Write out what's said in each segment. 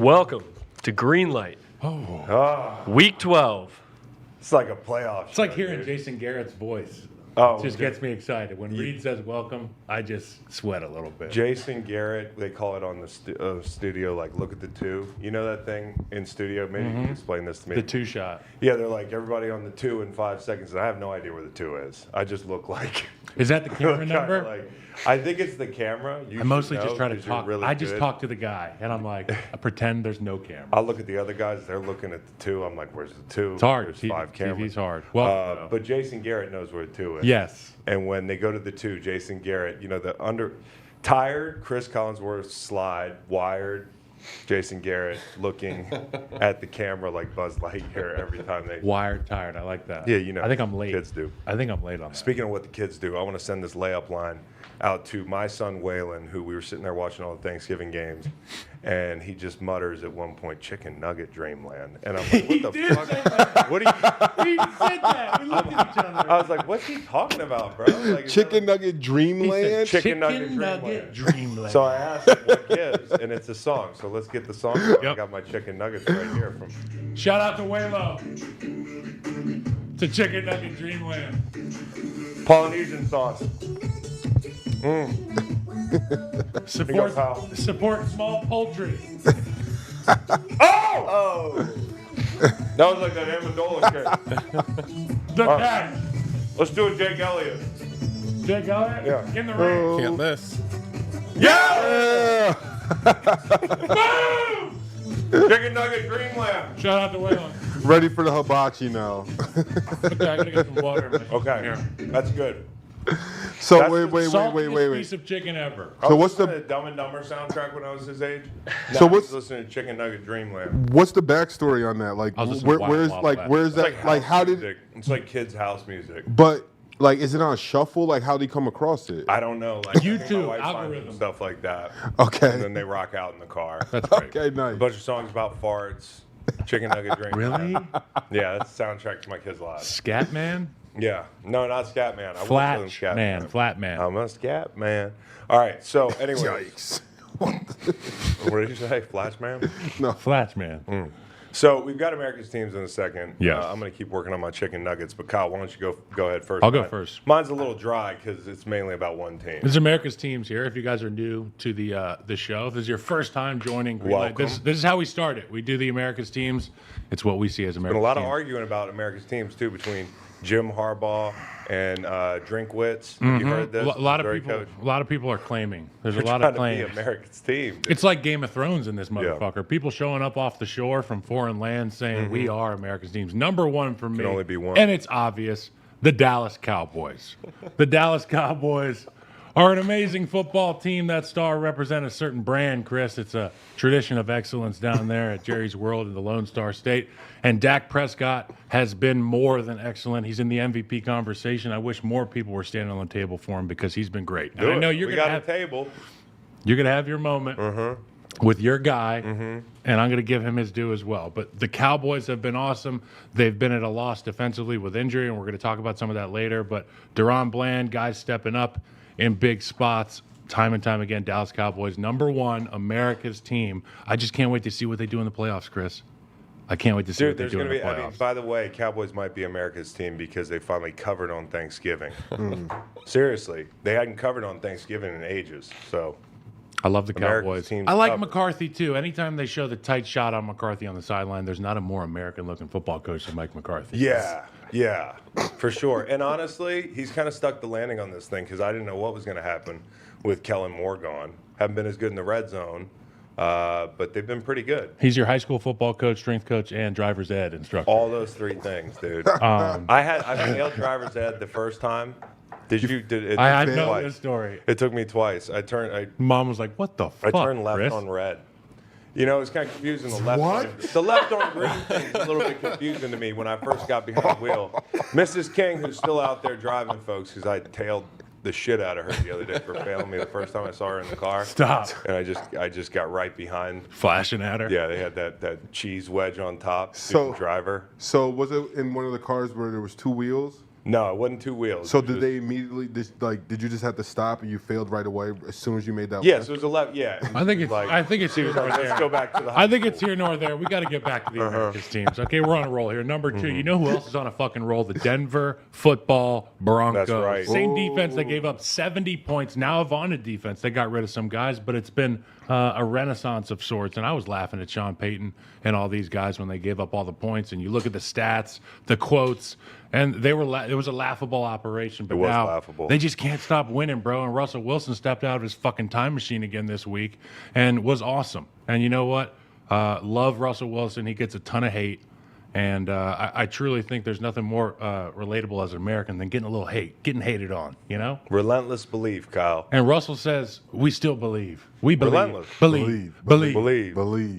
Welcome to Green Light. Week 12. It's like a playoff. It's like hearing Jason Garrett's voice. Oh, It just gets me excited. When Reed says welcome, I just sweat a little bit. Jason Garrett, they call it on the studio, like, look at the two. You know that thing in studio? Maybe you can explain this to me. The two shot. Yeah, they're like, everybody on the two in 5 seconds. And I have no idea where the two is. I just look like... Is that the camera number? Like, I think it's the camera. I mostly just try to talk. Really I just good. talk to the guy, and I'm like, I pretend there's no camera. I'll look at the other guys. They're looking at the two. I'm like, where's the two? It's hard. There's 5 cameras. TV's hard. Well, But Jason Garrett knows where the two is. yes. And when they go to the two, Jason Garrett, you know, tired, Chris Collinsworth slide, wired, Jason Garrett looking at the camera like Buzz Lightyear every time they... Wired, tired. I like that. Yeah, you know. I think I'm late. Kids do. I think I'm late on that. Speaking of what the kids do, I want to send this layup line out to my son Waylon, who we were sitting there watching all the Thanksgiving games, and he just mutters at one point, "Chicken Nugget Dreamland," and I'm like, "What the fuck? What are you?" He said that. We looked at each other. I was like, "What's he talking about, bro?" Like, Chicken Nugget Dreamland? Chicken Nugget Dreamland. So I asked him what gives, and it's a song. So let's get the song. I Yep. got my chicken nuggets right here from. Shout out to Waylo. To Chicken Nugget Dreamland. Polynesian sauce. Support, pal. support small poultry. Oh! That was like that Amendola kick. The catch. Let's do it, Jake Elliott. Jake Elliott Yeah. in the ring. Can't miss. Yeah! Boom! Chicken Nugget Dreamland. Shout out to Waylon. Ready for the hibachi now. Okay, I gotta get some water. In my Okay, Here. that's good. So That's wait. Saltiest piece of chicken ever. So what's the the Dumb and Dumber soundtrack when I was his age? So Now what's- I was listening to Chicken Nugget Dreamland? what's the backstory on that? Like I was listening to where's Wild like Wild where's It's that like house how did music. It's like kids' house music. but like is it on shuffle? Like how did he come across it? I don't know. Like, I think YouTube my wife finds algorithm. stuff like that. And Okay. then they rock out in the car. That's great. Okay, A nice. bunch of songs about farts. Chicken Nugget Dreamland. Really? Yeah, that's the soundtrack to my kids' lives. Scat man? Yeah. No, not Scat Man. I wouldn't Flat call him Scat man. Flat man. I'm a Scat Man. All right. So, anyway. Yikes. What did you say? Flash Man? Flat man. So, we've got America's teams in a second. Yes. I'm going to keep working on my chicken nuggets. But, Kyle, why don't you go ahead first? I'll go first. Mine's a little dry because it's mainly about one team. This is America's teams here. If you guys are new to the show, if this is your first time joining Green Light, Welcome. this is how we start it. We do the America's teams. It's what we see as Been America's a lot of teams. arguing about America's teams, too, between Jim Harbaugh and Drinkwitz. Have you heard this? A lot of Missouri people. coach? A lot of people are claiming. There's They're a lot trying of to claims. be America's team. dude. It's like Game of Thrones in this motherfucker. People showing up off the shore from foreign lands saying we are America's teams. Number one for me, only be one. and it's obvious, the Dallas Cowboys. The Dallas Cowboys are an amazing football team. That star represent a certain brand, Chris. It's a tradition of excellence down there at Jerry's World in the Lone Star State. And Dak Prescott has been more than excellent. He's in the MVP conversation. I wish more people were standing on the table for him because he's been great. And Do I it. know you're we gonna got have a table. you're going to have your moment with your guy, and I'm going to give him his due as well. But the Cowboys have been awesome. They've been at a loss defensively with injury, and we're going to talk about some of that later. But Duron Bland, guys stepping up in big spots. Time and time again, Dallas Cowboys, number one, America's team. I just can't wait to see what they do in the playoffs, Chris. I can't wait to see Dude, what they there's do in going the to be, playoffs. I mean, by the way, Cowboys might be America's team because they finally covered on Thanksgiving. Seriously, they hadn't covered on Thanksgiving in ages. So, I love the America's Cowboys. team's I like covered. McCarthy, too. Anytime they show the tight shot on McCarthy on the sideline, there's not a more American-looking football coach than Mike McCarthy. yeah, for sure. And honestly, he's kind of stuck the landing on this thing because I didn't know what was going to happen with Kellen Moore gone. Haven't been as good in the red zone, but they've been pretty good. He's your high school football coach, strength coach, and driver's ed instructor. All those three things, dude. I failed driver's ed the first time. Did you? Did it? I took me know twice. this story. It took me twice. Mom was like, "What the I fuck?" turned left Chris? on red. You know, it's kind of confusing. The What? left on green thing is a little bit confusing to me when I first got behind the wheel. Mrs. King, who's still out there driving, folks, because I tailed the shit out of her the other day for failing me the first time I saw her in the car. Stop. And I just got right behind. Flashing at her. Yeah, they had that cheese wedge on top. So- driver. So was it in one of the cars where there was two wheels? No, it wasn't two wheels. So did they immediately did you just have to stop and you failed right away as soon as you made that? Yes, it was a left. Yeah. I think it's here nor Let's there. go back to the. I think it's here nor there. We got to get back to the Americas teams. Okay, we're on a roll here. Number 2, you know who else is on a fucking roll? The Denver Football Broncos. That's right. Same defense that gave up 70 points. Now a vaunted defense. They got rid of some guys, but it's been a renaissance of sorts. And I was laughing at Sean Payton and all these guys when they gave up all the points. And you look at the stats, the quotes, and they were it was a laughable operation. But It was now laughable. they just can't stop winning, bro. And Russell Wilson stepped out of his fucking time machine again this week and was awesome. And you know what? Love Russell Wilson. He gets a ton of hate. And I truly think there's nothing more relatable as an American than getting a little hate, getting hated on, you know? Relentless belief, Kyle. And Russell says, we still believe. We believe. Relentless. Believe.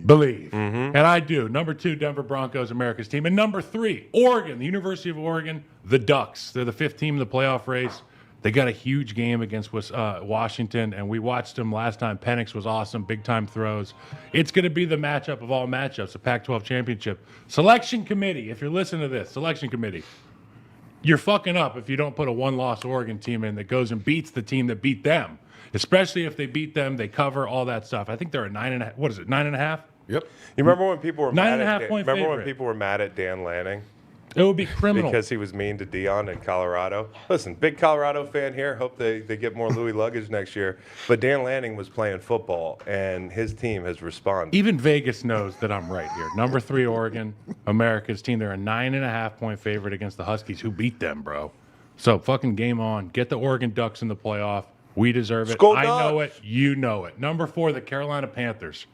Believe. And I do. Number 2, Denver Broncos, America's team. And number 3, Oregon, the University of Oregon, the Ducks. They're the 5th team in the playoff race. They got a huge game against Washington, and we watched them last time. Penix was awesome, big-time throws. It's going to be the matchup of all matchups, the Pac-12 championship. Selection committee, if you're listening to this, selection committee, you're fucking up if you don't put a one-loss Oregon team in that goes and beats the team that beat them, especially if they beat them, they cover all that stuff. I think they're a 9.5. What is it, 9.5? Yep. You remember when people were mad at 9.5 point Remember when favorite. people were mad at Dan Lanning It would be criminal. because he was mean to Dion in Colorado? Listen, big Colorado fan here. Hope they get more Louis luggage next year. But Dan Lanning was playing football, and his team has responded. Even Vegas knows that I'm right here. Number 3, Oregon, America's team. They're a 9.5 point favorite against the Huskies, who beat them, bro. So fucking game on. Get the Oregon Ducks in the playoff. We deserve it. Skull I know Ducks. it. You know it. Number 4, the Carolina Panthers.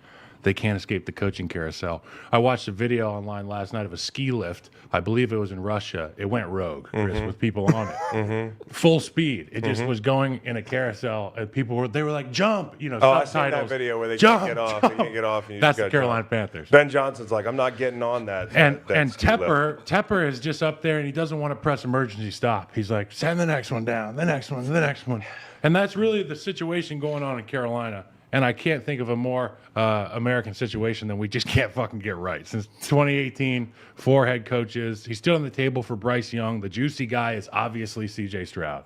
They can't escape the coaching carousel. I watched a video online last night of a ski lift. I believe it was in Russia. It went rogue, Chris, with people on it. Full speed. It just was going in a carousel, and people were like, jump, Oh, I seen subtitles. that video where they jump, can't get off. jump. They can't get off. And you That's just the gotta Carolina jump. Panthers. Ben Johnson's like, I'm not getting on that. And that ski lift. Tepper is just up there, and he doesn't want to press emergency stop. He's like, send the next one down, the next one, the next one. And that's really the situation going on in Carolina. And I can't think of a more American situation than we just can't fucking get right. Since 2018, 4 head coaches. He's still on the table for Bryce Young. The juicy guy is obviously C.J. Stroud,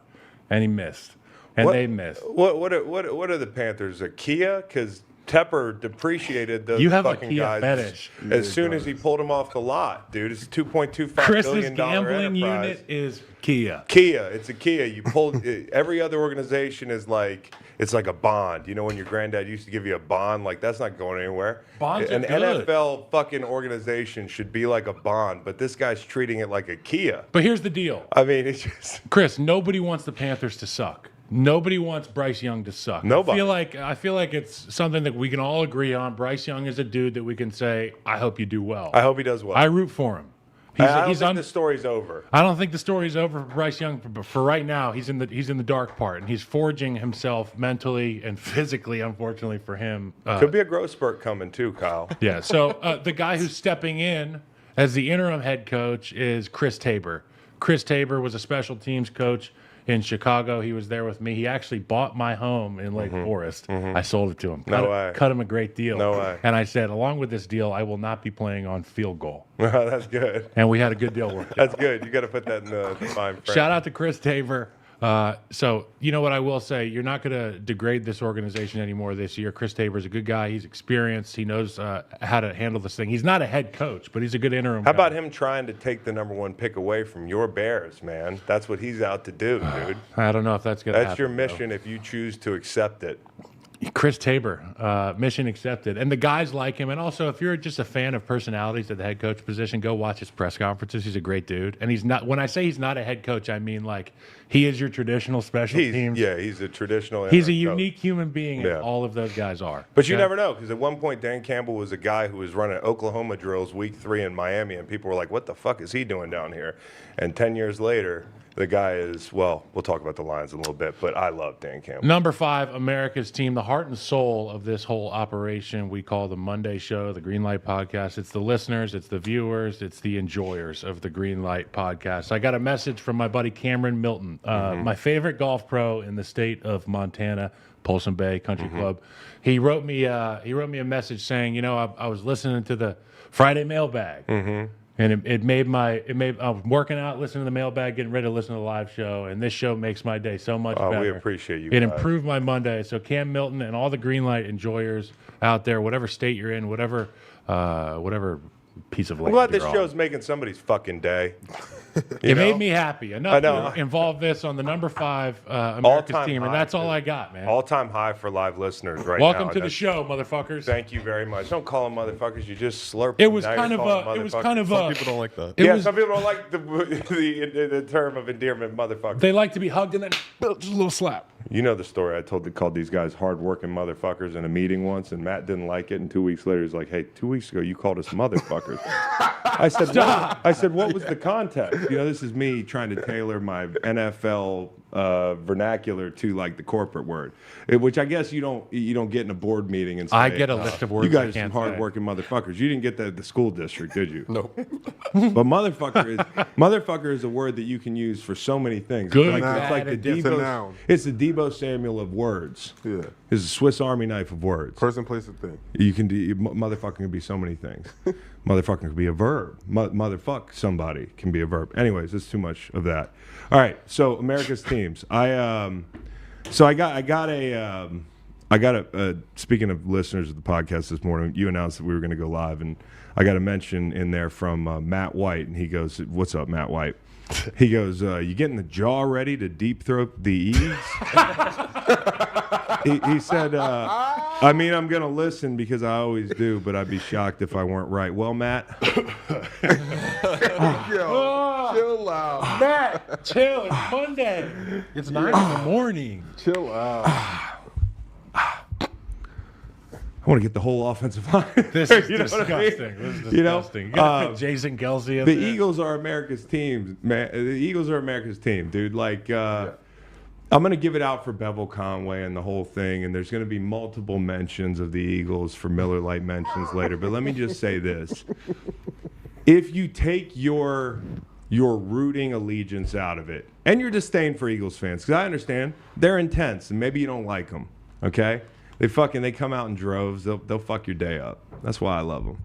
and he missed, and they missed. What are the Panthers? A Kia? Because Tepper depreciated those You have a fucking Kia guys fetish. as soon as he pulled him off the lot, dude. It's a $2.25 Chris's billion gambling enterprise. unit is Kia. Kia, it's a Kia. You pulled every other organization is like it's like a bond. You know when your granddad used to give you a bond, like that's not going anywhere. Bonds are An good. NFL fucking organization should be like a bond, but this guy's treating it like a Kia. But here's the deal, I mean, it's just Chris. Nobody wants the Panthers to suck. Nobody wants Bryce Young to suck. Nobody. I feel like it's something that we can all agree on. Bryce Young is a dude that we can say, I hope you do well. I hope he does well. I root for him. I don't think the story's over. I don't think the story's over for Bryce Young, but for right now, he's in the dark part, and he's forging himself mentally and physically. Unfortunately for him, Could be a growth spurt coming too, Kyle. yeah. So the guy who's stepping in as the interim head coach is Chris Tabor. Chris Tabor was a special teams coach in Chicago. He was there with me. He actually bought my home in Lake Forest. I sold it to him. No way. Cut him a great deal. No way. And I said, along with this deal, I will not be playing on field goal. That's good. And we had a good deal worked out. That's good. You got to put that in the fine print. Shout out to Chris Tabor. So, you know what I will say? You're not going to degrade this organization anymore this year. Chris Tabor's a good guy. He's experienced. He knows how to handle this thing. He's not a head coach, but he's a good interim How guy. about him trying to take the #1 pick away from your Bears, man? That's what he's out to do, dude. I don't know if that's going to happen. That's your though. mission if you choose to accept it. Chris Tabor, mission accepted. And the guys like him. And also, if you're just a fan of personalities at the head coach position, go watch his press conferences. He's a great dude. And he's not, when I say he's not a head coach, I mean like he is your traditional special teams. Yeah, he's a traditional. He's a interim coach. unique human being, and Yeah. all of those guys are. But you Okay? never know, because at one point Dan Campbell was a guy who was running Oklahoma drills week 3 in Miami, and people were like, "What the fuck is he doing down here?" And 10 years later, the guy is, well, we'll talk about the Lions in a little bit, but I love Dan Campbell. Number 5, America's team, the heart and soul of this whole operation we call the Monday Show, the Green Light Podcast. It's the listeners, it's the viewers, it's the enjoyers of the Green Light Podcast. I got a message from my buddy Cameron Milton, my favorite golf pro in the state of Montana, Polson Bay Country Club. He wrote me a message saying, you know, I was listening to the Friday mailbag. And I'm working out, listening to the mailbag, getting ready to listen to the live show, and this show makes my day so much better. We appreciate you It guys. improved my Monday. So Cam Milton and all the green light enjoyers out there, whatever state you're in, whatever piece of land I'm glad you're this on. show's making somebody's fucking day. It made me happy enough I know. to involve this on the number 5 America's All-time team, and high, that's all dude. I got, man. All-time high for live listeners right now. Welcome to the show, motherfuckers. Thank you very much. Don't call them motherfuckers. You just slurp. It was them. Now kind you're of calling a. them It was motherfuckers. kind of Some a. people don't like that. It Yeah, was, some people don't like the term of endearment, motherfucker. they like to be hugged and then just a little slap. You know the story I called these guys hardworking motherfuckers in a meeting once, and Matt didn't like it. And 2 weeks later, he's like, "Hey, 2 weeks ago you called us motherfuckers." I said, "What was the context?" You know, this is me trying to tailor my NFL vernacular to like the corporate word, which I guess you don't get in a board meeting and say, I get a list of words You guys I are some can't hardworking motherfuckers. You didn't get that at the school district, did you? No. But motherfucker is a word that you can use for so many things. Good, It's bad, like the and different. It's a Debo. noun. It's the Debo Samuel of words. Yeah. It's a Swiss Army knife of words. Person, place, and thing. You can do motherfucker can be so many things. Motherfucker can be a verb. Motherfuck somebody can be a verb. Anyways, it's too much of that. All right, so America's teams. I got a speaking of listeners of the podcast this morning, you announced that we were going to go live, and I got a mention in there from Matt White, and he goes, "What's up, Matt White?" He goes, "You getting the jaw ready to deep throat the E's?" he said, "I mean, I'm going to listen because I always do, but I'd be shocked if I weren't right." Well, Matt. Yo, chill out. Matt, chill. It's Monday. It's 9 in the morning. Chill out. I want to get the whole offensive line. This is You know what I mean? disgusting. This is You know, disgusting. You gotta put Jason Kelsey up The there. Eagles are America's team, man. The Eagles are America's team, dude. Like, I'm going to give it out for Bevel Conway and the whole thing, and there's going to be multiple mentions of the Eagles for Miller Lite mentions later. But let me just say this. If you take your rooting allegiance out of it, and your disdain for Eagles fans, because I understand they're intense, and maybe you don't like them, okay? They come out in droves. They'll fuck your day up. That's why I love them.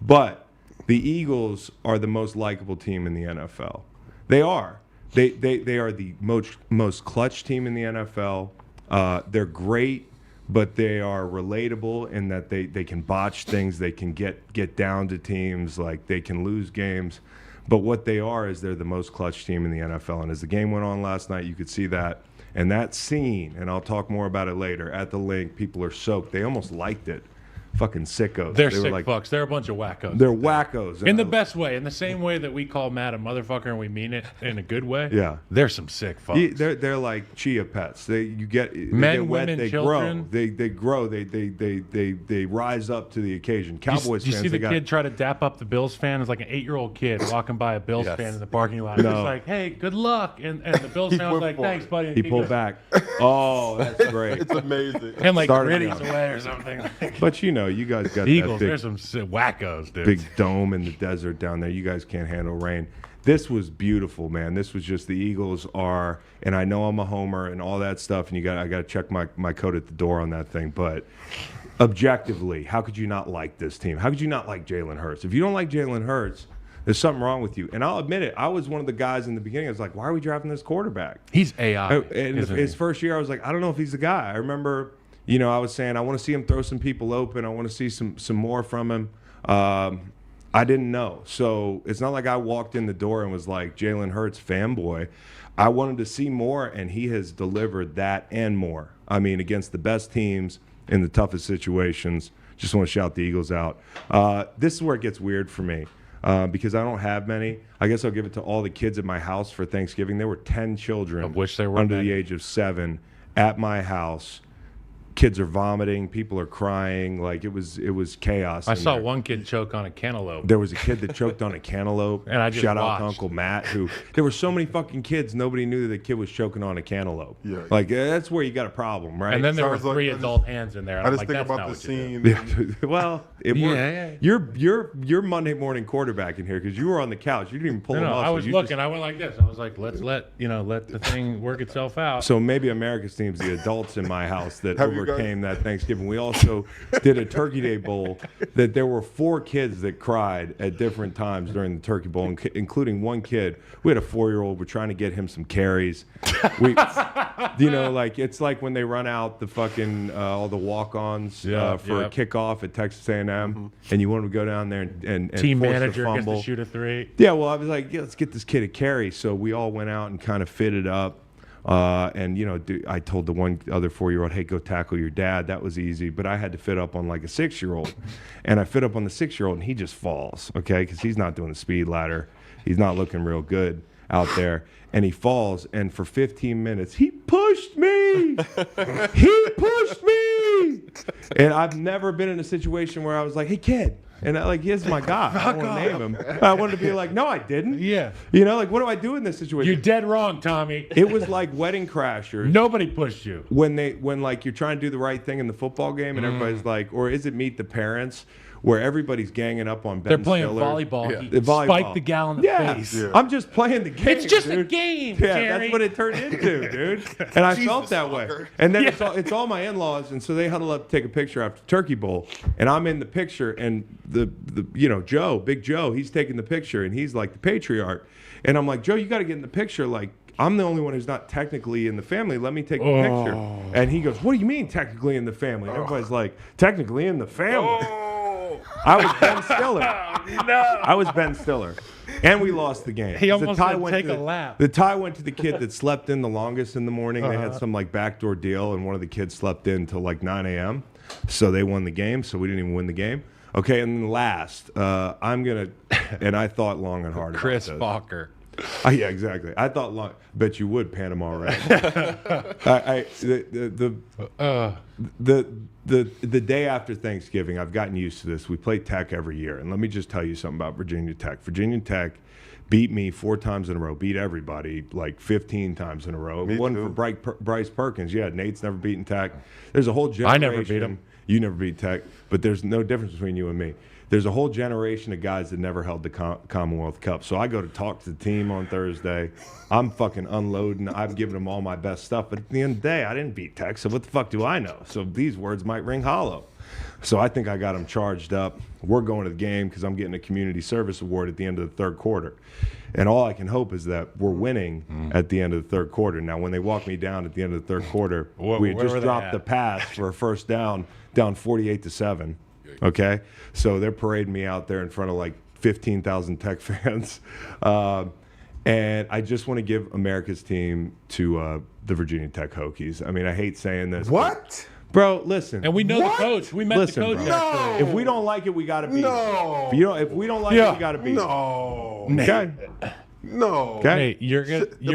But the Eagles are the most likable team in the NFL. They are. They are the most clutch team in the NFL. They're great, but they are relatable in that they can botch things. They can get down to teams. Like, they can lose games. But what they are is they're the most clutch team in the NFL. And as the game went on last night, you could see that. And that scene, and I'll talk more about it later, at the link, people are soaked. They almost liked it. Fucking sickos. They're They were sick like, fucks. They're a bunch of wackos. They're wackos. In the best way, in the same way that we call Matt a motherfucker and we mean it in a good way. Yeah. They're some sick fucks. They're like chia pets. They get Men, wet, women, they children. grow. They grow. They rise up to the occasion. Cowboys you fans. see the they got, kid try to dap up the Bills fan? It's like an 8-year-old kid walking by a Bills Yes. fan in the parking lot. No. He's like, "Hey, good luck," and the Bills fan was went like, for it. "Thanks, buddy." And He pulled goes- back. Oh, that's great. It's amazing. and like Started gritties out. away or something. But you know, you guys got The Eagles, that there's some wackos, dude. big dome in the desert down there. You guys can't handle rain. This was beautiful, man. This was just the Eagles are, and I know I'm a homer and all that stuff, and I got to check my coat at the door on that thing. But objectively, how could you not like this team? How could you not like Jalen Hurts? If you don't like Jalen Hurts, there's something wrong with you. And I'll admit it. I was one of the guys in the beginning. I was like, why are we drafting this quarterback? He's AI. And isn't his he? first year, I was like, I don't know if he's the guy. I remember, I was saying, I want to see him throw some people open. I want to see some more from him. I didn't know. So it's not like I walked in the door and was like Jalen Hurts fanboy. I wanted to see more, and he has delivered that and more. I mean, against the best teams in the toughest situations. Just want to shout the Eagles out. This is where it gets weird for me. Because I don't have many. I guess I'll give it to all the kids at my house for Thanksgiving. There were 10 children Of which there were under many. the age of 7 at my house. Kids are vomiting. People are crying. Like, it was chaos. I in saw there. one kid choke on a cantaloupe. There was a kid that choked on a cantaloupe. And I just Shout out to watched. Uncle Matt. There were so many fucking kids. Nobody knew that the kid was choking on a cantaloupe. Yeah. Like, that's where you got a problem, right? And then there were Sounds like- 3 adult hands in there. And I I'm just like, think that's about not the what you do. scene. Yeah, well, it Yeah, worked. yeah. You're Monday morning quarterback in here because you were on the couch. You didn't even pull No, him off. I was looking. I went like this. I was like, let the thing work itself out. So maybe America's team's the adults in my house that Have you Wrangler came that Thanksgiving. We also did a Turkey Day Bowl that there were 4 kids that cried at different times during the Turkey Bowl, including one kid. We had a 4-year-old. We're trying to get him some carries. Like it's like when they run out the fucking all the walk-ons for a kickoff at Texas A&M, and you want them to go down there and team force manager a gets fumble. to shoot a 3. Yeah, well, I was like, let's get this kid a carry. So we all went out and kind of fitted up. I told the one other 4-year-old, hey, go tackle your dad. That was easy. But I had to fit up on like a 6-year-old. And I fit up on the 6-year-old, and he just falls, okay, because he's not doing the speed ladder. He's not looking real good out there. And he falls, and for 15 minutes, he pushed me. He pushed me. And I've never been in a situation where I was like, hey, kid. And he's my guy. I want to name him. I wanted to be like, no, I didn't. Yeah. What do I do in this situation? You're dead wrong, Tommy. It was like Wedding Crashers. Nobody pushed you. When you're trying to do the right thing in the football game, and everybody's like, or is it Meet the Parents, where everybody's ganging up on Ben They're playing Stiller. volleyball. Yeah. He spiked the gal in the face. Yeah. I'm just playing the game. It's just dude. a game, Yeah, Jerry. that's what it turned into, dude. And I felt that way. And then it's all my in-laws, and so they huddle up to take a picture after Turkey Bowl, and I'm in the picture, and the Joe, Big Joe, he's taking the picture, and he's like the patriarch, and I'm like, Joe, you got to get in the picture, like. I'm the only one who's not technically in the family. Let me take the picture. And he goes, what do you mean technically in the family? And everybody's like, technically in the family. I was Ben Stiller. I was Ben Stiller. And we lost the game. He almost tie said went take to a lap. The tie went to the kid that slept in the longest in the morning. They had some like backdoor deal, and one of the kids slept in until like 9 a.m. So they won the game, so we didn't even win the game. Okay, and then last, and I thought long and hard Chris about this. Falker. Yeah, exactly. I thought long. Bet you would, Panama Ray. The day after Thanksgiving, I've gotten used to this. We play Tech every year, and let me just tell you something about Virginia Tech. Virginia Tech beat me 4 times in a row. Beat everybody like 15 times in a row. One for Bryce Perkins. Yeah, Nate's never beaten Tech. There's a whole generation. I never beat him. You never beat Tech, but there's no difference between you and me. There's a whole generation of guys that never held the Commonwealth Cup. So I go to talk to the team on Thursday. I'm fucking unloading. I've given them all my best stuff. But at the end of the day, I didn't beat Tech. So what the fuck do I know? So these words might ring hollow. So I think I got them charged up. We're going to the game because I'm getting a community service award at the end of the third quarter. And all I can hope is that we're winning at the end of the third quarter. Now, when they walk me down at the end of the third quarter, we just dropped the pass for a first down 48-7. Okay, so they're parading me out there in front of like 15,000 Tech fans, and I just want to give America's team to the Virginia Tech Hokies. I mean, I hate saying this. What? Bro, listen. And we know the coach. We met the coach. Bro. No. If we don't like it, we got to beat No. it. If we don't like it, we got to beat No. it. Okay? No. Okay? Hey, you're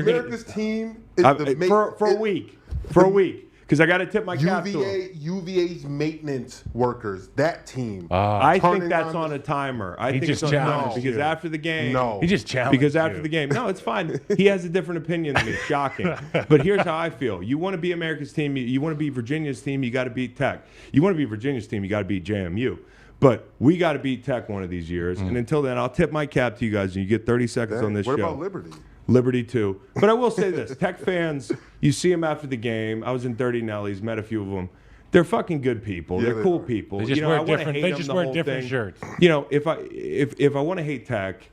America's team is For a week. For a week. Because I got to tip my cap to them. UVA's maintenance workers, that team. I think turning that's on on a timer. I He think just it's on a timer challenged because you. after the game. No. He just challenged Because after you. the game. No, it's fine. He has a different opinion than me. Shocking. But here's how I feel. You want to be America's team. You want to be Virginia's team. You got to beat Tech. You want to be Virginia's team. You got to beat JMU. But we got to beat Tech one of these years. And until then, I'll tip my cap to you guys, and you get 30 seconds on this What show. about Liberty? Liberty too. But I will say this. Tech fans, you see them after the game. I was in Dirty Nelly's, met a few of them. They're fucking good people. Yeah, They're they cool are. people. They just I wear wanna different. hate They them just the wear whole different thing. shirts. If I want to hate Tech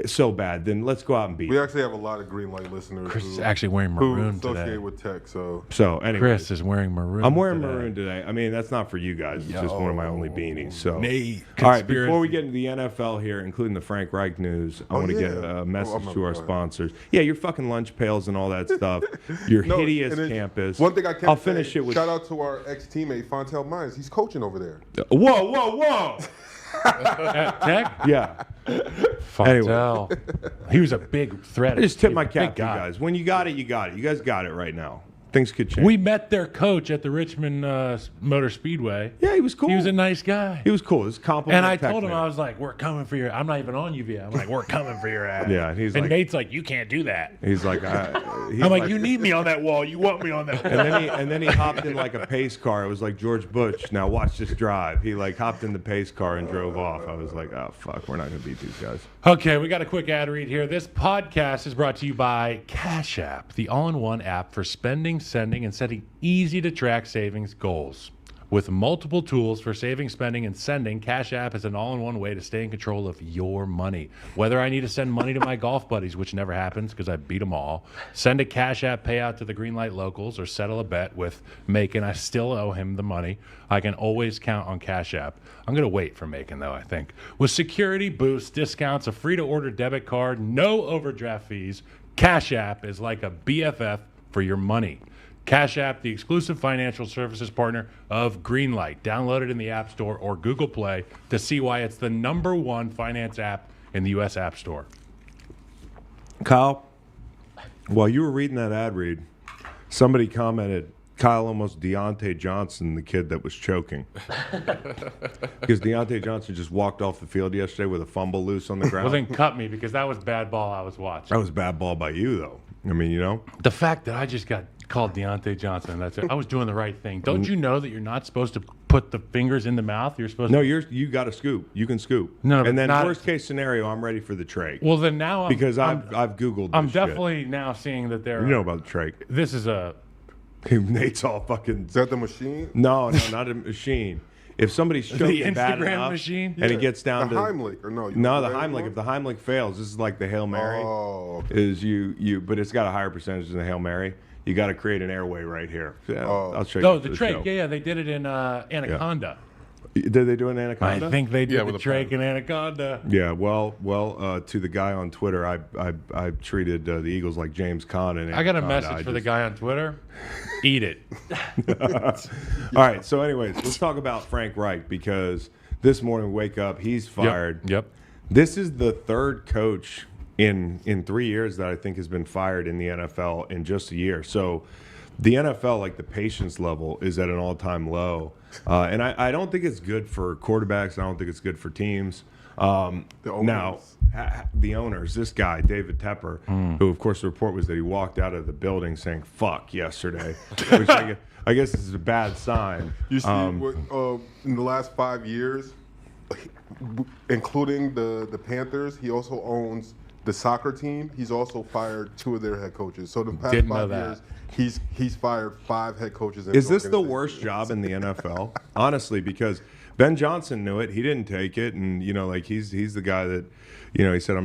so bad, then let's go out and beat We them. actually have a lot of green light listeners Chris who, is actually wearing who maroon associate today. with Tech. So So anyway, Chris is wearing maroon. I'm wearing today. maroon today. I mean, that's not for you guys. It's just one of my only beanies. So Nate, all right, conspiracy. before we get into the NFL here, including the Frank Reich news, I want to get yeah. a message Oh, to our go ahead. sponsors. Yeah, your fucking lunch pails and all that stuff. Your No, hideous and then campus. One thing I can't I'll finish it with. shout out to our ex-teammate Fontel Mines. He's coaching over there. Whoa! At Tech? Yeah. Fontel. He was a big threat. I just tip my Big cap to you guy. guys. When you got it, you got it. You guys got it right now. Things could change. We met their coach at the Richmond Motor Speedway. Yeah, he was cool. He was a nice guy. He was cool. It was a compliment. And I Tech told him, man. I was like, we're coming for your. I'm not even on UVA. I'm like, we're coming for your ass. Yeah, and he's and like- Nate's like, you can't do that. He's like, I'm like, you need me on that wall. You want me on that wall. and then he hopped in like a pace car. It was like George Bush. Now watch this drive. He like hopped in the pace car and drove off. I was like, oh fuck, we're not gonna beat these guys. Okay, we got a quick ad read here. This podcast is brought to you by Cash App, the all-in-one app for spending, sending, and setting easy-to-track savings goals. With multiple tools for saving, spending, and sending, Cash App is an all-in-one way to stay in control of your money. Whether I need to send money to my golf buddies, which never happens because I beat them all, send a Cash App payout to the Greenlight locals, or settle a bet with Macon, I still owe him the money, I can always count on Cash App. I'm going to wait for Macon, though, I think. With security boosts, discounts, a free-to-order debit card, no overdraft fees, Cash App is like a BFF for your money. Cash App, the exclusive financial services partner of Greenlight. Download it in the App Store or Google Play to see why it's the #1 finance app in the U.S. App Store. Kyle, while you were reading that ad read, somebody commented, Kyle almost Deontay Johnson, the kid that was choking. Because Deontay Johnson just walked off the field yesterday with a fumble loose on the ground. Well, then cut me, because that was bad ball I was watching. That was bad ball by you, though. I mean, you know. The fact that I just got called Deontay Johnson, that's it. I was doing the right thing. Don't you know that you're not supposed to put the fingers in the mouth? You're supposed No, to. you got to scoop. You can scoop. No, but and then not- worst case scenario, I'm ready for the trach. Well, then now Because I've Googled this I'm shit. definitely now seeing that there You know about the trach. this is a. Nate's all fucking... Is that the machine? No, not a machine. If somebody's choking bad Instagram enough, machine? and it gets down The to... Heimlich, or no? No, the Heimlich. If the Heimlich fails, this is like the Hail Mary. Oh, okay. Is you, but it's got a higher percentage than the Hail Mary. You got to create an airway right here. Yeah, I'll show you. Oh, the after trach. show. Yeah, they did it in Anaconda. Did they do an anaconda? I think they did the with a trach in Anaconda. Yeah. Well. To the guy on Twitter, I treated the Eagles like James Conn. And I got a Anaconda. message for the guy on Twitter. Eat it. All right. So, anyways, let's talk about Frank Reich, because this morning we wake up, he's fired. Yep. This is the third coach in 3 years that I think has been fired in the NFL in just a year. So the NFL, like, the patience level is at an all-time low. And I don't think it's good for quarterbacks. I don't think it's good for teams. The owners. Now, the owners, this guy, David Tepper, who, of course, the report was that he walked out of the building saying fuck yesterday, which I guess is a bad sign. You see, in the last 5 years, including the Panthers, he also owns the soccer team. He's also fired 2 of their head coaches. So the past Didn't know 5 that. years, he's fired 5 head coaches. Is this the worst job in the NFL? Honestly, because Ben Johnson knew it. He didn't take it, and like he's the guy that, he said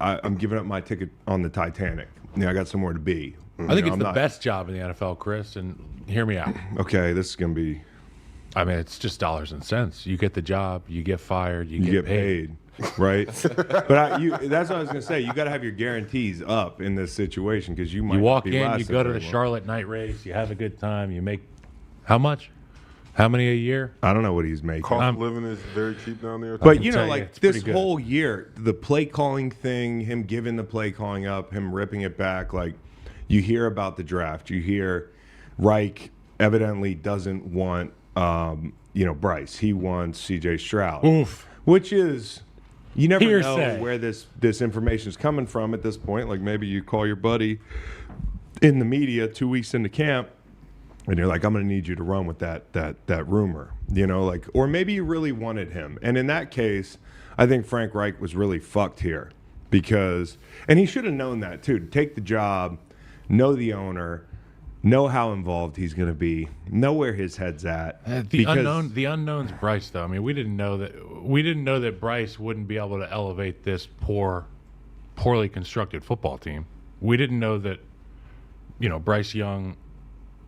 I'm giving up my ticket on the Titanic. I got somewhere to be. I think it's the best job in the NFL, Chris, and hear me out. Okay, this is gonna be. I mean, it's just dollars and cents. You get the job, you get fired, you You get paid, right? But that's what I was gonna say. You got to have your guarantees up in this situation, because you might You walk be in, you lasting go to the very long. Charlotte night race, you have a good time, you make how much? How many a year? I don't know what he's making. Cost of living is very cheap down there. But can tell you, like it's this pretty good. whole year, the play calling thing, him giving the play calling up, him ripping it back, like you hear about the draft, you hear Reich evidently doesn't want Bryce. He wants CJ Stroud. Oof. Which is, you never Hearsay. know where this information is coming from at this point. Like, maybe you call your buddy in the media 2 weeks into camp, and you're like, I'm going to need you to run with that rumor, or maybe you really wanted him. And in that case, I think Frank Reich was really fucked here, and he should have known that too, to take the job, know the owner, know how involved he's going to be, know where his head's at. The unknown's Bryce, though. I mean, we didn't know that Bryce wouldn't be able to elevate this poorly constructed football team. We didn't know that, Bryce Young.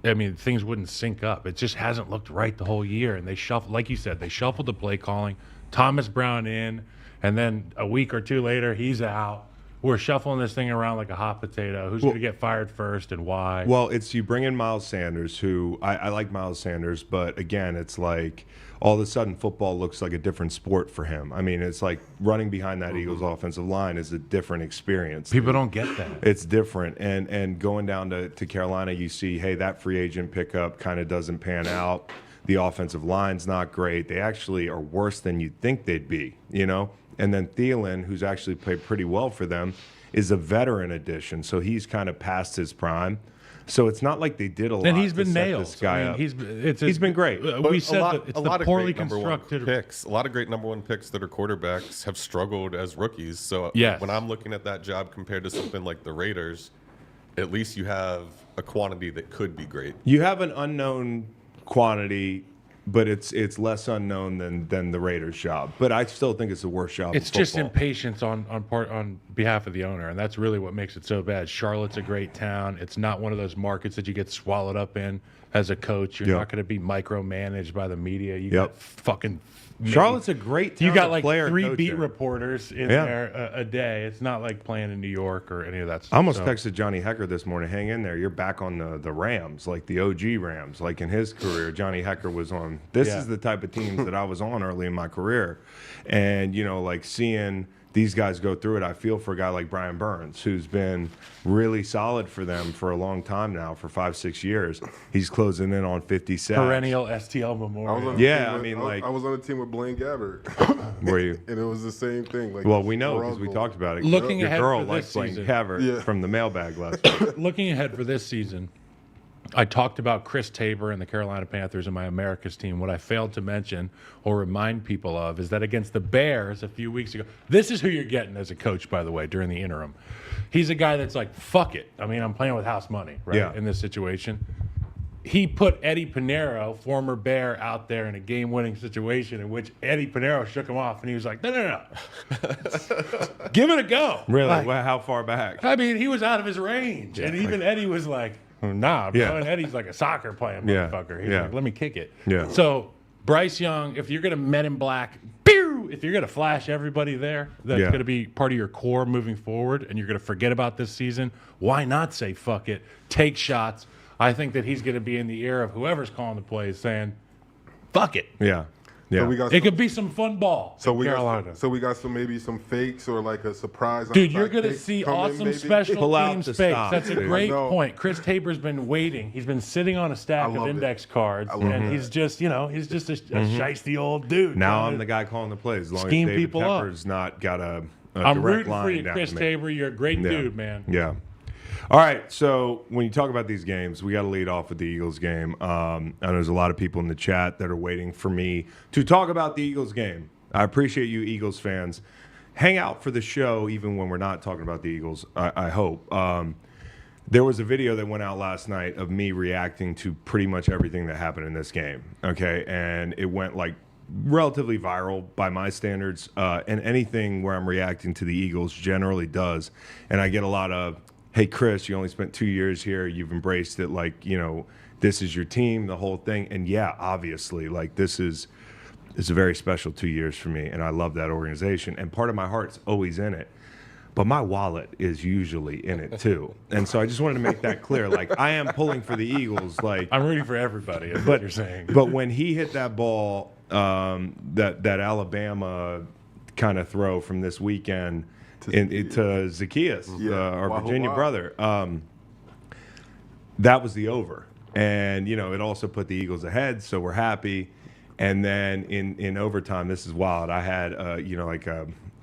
I mean, things wouldn't sync up. It just hasn't looked right the whole year. And they shuffled, like you said, they shuffled the play calling. Thomas Brown in, and then a week or two later, he's out. We're shuffling this thing around like a hot potato. Who's going to get fired first and why? Well, it's you bring in Miles Sanders, who I like Miles Sanders, but again, it's like all of a sudden football looks like a different sport for him. I mean, it's like running behind that Eagles offensive line is a different experience. People don't get that. It's different. And going down to Carolina, you see, hey, that free agent pickup kind of doesn't pan out. The offensive line's not great. They actually are worse than you'd think they'd be, And then Thielen, who's actually played pretty well for them, is a veteran addition. So he's kind of past his prime. So it's not like they did a lot. And he's been to set nailed. this guy up. He's been great. We said that it's the poorly constructed picks. A lot of great number one picks that are quarterbacks have struggled as rookies. So Yes. when I'm looking at that job compared to something like the Raiders, at least you have a quantity that could be great. You have an unknown quantity, but it's less unknown than the Raiders' job. But I still think it's the worst job. It's in just football. impatience on behalf of the owner, and that's really what makes it so bad. Charlotte's a great town. It's not one of those markets that you get swallowed up in as a coach. You're not going to be micromanaged by the media. You got fucking Charlotte's a great town. You got to like play or 3 coach beat in. reporters in there a day. It's not like playing in New York or any of that stuff. I almost texted Johnny Hecker this morning, hang in there. You're back on the Rams, like the OG Rams. Like in his career, Johnny Hecker was on. This is the type of teams that I was on early in my career. And, like seeing these guys go through it, I feel for a guy like Brian Burns, who's been really solid for them for a long time now, for 5-6 years. He's closing in on 50 sacks. Perennial STL Memorial. I was on a team with Blaine Gabbert. Were you? And it was the same thing. Like, Well, we know because we talked about it. Looking Your ahead girl for likes this Blaine season. Gabbert from the mailbag last week. Looking ahead for this season, I talked about Chris Tabor and the Carolina Panthers and my America's team. What I failed to mention or remind people of is that against the Bears a few weeks ago, this is who you're getting as a coach, by the way, during the interim. He's a guy that's like, fuck it. I mean, I'm playing with house money, right, in this situation. He put Eddie Pinheiro, former Bear, out there in a game-winning situation in which Eddie Pinheiro shook him off, and he was like, no. Give it a go. Really? Like, Well, how far back? I mean, he was out of his range. And even Eddie was like, nah, bro. And Eddie's like a soccer playing motherfucker. He's like, let me kick it. Yeah. So, Bryce Young, if you're going to Men in Black, pew, if you're going to flash everybody there, that's going to be part of your core moving forward, and you're going to forget about this season, why not say fuck it, take shots? I think that he's going to be in the ear of whoever's calling the plays saying, fuck it. Yeah. Yeah. So It could be some fun ball in Carolina. We got maybe some fakes or like a surprise. Dude, you're going to see awesome special Pull out teams the fakes. stops, That's a dude. great point. Chris Tabor's been waiting. He's been sitting on a stack of index cards, and he's just, he's just a shiesty old dude. Now I'm the guy calling the plays. As long as scheme David people up. Pepper's not got a I'm direct rooting line for you, down Chris to me. Tabor. You're a great dude, man. Yeah. All right, so when you talk about these games, we got to lead off with the Eagles game. And there's a lot of people in the chat that are waiting for me to talk about the Eagles game. I appreciate you, Eagles fans. Hang out for the show even when we're not talking about the Eagles, I hope. There was a video that went out last night of me reacting to pretty much everything that happened in this game, okay? And it went like relatively viral by my standards, and anything where I'm reacting to the Eagles generally does. And I get a lot of, hey, Chris, you only spent 2 years here. You've embraced it like, this is your team, the whole thing. And yeah, obviously, like it's a very special 2 years for me, and I love that organization. And part of my heart's always in it. But my wallet is usually in it too. And so I just wanted to make that clear. Like, I am pulling for the Eagles. Like, I'm rooting for everybody, is what you're saying. But when he hit that ball, that Alabama kind of throw from this weekend to Zacchaeus, our Virginia brother, that was the over. And, it also put the Eagles ahead, so we're happy. And then in overtime, this is wild. I had,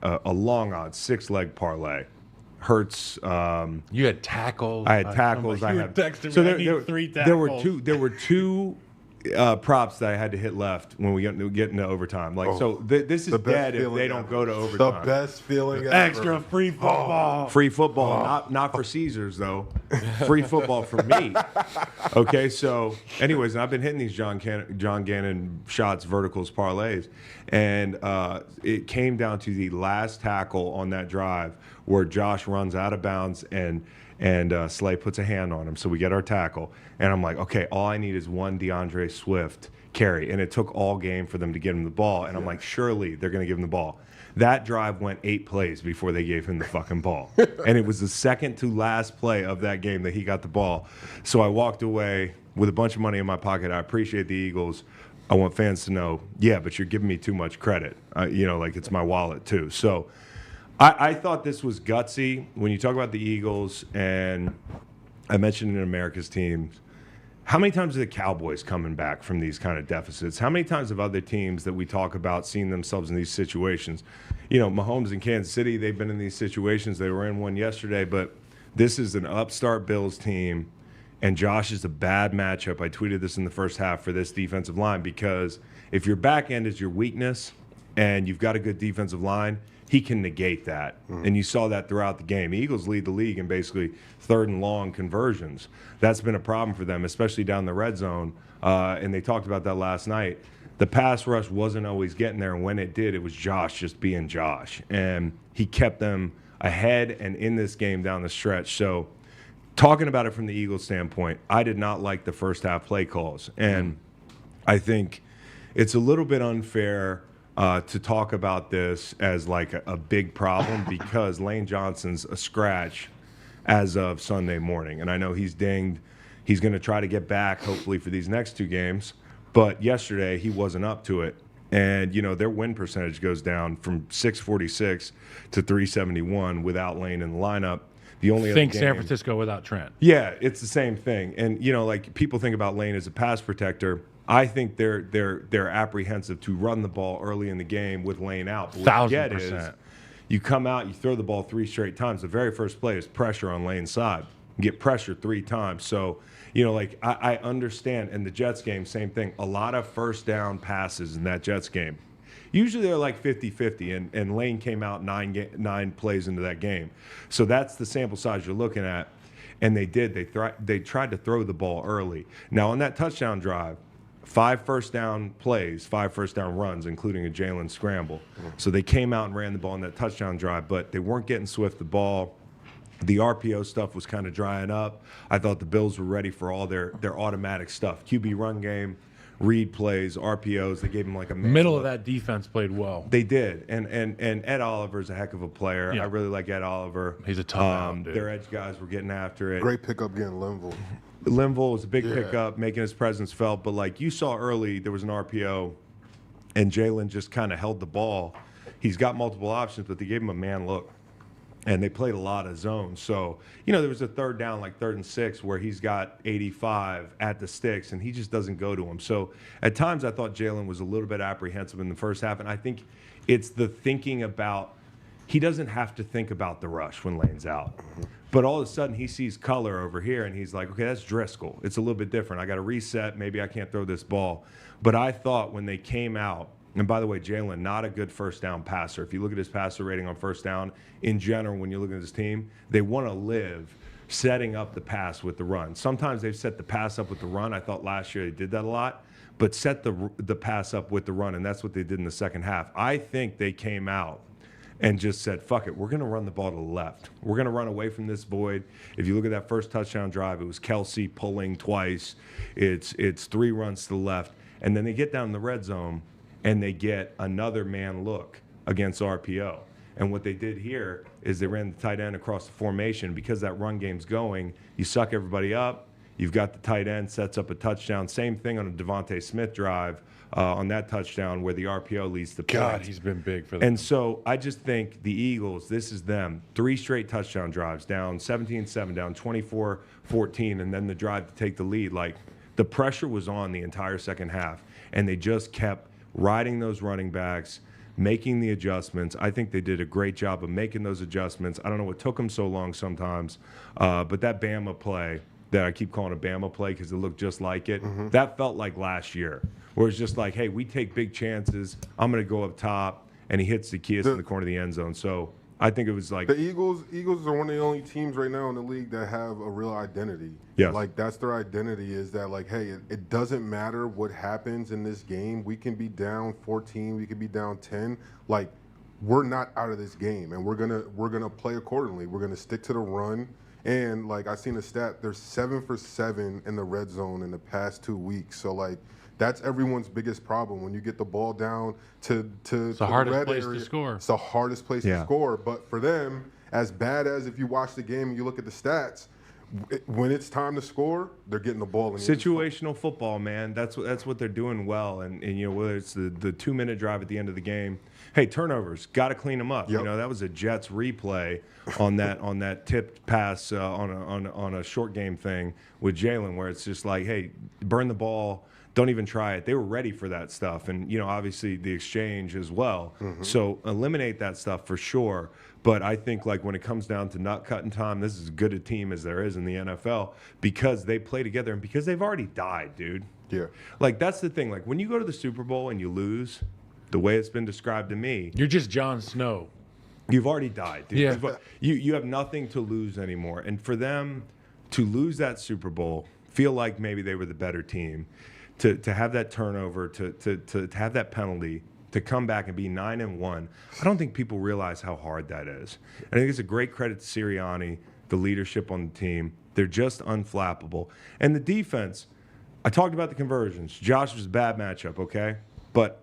a long odds 6-leg parlay. Hurts. You had tackles. I had tackles. I had three tackles. There were two props that I had to hit left when we get into overtime. Like, this is dead if they don't go to overtime. The best feeling ever. Extra free football. Free football, not for Caesars though. Free football for me. Okay, so anyways, I've been hitting these John Gannon shots, verticals, parlays, and it came down to the last tackle on that drive where Josh runs out of bounds and Slay puts a hand on him, so we get our tackle. And I'm like, okay, all I need is one DeAndre Swift carry. And it took all game for them to get him the ball. And I'm like, surely they're going to give him the ball. That drive went 8 plays before they gave him the fucking ball. And it was the second to last play of that game that he got the ball. So I walked away with a bunch of money in my pocket. I appreciate the Eagles. I want fans to know, yeah, but you're giving me too much credit. Like it's my wallet too. So I thought this was gutsy. When you talk about the Eagles, and I mentioned in America's teams, how many times are the Cowboys coming back from these kind of deficits? How many times have other teams that we talk about seen themselves in these situations? Mahomes in Kansas City, they've been in these situations. They were in one yesterday, but this is an upstart Bills team, and Josh is a bad matchup. I tweeted this in the first half for this defensive line because if your back end is your weakness, and you've got a good defensive line, he can negate that. And you saw that throughout the game. The Eagles lead the league in basically third and long conversions. That's been a problem for them, especially down the red zone. And they talked about that last night. The pass rush wasn't always getting there, and when it did, it was Josh just being Josh. And he kept them ahead and in this game down the stretch. So talking about it from the Eagles standpoint, I did not like the first half play calls. And I think it's a little bit unfair to talk about this as like a big problem because Lane Johnson's a scratch as of Sunday morning. And I know he's dinged. He's going to try to get back, hopefully, for these next 2 games. But yesterday, he wasn't up to it. And, you know, their win percentage goes down from 646 to 371 without Lane in the lineup. The only Think other San game, Francisco without Trent. yeah, it's the same thing. And, you know, like people think about Lane as a pass protector. I think they're apprehensive to run the ball early in the game with Lane out. But what you get is 1,000%. you come out, you throw the ball 3 straight times. The very first play is pressure on Lane's side. You get pressure 3 times. So, you know, like I understand. In the Jets game, same thing. A lot of first down passes in that Jets game. Usually they're like 50-50, and Lane came out 9 plays into that game. So that's the sample size you're looking at. And they did. They tried to throw the ball early. Now, on that touchdown drive, 5 first down plays, 5 first down runs, including a Jalen scramble. So they came out and ran the ball on that touchdown drive, but they weren't getting Swift the ball. The RPO stuff was kind of drying up. I thought the Bills were ready for all their automatic stuff. QB run game, read plays, RPOs. They gave him like a Middle of that defense played well. They did. And Ed Oliver's a heck of a player. Yeah. I really like Ed Oliver. He's a tough out, dude. Their edge guys were getting after it. Great pickup getting Linville. Linville was a big pickup, making his presence felt. But like you saw early, there was an RPO, and Jalen just kind of held the ball. He's got multiple options, but they gave him a man look. And they played a lot of zones. So, you know, there was a third down, like 3rd and 6, where he's got 85 at the sticks, and he just doesn't go to him. So at times I thought Jalen was a little bit apprehensive in the first half, and I think it's the thinking about he doesn't have to think about the rush when Lane's out. But all of a sudden he sees color over here, and he's like, okay, that's Driscoll. It's a little bit different. I got to reset. Maybe I can't throw this ball. But I thought when they came out, and by the way, Jalen, not a good first down passer. If you look at his passer rating on first down, in general, when you look at his team, they want to live setting up the pass with the run. Sometimes they've set the pass up with the run. I thought last year they did that a lot. But set the pass up with the run, and that's what they did in the second half. I think they came out and just said, fuck it, we're going to run the ball to the left. We're going to run away from this void. If you look at that first touchdown drive, it was Kelsey pulling twice. It's 3 runs to the left. And then they get down in the red zone, and they get another man look against RPO. And what they did here is they ran the tight end across the formation. Because that run game's going, you suck everybody up. You've got the tight end, sets up a touchdown. Same thing on a Devontae Smith drive on that touchdown where the RPO leads to God, points. he's been big for them. And so I just think the Eagles, this is them. 3 straight touchdown drives, down 17-7, down 24-14, and then the drive to take the lead. Like, the pressure was on the entire second half, and they just kept riding those running backs, making the adjustments. I think they did a great job of making those adjustments. I don't know what took them so long sometimes, but that Bama play that I keep calling a Bama play because it looked just like it, that felt like last year, where it's just like, hey, we take big chances. I'm going to go up top, and he hits the Kias in the corner of the end zone. So I think it was like the Eagles are one of the only teams right now in the league that have a real identity. Yes. Like, that's their identity, is that, like, hey, it doesn't matter what happens in this game. We can be down 14, we can be down 10. Like, we're not out of this game, and we're gonna play accordingly. We're gonna stick to the run. And like, I seen a stat, they're 7 for 7 in the red zone in the past 2 weeks. So like, that's everyone's biggest problem. When you get the ball down to It's the hardest red place area, to score. it's the hardest place to score. But for them, as bad as if you watch the game and you look at the stats, when it's time to score, they're getting the ball. In situational football, man. That's what they're doing well. And you know, whether it's the 2-minute drive at the end of the game, hey, turnovers, got to clean them up. Yep. You know, that was a Jets replay on that tipped pass on a short game thing with Jalen, where it's just like, hey, burn the ball. Don't even try it. They were ready for that stuff. And, you know, obviously the exchange as well. So eliminate that stuff for sure. But I think, like, when it comes down to nut cutting time, this is as good a team as there is in the NFL because they play together and because they've already died, dude. Yeah. Like, that's the thing. Like, when you go to the Super Bowl and you lose, the way it's been described to me, You're just Jon Snow. you've already died, dude. Yeah. You have nothing to lose anymore. And for them to lose that Super Bowl, feel like maybe they were the better team, to have that turnover, to have that penalty, to come back and be 9-1, I don't think people realize how hard that is. I think it's a great credit to Sirianni, the leadership on the team. They're just unflappable. And the defense, I talked about the conversions. Josh was a bad matchup, okay? But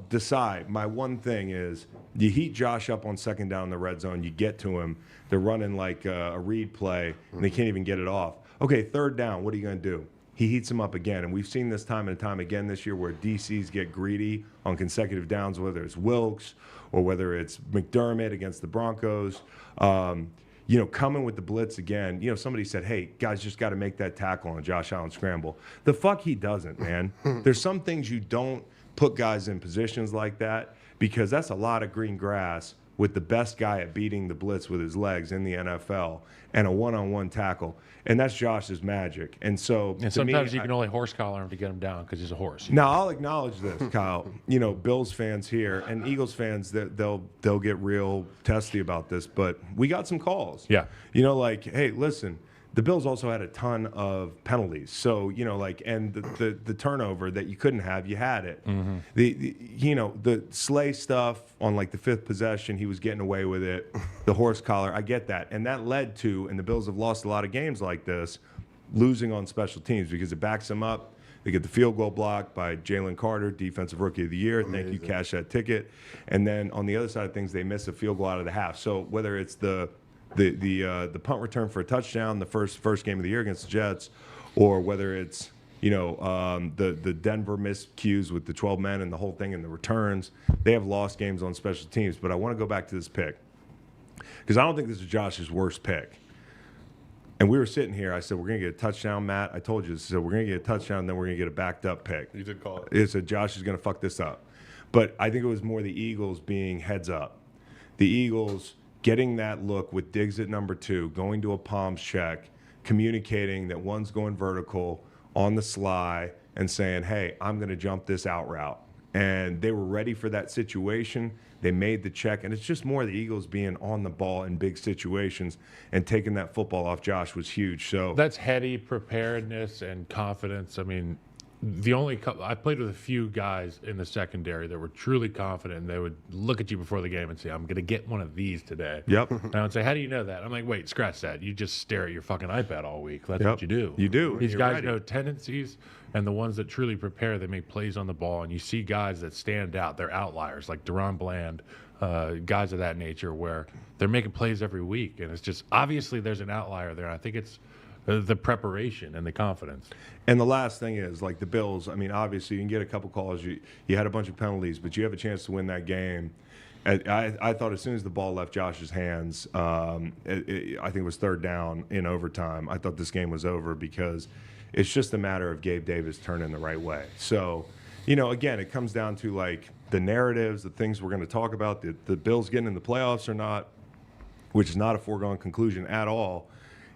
decide. My one thing is you heat Josh up on second down in the red zone. You get to him. They're running like a read play, and they can't even get it off. Okay, third down. What are you going to do? He heats him up again, and we've seen this time and time again this year where DCs get greedy on consecutive downs, whether it's Wilkes or whether it's McDermott against the Broncos. Coming with the blitz again. Somebody said, hey, guys just got to make that tackle on Josh Allen scramble. The fuck he doesn't, man. There's some things you don't put guys in positions like that because that's a lot of green grass with the best guy at beating the blitz with his legs in the NFL and a one-on-one tackle. And that's Josh's magic. And so And sometimes you can only horse collar him to get him down because he's a horse. Now, I'll acknowledge this, Kyle. Bills fans here and Eagles fans, they'll get real testy about this, but we got some calls. Yeah. Hey, listen, the Bills also had a ton of penalties. So, and the turnover that you couldn't have, you had it. Mm-hmm. The Slay stuff on like the fifth possession, he was getting away with it. The horse collar, I get that. And that led to, and the Bills have lost a lot of games like this, losing on special teams because it backs them up. They get the field goal blocked by Jalen Carter, Defensive Rookie of the Year. Amazing. Thank you, cash that ticket. And then on the other side of things, they miss a field goal out of the half. So whether it's the punt return for a touchdown, the first game of the year against the Jets, or whether it's the Denver miscues with the 12 men and the whole thing and the returns, they have lost games on special teams. But I want to go back to this pick because I don't think this is Josh's worst pick. And we were sitting here. I said, we're going to get a touchdown, Matt. I told you this. So we're going to get a touchdown, and then we're going to get a backed-up pick. You did call it. It said Josh is going to fuck this up. But I think it was more the Eagles being heads up. The Eagles getting that look with Diggs at number 2, going to a palms check, communicating that one's going vertical on the sly and saying, hey, I'm going to jump this out route. And they were ready for that situation. They made the check. And it's just more the Eagles being on the ball in big situations and taking that football off Josh was huge. So That's heady preparedness and confidence. I mean, I played with a few guys in the secondary that were truly confident, and they would look at you before the game and say, I'm going to get one of these today. Yep. And I would say, how do you know that? I'm like, wait, scratch that. You just stare at your fucking iPad all week. That's what you do. You do. These You're guys ready. know tendencies, and the ones that truly prepare, they make plays on the ball, and you see guys that stand out. They're outliers, like Deron Bland, guys of that nature, where they're making plays every week. And it's just, obviously there's an outlier there. I think it's the preparation and the confidence. And the last thing is, like the Bills, I mean, obviously you can get a couple calls. You had a bunch of penalties, but you have a chance to win that game. I thought as soon as the ball left Josh's hands, I think it was third down in overtime, I thought this game was over because it's just a matter of Gabe Davis turning the right way. So, again, it comes down to like the narratives, the things we're going to talk about, the Bills getting in the playoffs or not, which is not a foregone conclusion at all.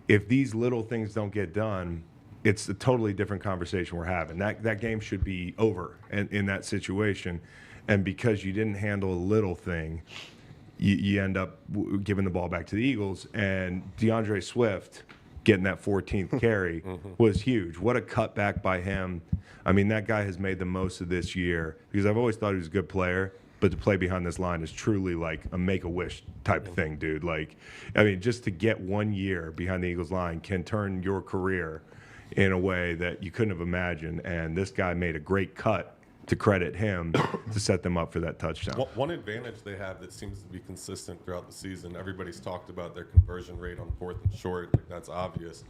If these little things don't get done, it's a totally different conversation we're having. That game should be over in that situation. And because you didn't handle a little thing, you end up giving the ball back to the Eagles. And DeAndre Swift getting that 14th carry was huge. What a cutback by him. I mean, that guy has made the most of this year because I've always thought he was a good player. But to play behind this line is truly like a make-a-wish type of thing, dude. Like, I mean, just to get 1 year behind the Eagles line can turn your career in a way that you couldn't have imagined. And this guy made a great cut to credit him to set them up for that touchdown. One advantage they have that seems to be consistent throughout the season, everybody's talked about their conversion rate on 4th and short. Like, that's obvious.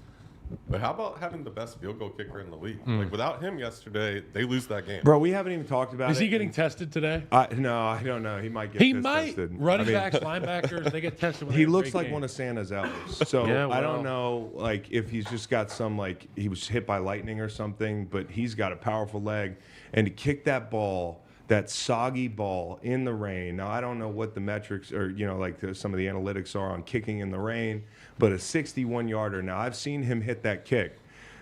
But how about having the best field goal kicker in the league? Like, without him yesterday, they lose that game. Bro, we haven't even talked about it. Is he getting tested today? No, I don't know. He might get tested. Running backs, linebackers, they get tested. When He they have a looks great like game. one of Santa's elves. So Yeah, I well. don't know, like, if he's just got some, like, he was hit by lightning or something, but he's got a powerful leg. And to kick that ball, that soggy ball in the rain. Now, I don't know what the metrics or, some of the analytics are on kicking in the rain, but a 61-yarder. Now, I've seen him hit that kick.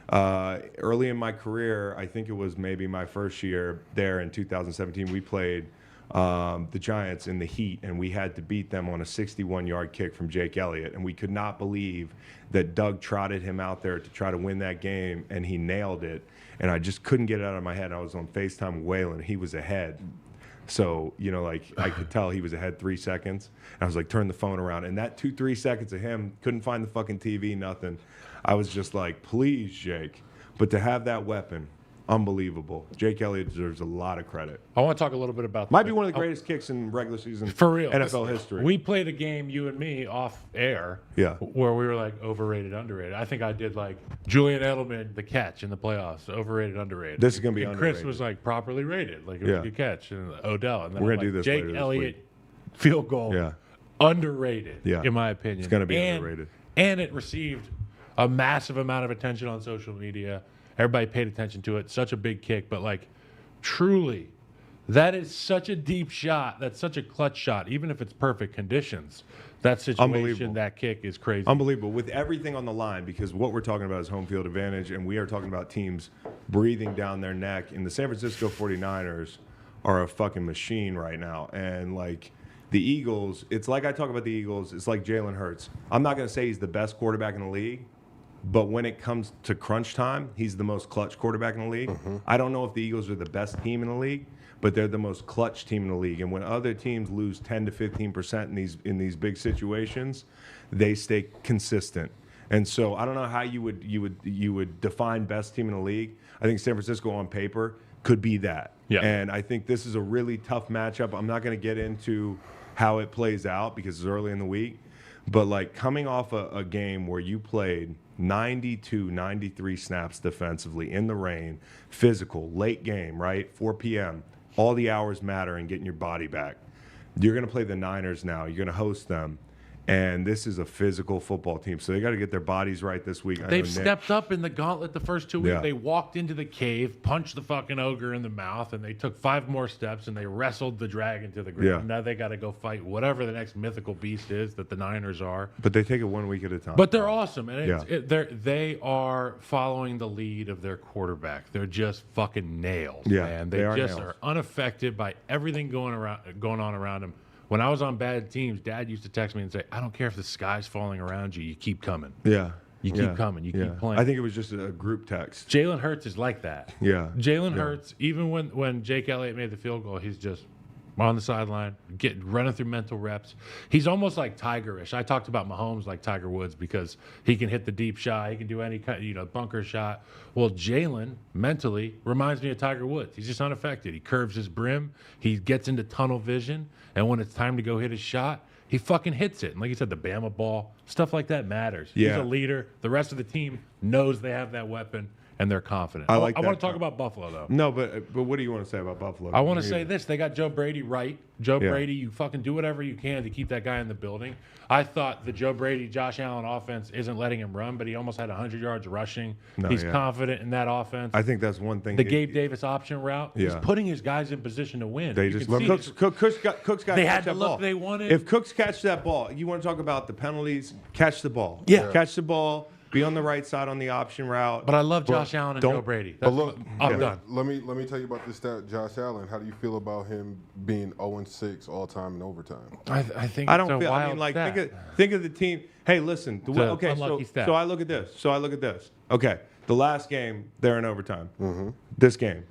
Early in my career, I think it was maybe my first year there in 2017, we played the Giants in the heat, and we had to beat them on a 61-yard kick from Jake Elliott, and we could not believe that Doug trotted him out there to try to win that game, and he nailed it, and I just couldn't get it out of my head. I was on FaceTime with Waylon. He was ahead. So, I could tell he was ahead 3 seconds. And I was like, turn the phone around. And that 2-3 seconds of him, couldn't find the fucking TV, nothing. I was just like, please, Jake. But to have that weapon, unbelievable. Jake Elliott deserves a lot of credit. I want to talk a little bit about Might be one of the greatest kicks in regular season for real NFL history. We played a game, you and me, off air, where we were like overrated, underrated. I think I did like Julian Edelman, the catch in the playoffs, overrated, underrated. This is going to be and underrated. Chris was like properly rated, like it was a good catch, and Odell. And then we're I'm going to do like, this Jake later Elliott, this week. field goal, underrated, in my opinion. It's going to be underrated. And it received a massive amount of attention on social media. Everybody paid attention to it. Such a big kick, but like, truly, that is such a deep shot. That's such a clutch shot, even if it's perfect conditions. That situation, that kick is crazy. Unbelievable. With everything on the line, because what we're talking about is home field advantage, and we are talking about teams breathing down their neck. And the San Francisco 49ers are a fucking machine right now. And like the Eagles, it's like I talk about the Eagles, it's like Jalen Hurts. I'm not going to say he's the best quarterback in the league, but when it comes to crunch time, he's the most clutch quarterback in the league. I don't know if the Eagles are the best team in the league, but they're the most clutch team in the league. And when other teams lose 10 to 15% in these big situations, they stay consistent. And so I don't know how you would define best team in the league. I think San Francisco on paper could be that. Yeah. And I think this is a really tough matchup. I'm not going to get into how it plays out because it's early in the week. But like coming off a game where you played 92, 93 snaps defensively in the rain, physical, late game, right? 4 p.m. All the hours matter in getting your body back. You're going to play the Niners now. You're going to host them. And this is a physical football team. So they got to get their bodies right this week. They've stepped up in the gauntlet the first 2 weeks. Yeah. They walked into the cave, punched the fucking ogre in the mouth, and they took 5 more steps, and they wrestled the dragon to the ground. Yeah. Now they got to go fight whatever the next mythical beast is that the Niners are. But they take it 1 week at a time. But they're awesome. And they are following the lead of their quarterback. They're just fucking nails, man. They are just nails. are unaffected by everything going on around them. When I was on bad teams, Dad used to text me and say, I don't care if the sky's falling around you. You keep coming. Yeah. You keep coming. You keep playing. I think it was just a group text. Jalen Hurts is like that. Yeah. Jalen Hurts, even when Jake Elliott made the field goal, he's just on the sideline, running through mental reps. He's almost like Tiger-ish. I talked about Mahomes like Tiger Woods because he can hit the deep shot. He can do any kind of, bunker shot. Well, Jalen mentally reminds me of Tiger Woods. He's just unaffected. He curves his brim. He gets into tunnel vision. And when it's time to go hit his shot, he fucking hits it. And like you said, the Bama ball, stuff like that matters. Yeah. He's a leader. The rest of the team knows they have that weapon, and they're confident. I want to that. talk about Buffalo, though. No, but what do you want to say about Buffalo? I want to say this. They got Joe Brady right. Joe Brady, you fucking do whatever you can to keep that guy in the building. I thought the Joe Brady, Josh Allen offense isn't letting him run, but he almost had 100 yards rushing. He's confident in that offense. I think that's one thing. The Gabe Davis option route, he's putting his guys in position to win. They just Cooks got they to had catch the that look ball. they wanted. If Cooks catch that ball, you want to talk about the penalties? Catch the ball. Yeah. Catch the ball. Be on the right side on the option route. But I love Josh Allen and Joe Brady. But look, I'm done. Let me tell you about this stat, Josh Allen. How do you feel about him being 0-6 all time in overtime? I think I don't it's a feel. I wild mean, like stat. think of the team. Hey, listen. Okay, unlucky stat. so I look at this. Okay, the last game they're in overtime. This game,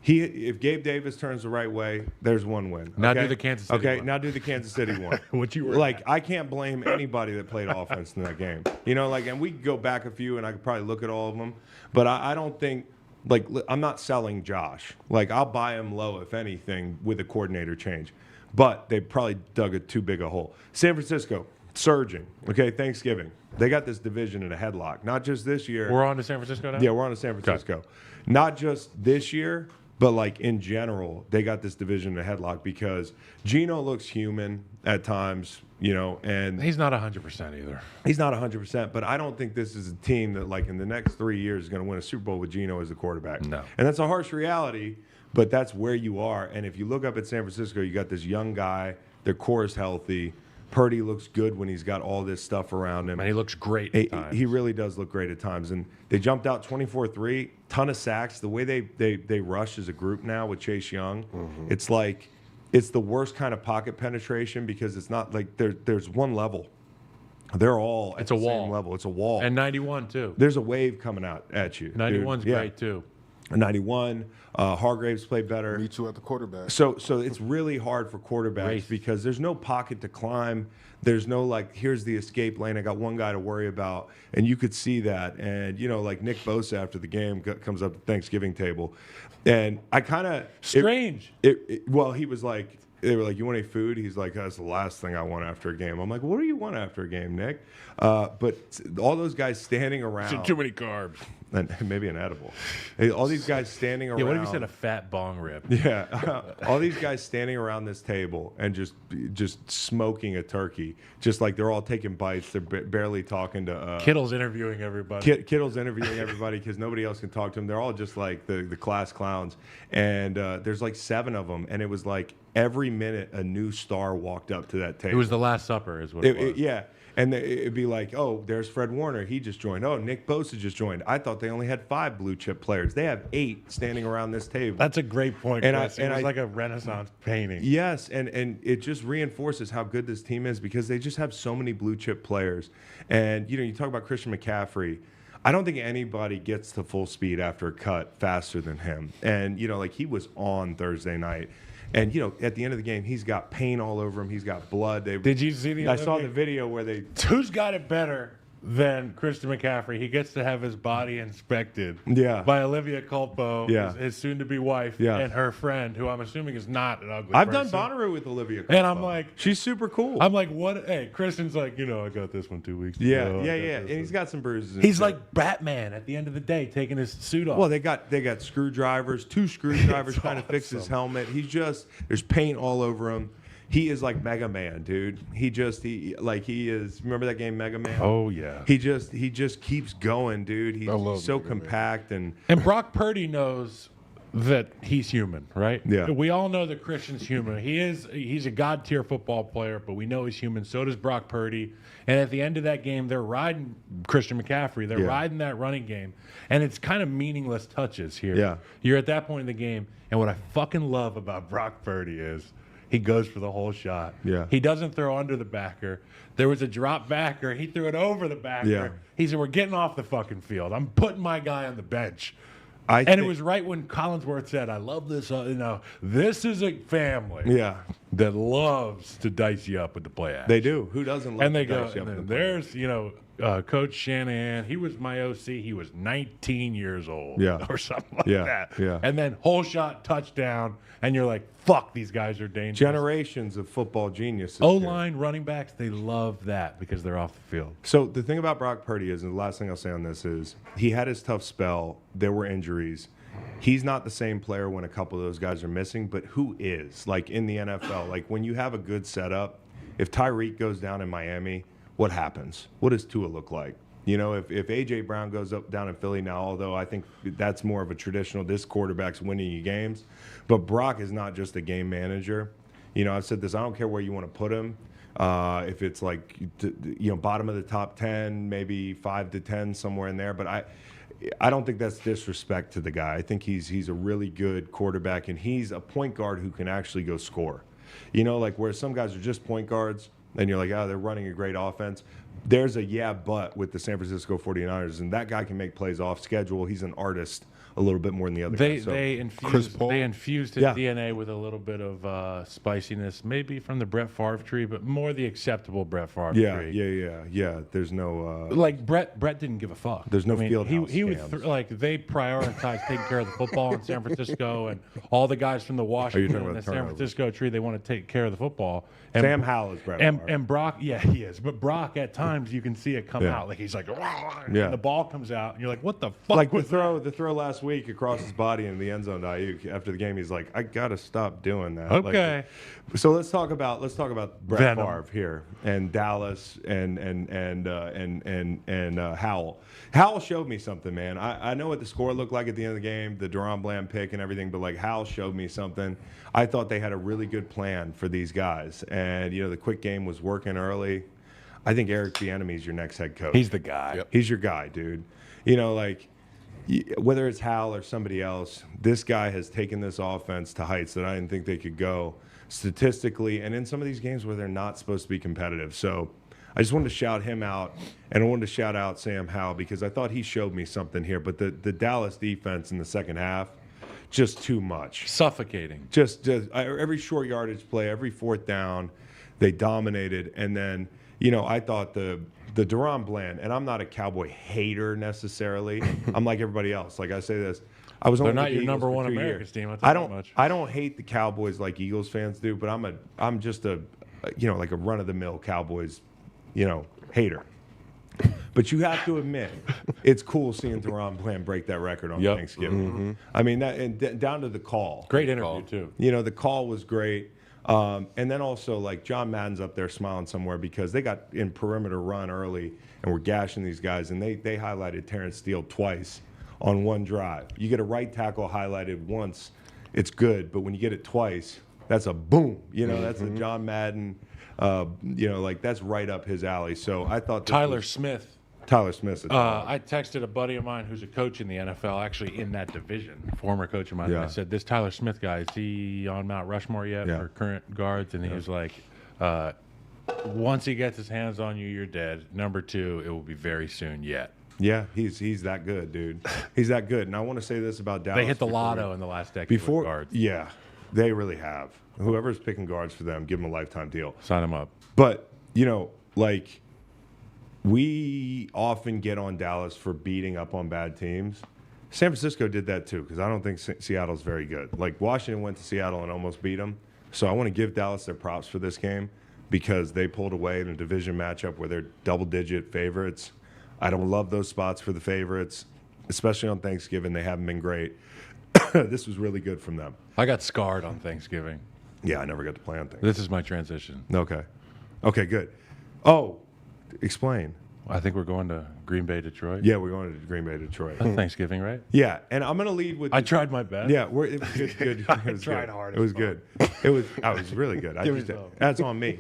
if Gabe Davis turns the right way, there's one win. Now okay? do the Kansas City Okay, one. now do the Kansas City one. What you were like, I can't blame anybody that played offense in that game. And we could go back a few, and I could probably look at all of them, but I don't think. Like, I'm not selling Josh. Like, I'll buy him low, if anything, with a coordinator change. But they probably dug it too big a hole. San Francisco, surging. Okay, Thanksgiving. They got this division in a headlock. Not just this year. We're on to San Francisco now? Yeah, we're on to San Francisco. Okay. Not just this year, but like in general, they got this division in a headlock because Geno looks human at times, and he's not 100% either. He's not 100%, but I don't think this is a team that, like, in the next 3 years is going to win a Super Bowl with Geno as the quarterback. No. And that's a harsh reality, but that's where you are. And if you look up at San Francisco, you got this young guy. Their core is healthy. Purdy looks good when he's got all this stuff around him. And he looks great at times. He really does look great at times. And they jumped out 24-3, ton of sacks. The way they rush as a group now with Chase Young, it's like it's the worst kind of pocket penetration because it's not like there's one level. They're all at the same level. It's a wall. And 91 too. There's a wave coming out at you. 91's great too. 91. Hargraves played better. Meet you at the quarterback. So it's really hard for quarterbacks because there's no pocket to climb. There's no like, here's the escape lane. I got one guy to worry about, and you could see that. And like Nick Bosa after the game comes up to the Thanksgiving table, and I kind of strange. Well, he was like, they were like, you want any food? He's like, that's the last thing I want after a game. I'm like, what do you want after a game, Nick? But all those guys standing around. Too many carbs. And maybe an edible. All these guys standing around. Yeah, what if you said a fat bong rib? Yeah. All these guys standing around this table and just smoking a turkey. Just like they're all taking bites. They're barely talking to... Kittle's interviewing everybody. Kittle's interviewing everybody because nobody else can talk to him. They're all just like the class clowns. And there's like 7 of them. And it was like every minute a new star walked up to that table. It was the Last Supper is what it was. Yeah. And it'd be like, oh, there's Fred Warner. He just joined. Oh, Nick Bosa just joined. I thought they only had 5 blue chip players. They have 8 standing around this table. That's a great point, Chris. It was like a Renaissance painting. Yes, and it just reinforces how good this team is because they just have so many blue chip players. And, you talk about Christian McCaffrey. I don't think anybody gets to full speed after a cut faster than him. And, like he was on Thursday night. And, at the end of the game, he's got paint all over him. He's got blood. Did you see the I saw the video where they... Who's got it better than Christian McCaffrey? He gets to have his body inspected by Olivia Culpo, his soon-to-be wife, and her friend, who I'm assuming is not an ugly I've person. done Bonnaroo with Olivia Culpo. And I'm like... She's super cool. I'm like, what? Hey, Christian's like, I got this one 2 weeks ago. Yeah. And he's got some bruises. He's like Batman at the end of the day, taking his suit off. Well, they got screwdrivers, 2 screwdrivers trying to fix his helmet. There's paint all over him. He is like Mega Man, dude. He is. Remember that game, Mega Man? Oh yeah. He just keeps going, dude. He's so compact and Brock Purdy knows that he's human, right? Yeah. We all know that Christian's human. He's a god tier football player, but we know he's human. So does Brock Purdy. And at the end of that game, they're riding Christian McCaffrey. They're riding that running game, and it's kind of meaningless touches here. Yeah. You're at that point in the game, and what I fucking love about Brock Purdy is he goes for the whole shot. Yeah. He doesn't throw under the backer. There was a drop backer. He threw it over the backer. Yeah. He said, we're getting off the fucking field. I'm putting my guy on the bench. It was right when Collinsworth said, I love this. This is a family that loves to dice you up with the play action. They do. Who doesn't love to dice you up with the play action? There's, Coach Shanahan. He was my OC. He was 19 years old or something like that. Yeah. And then whole shot, touchdown, and you're like, fuck, these guys are dangerous. Generations of football geniuses. O-line, running backs, they love that because they're off the field. So the thing about Brock Purdy is, and the last thing I'll say on this is, he had his tough spell. There were injuries. He's not the same player when a couple of those guys are missing, but who is? Like in the NFL, like when you have a good setup, if Tyreek goes down in Miami, what happens? What does Tua look like? If A.J. Brown goes down in Philly now, although I think that's more of a traditional, this quarterback's winning you games. But Brock is not just a game manager. I've said this, I don't care where you want to put him. If it's like, bottom of the top 10, maybe 5 to 10, somewhere in there. But I don't think that's disrespect to the guy. I think he's a really good quarterback, and he's a point guard who can actually go score. Like where some guys are just point guards, and you're like, they're running a great offense. There's a but with the San Francisco 49ers, and that guy can make plays off schedule. He's an artist a little bit more than the other guys. They infused his DNA with a little bit of spiciness, maybe from the Brett Favre tree, but more the acceptable Brett Favre tree. Yeah. There's no like Brett didn't give a fuck. There's no field house. He would they prioritized taking care of the football in San Francisco, and all the guys from the Washington and the San Francisco tree, they want to take care of the football. And, Sam Howell is Brett Favre. And Brock, he is. But Brock, at times, you can see it come out. Like he's like, and the ball comes out, and you're like, what the fuck? Like the throw last week across his body in the end zone to Ayuk after the game. He's like, I gotta stop doing that. Okay. So let's talk about Brett Favre here and Dallas and Howell. Howell showed me something, man. I know what the score looked like at the end of the game, the Deron Bland pick and everything, but like Howell showed me something. I thought they had a really good plan for these guys, and the quick game was working early. I think Eric Bieniemy is your next head coach. He's the guy. Yep. He's your guy, dude. Whether it's Hal or somebody else, this guy has taken this offense to heights that I didn't think they could go. statistically, and in some of these games where they're not supposed to be competitive. So I just wanted to shout him out, and I wanted to shout out Sam Howell because I thought he showed me something here. But the Dallas defense in the second half, just too much. Suffocating. Just every short yardage play, every fourth down, they dominated. And then, you know, I thought the Deron Bland, and I'm not a Cowboy hater necessarily. I'm like everybody else. Like I say this, I was They're only not with the your Eagles number for one 2 America's years. team. I'll tell you that much. I don't hate the Cowboys like Eagles fans do, but I'm just a, you know, like a run of the mill Cowboys, you know, hater. But you have to admit, it's cool seeing Deron Bland break that record on Thanksgiving. I mean, that and down to the call. Great interview, too. You know, the call was great. And then also, like, John Madden's up there smiling somewhere because they got in perimeter run early and were gashing these guys, and they highlighted Terrence Steele twice on one drive. You get a right tackle highlighted once, it's good, but when you get it twice, that's a boom. You know, that's a John Madden, you know, like, that's right up his alley. So I thought Tyler Smith. Tyler Smith. I texted a buddy of mine who's a coach in the NFL, actually in that division, former coach of mine. Yeah. And I said, "This Tyler Smith guy, is he on Mount Rushmore yet for current guards?" And he was like, "Once he gets his hands on you, you're dead. Number 2, it will be very soon yet." Yeah, he's that good, dude. He's that good. And I want to say this about Dallas. They hit the lotto in the last decade with guards. Yeah, they really have. Whoever's picking guards for them, give them a lifetime deal. Sign them up. But, you know, like, we often get on Dallas for beating up on bad teams. San Francisco did that too, because I don't think Seattle's very good. Like, Washington went to Seattle and almost beat them. So I want to give Dallas their props for this game because they pulled away in a division matchup where they're double-digit favorites. I don't love those spots for the favorites, especially on Thanksgiving. They haven't been great. This was really good from them. I got scarred on Thanksgiving. Yeah, I never got to play on Thanksgiving. This is my transition. Okay. Okay, good. Oh, explain. I think we're going to Green Bay, Detroit. Yeah, we're going to Green Bay, Detroit. That's Thanksgiving, right? Yeah, and I'm going to lead with. I tried my best. Yeah, it was good. It was tried good. hard It was good. It was. I was really good. That's on me.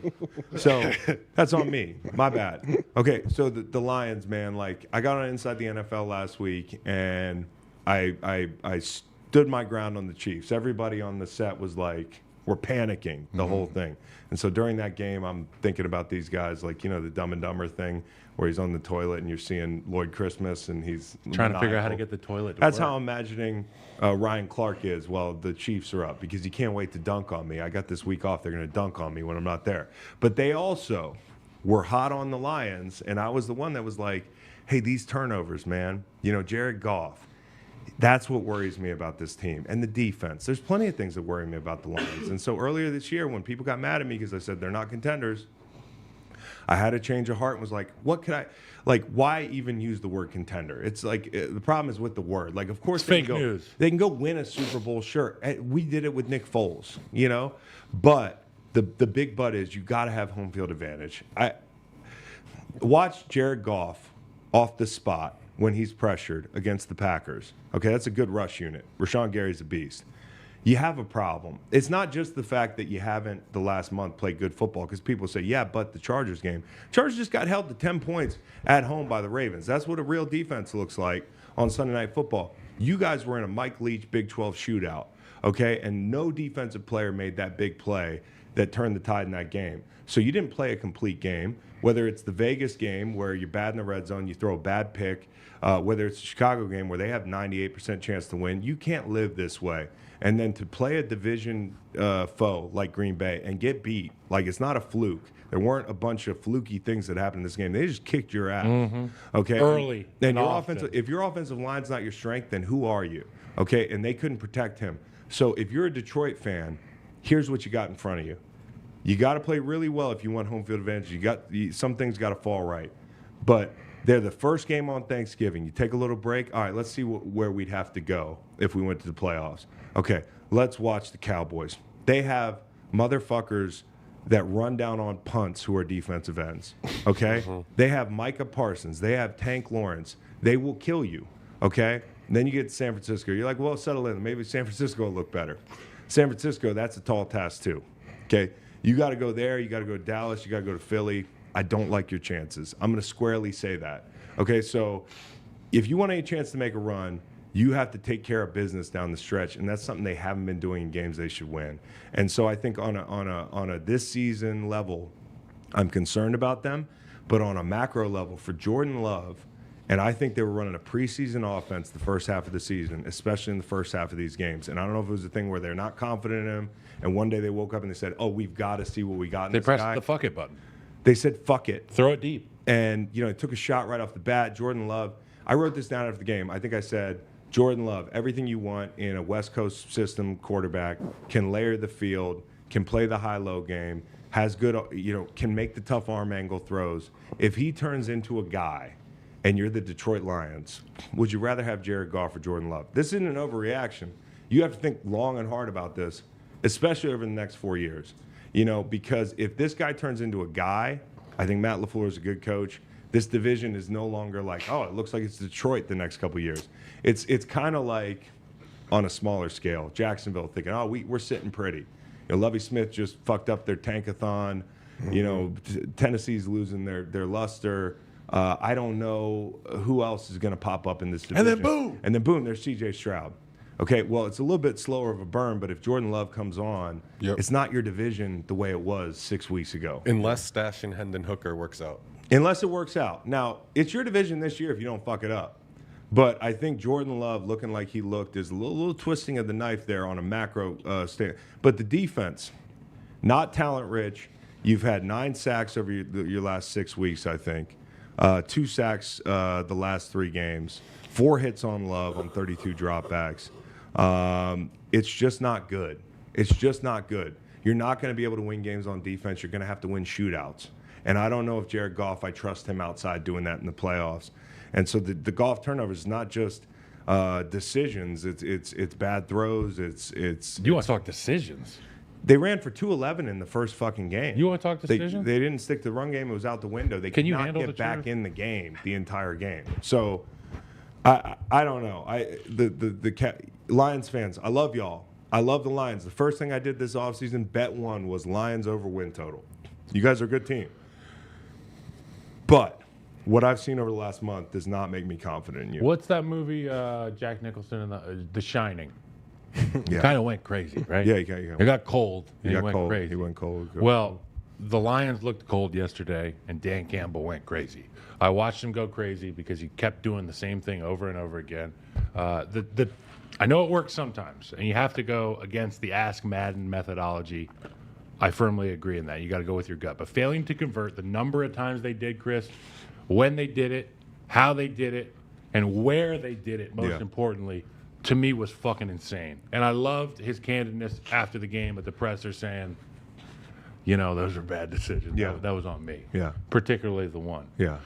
So that's on me. My bad. Okay, so the Lions, man. Like, I got on Inside the NFL last week, and I stood my ground on the Chiefs. Everybody on the set was like, we're panicking the whole thing. And so during that game, I'm thinking about these guys, like, you know, the Dumb and Dumber thing where he's on the toilet and you're seeing Lloyd Christmas and he's trying to figure out how to get the toilet to That's work. how I'm imagining Ryan Clark is while the Chiefs are up, because he can't wait to dunk on me. I got this week off. They're going to dunk on me when I'm not there. But they also were hot on the Lions, and I was the one that was like, hey, these turnovers, man. You know, Jared Goff. That's what worries me about this team. And the defense. There's plenty of things that worry me about the Lions. And so earlier this year, when people got mad at me because I said they're not contenders, I had a change of heart and was like, what could I, like, why even use the word contender? It's like, the problem is with the word. Like, of course, it's fake news. They can go win a Super Bowl, sure. We did it with Nick Foles, you know? But the big but is you got to have home field advantage. I watch Jared Goff off the spot when he's pressured against the Packers. Okay, that's a good rush unit. Rashawn Gary's a beast. You have a problem. It's not just the fact that you haven't the last month played good football, because people say, yeah, but the Chargers game. Chargers just got held to 10 points at home by the Ravens. That's what a real defense looks like on Sunday Night Football. You guys were in a Mike Leach Big 12 shootout, okay, and no defensive player made that big play that turned the tide in that game. So you didn't play a complete game, whether it's the Vegas game where you're bad in the red zone, you throw a bad pick, whether it's the Chicago game where they have 98% chance to win. You can't live this way. And then to play a division foe like Green Bay and get beat, like it's not a fluke. There weren't a bunch of fluky things that happened in this game. They just kicked your ass, okay? Early And your often. if your offensive line's not your strength, then who are you, okay? And they couldn't protect him. So if you're a Detroit fan, here's what you got in front of you. You got to play really well if you want home field advantage. Some things got to fall right. But they're the first game on Thanksgiving. You take a little break. All right, let's see where we'd have to go if we went to the playoffs. Okay, let's watch the Cowboys. They have motherfuckers that run down on punts who are defensive ends, okay? They have Micah Parsons. They have Tank Lawrence. They will kill you, okay? And then you get to San Francisco. You're like, well, settle in. Maybe San Francisco will look better. San Francisco, that's a tall task too, okay? You got to go there. You got to go to Dallas. You got to go to Philly. I don't like your chances. I'm going to squarely say that. Okay, so if you want any chance to make a run, You have to take care of business down the stretch, and that's something they haven't been doing in games they should win. And so I think on a this season level, I'm concerned about them. But on a macro level, for Jordan Love, and I think they were running a preseason offense the first half of the season, especially in the first half of these games. And I don't know if it was a thing where they're not confident in him, and one day they woke up and they said, "Oh, we've got to see what we got in They this pressed guy." the fuck it button. They said, "Fuck it." Throw it deep. And, it took a shot right off the bat. Jordan Love, I wrote this down after the game. I think I said, Jordan Love, everything you want in a West Coast system quarterback, can layer the field, can play the high-low game, has good, can make the tough arm angle throws. If he turns into a guy and you're the Detroit Lions, would you rather have Jared Goff or Jordan Love? This isn't an overreaction. You have to think long and hard about this, especially over the next 4 years. Because if this guy turns into a guy, I think Matt LaFleur is a good coach. This division is no longer like, oh, it looks like it's Detroit the next couple of years. It's kind of like on a smaller scale, Jacksonville thinking, oh, we're sitting pretty. Lovie Smith just fucked up their tankathon. Tennessee's losing their luster. I don't know who else is going to pop up in this division. And then boom, there's C.J. Stroud. Okay, well, it's a little bit slower of a burn, but if Jordan Love comes on, it's not your division the way it was 6 weeks ago. Unless stashing Hendon Hooker works out. Unless it works out. Now, it's your division this year if you don't fuck it up. But I think Jordan Love looking like he looked is a little twisting of the knife there on a macro stand. But the defense, not talent rich. You've had 9 sacks over your last 6 weeks, I think. 2 sacks the last 3 games. 4 hits on Love on 32 dropbacks. It's just not good. It's just not good. You're not going to be able to win games on defense. You're going to have to win shootouts. And I don't know if Jared Goff, I trust him outside doing that in the playoffs. And so the Goff turnovers is not just decisions. It's bad throws. You want to talk decisions? They ran for 211 in the first fucking game. You want to talk decisions? They didn't stick to the run game. It was out the window. They could not get back in the game the entire game. So I don't know. The Lions fans, I love y'all. I love the Lions. The first thing I did this offseason, bet one, was Lions over win total. You guys are a good team. But what I've seen over the last month does not make me confident in you. What's that movie, Jack Nicholson in The Shining? Yeah. Kind of went crazy, right? Yeah, It got cold. And he went crazy. He went cold. Well, the Lions looked cold yesterday, and Dan Campbell went crazy. I watched him go crazy because he kept doing the same thing over and over again. I know it works sometimes, and you have to go against the Ask Madden methodology. I firmly agree in that. You got to go with your gut. But failing to convert the number of times they did, Chris, when they did it, how they did it, and where they did it, most importantly, to me was fucking insane. And I loved his candidness after the game at the presser saying, those are bad decisions. Yeah. That was on me. Yeah. Particularly the one. Yeah.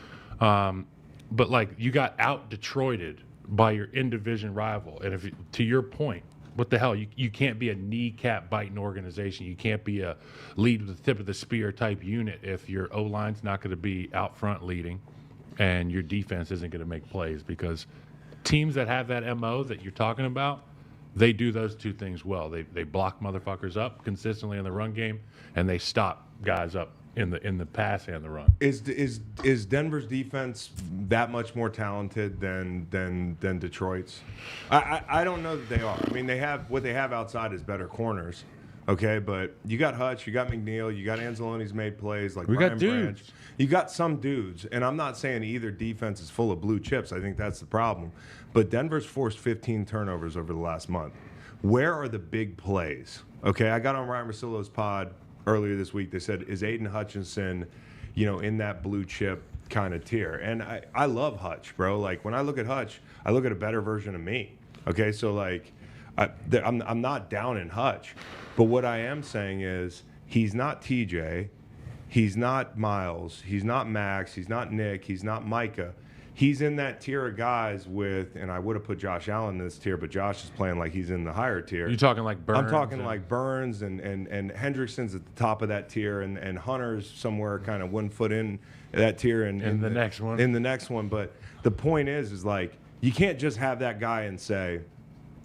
But you got out Detroited by your in-division rival. And to your point, what the hell? You can't be a kneecap biting organization. You can't be a lead with the tip of the spear type unit if your O-line's not going to be out front leading and your defense isn't going to make plays, because teams that have that MO that you're talking about, they do those two things well. They block motherfuckers up consistently in the run game, and they stop guys up in the pass and the run. Is Denver's defense that much more talented than Detroit's? I don't know that they are. I mean, what they have outside is better corners. Okay, but you got Hutch, you got McNeil, you got Anzalone's made plays like Brian got dudes. Branch. You got some dudes, and I'm not saying either defense is full of blue chips. I think that's the problem. But Denver's forced 15 turnovers over the last month. Where are the big plays? Okay, I got on Ryan Russillo's pod earlier this week. They said, is Aiden Hutchinson, in that blue chip kind of tier? And I love Hutch, bro. Like, when I look at Hutch, I look at a better version of me. Okay, so like, I'm not down in Hutch, but what I am saying is he's not TJ, he's not Miles, he's not Max, he's not Nick, he's not Micah. He's in that tier of guys with, and I would have put Josh Allen in this tier, but Josh is playing like he's in the higher tier. You're talking like Burns? I'm talking like Burns and Hendrickson's at the top of that tier, and Hunter's somewhere kind of 1 foot in that tier. In the next one. In the next one. But the point is like, you can't just have that guy and say,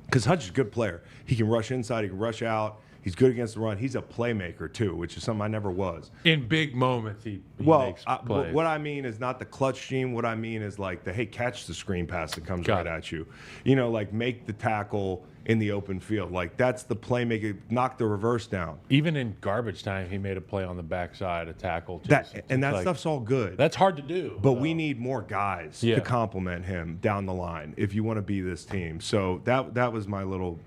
because Hutch is a good player. He can rush inside, he can rush out. He's good against the run. He's a playmaker too, which is something I never was. In big moments, he Well, makes plays. what I mean is not the clutch gene. What I mean is like the, hey, catch the screen pass that comes Got right it. at you. You know, like make the tackle in the open field. Like that's the playmaker. Knock the reverse down. Even in garbage time, he made a play on the backside, a tackle. Too. That So and that it's like, stuff's all good. that's hard to do. But we need more guys Yeah. to complement him down the line if you want to be this team. So that was my little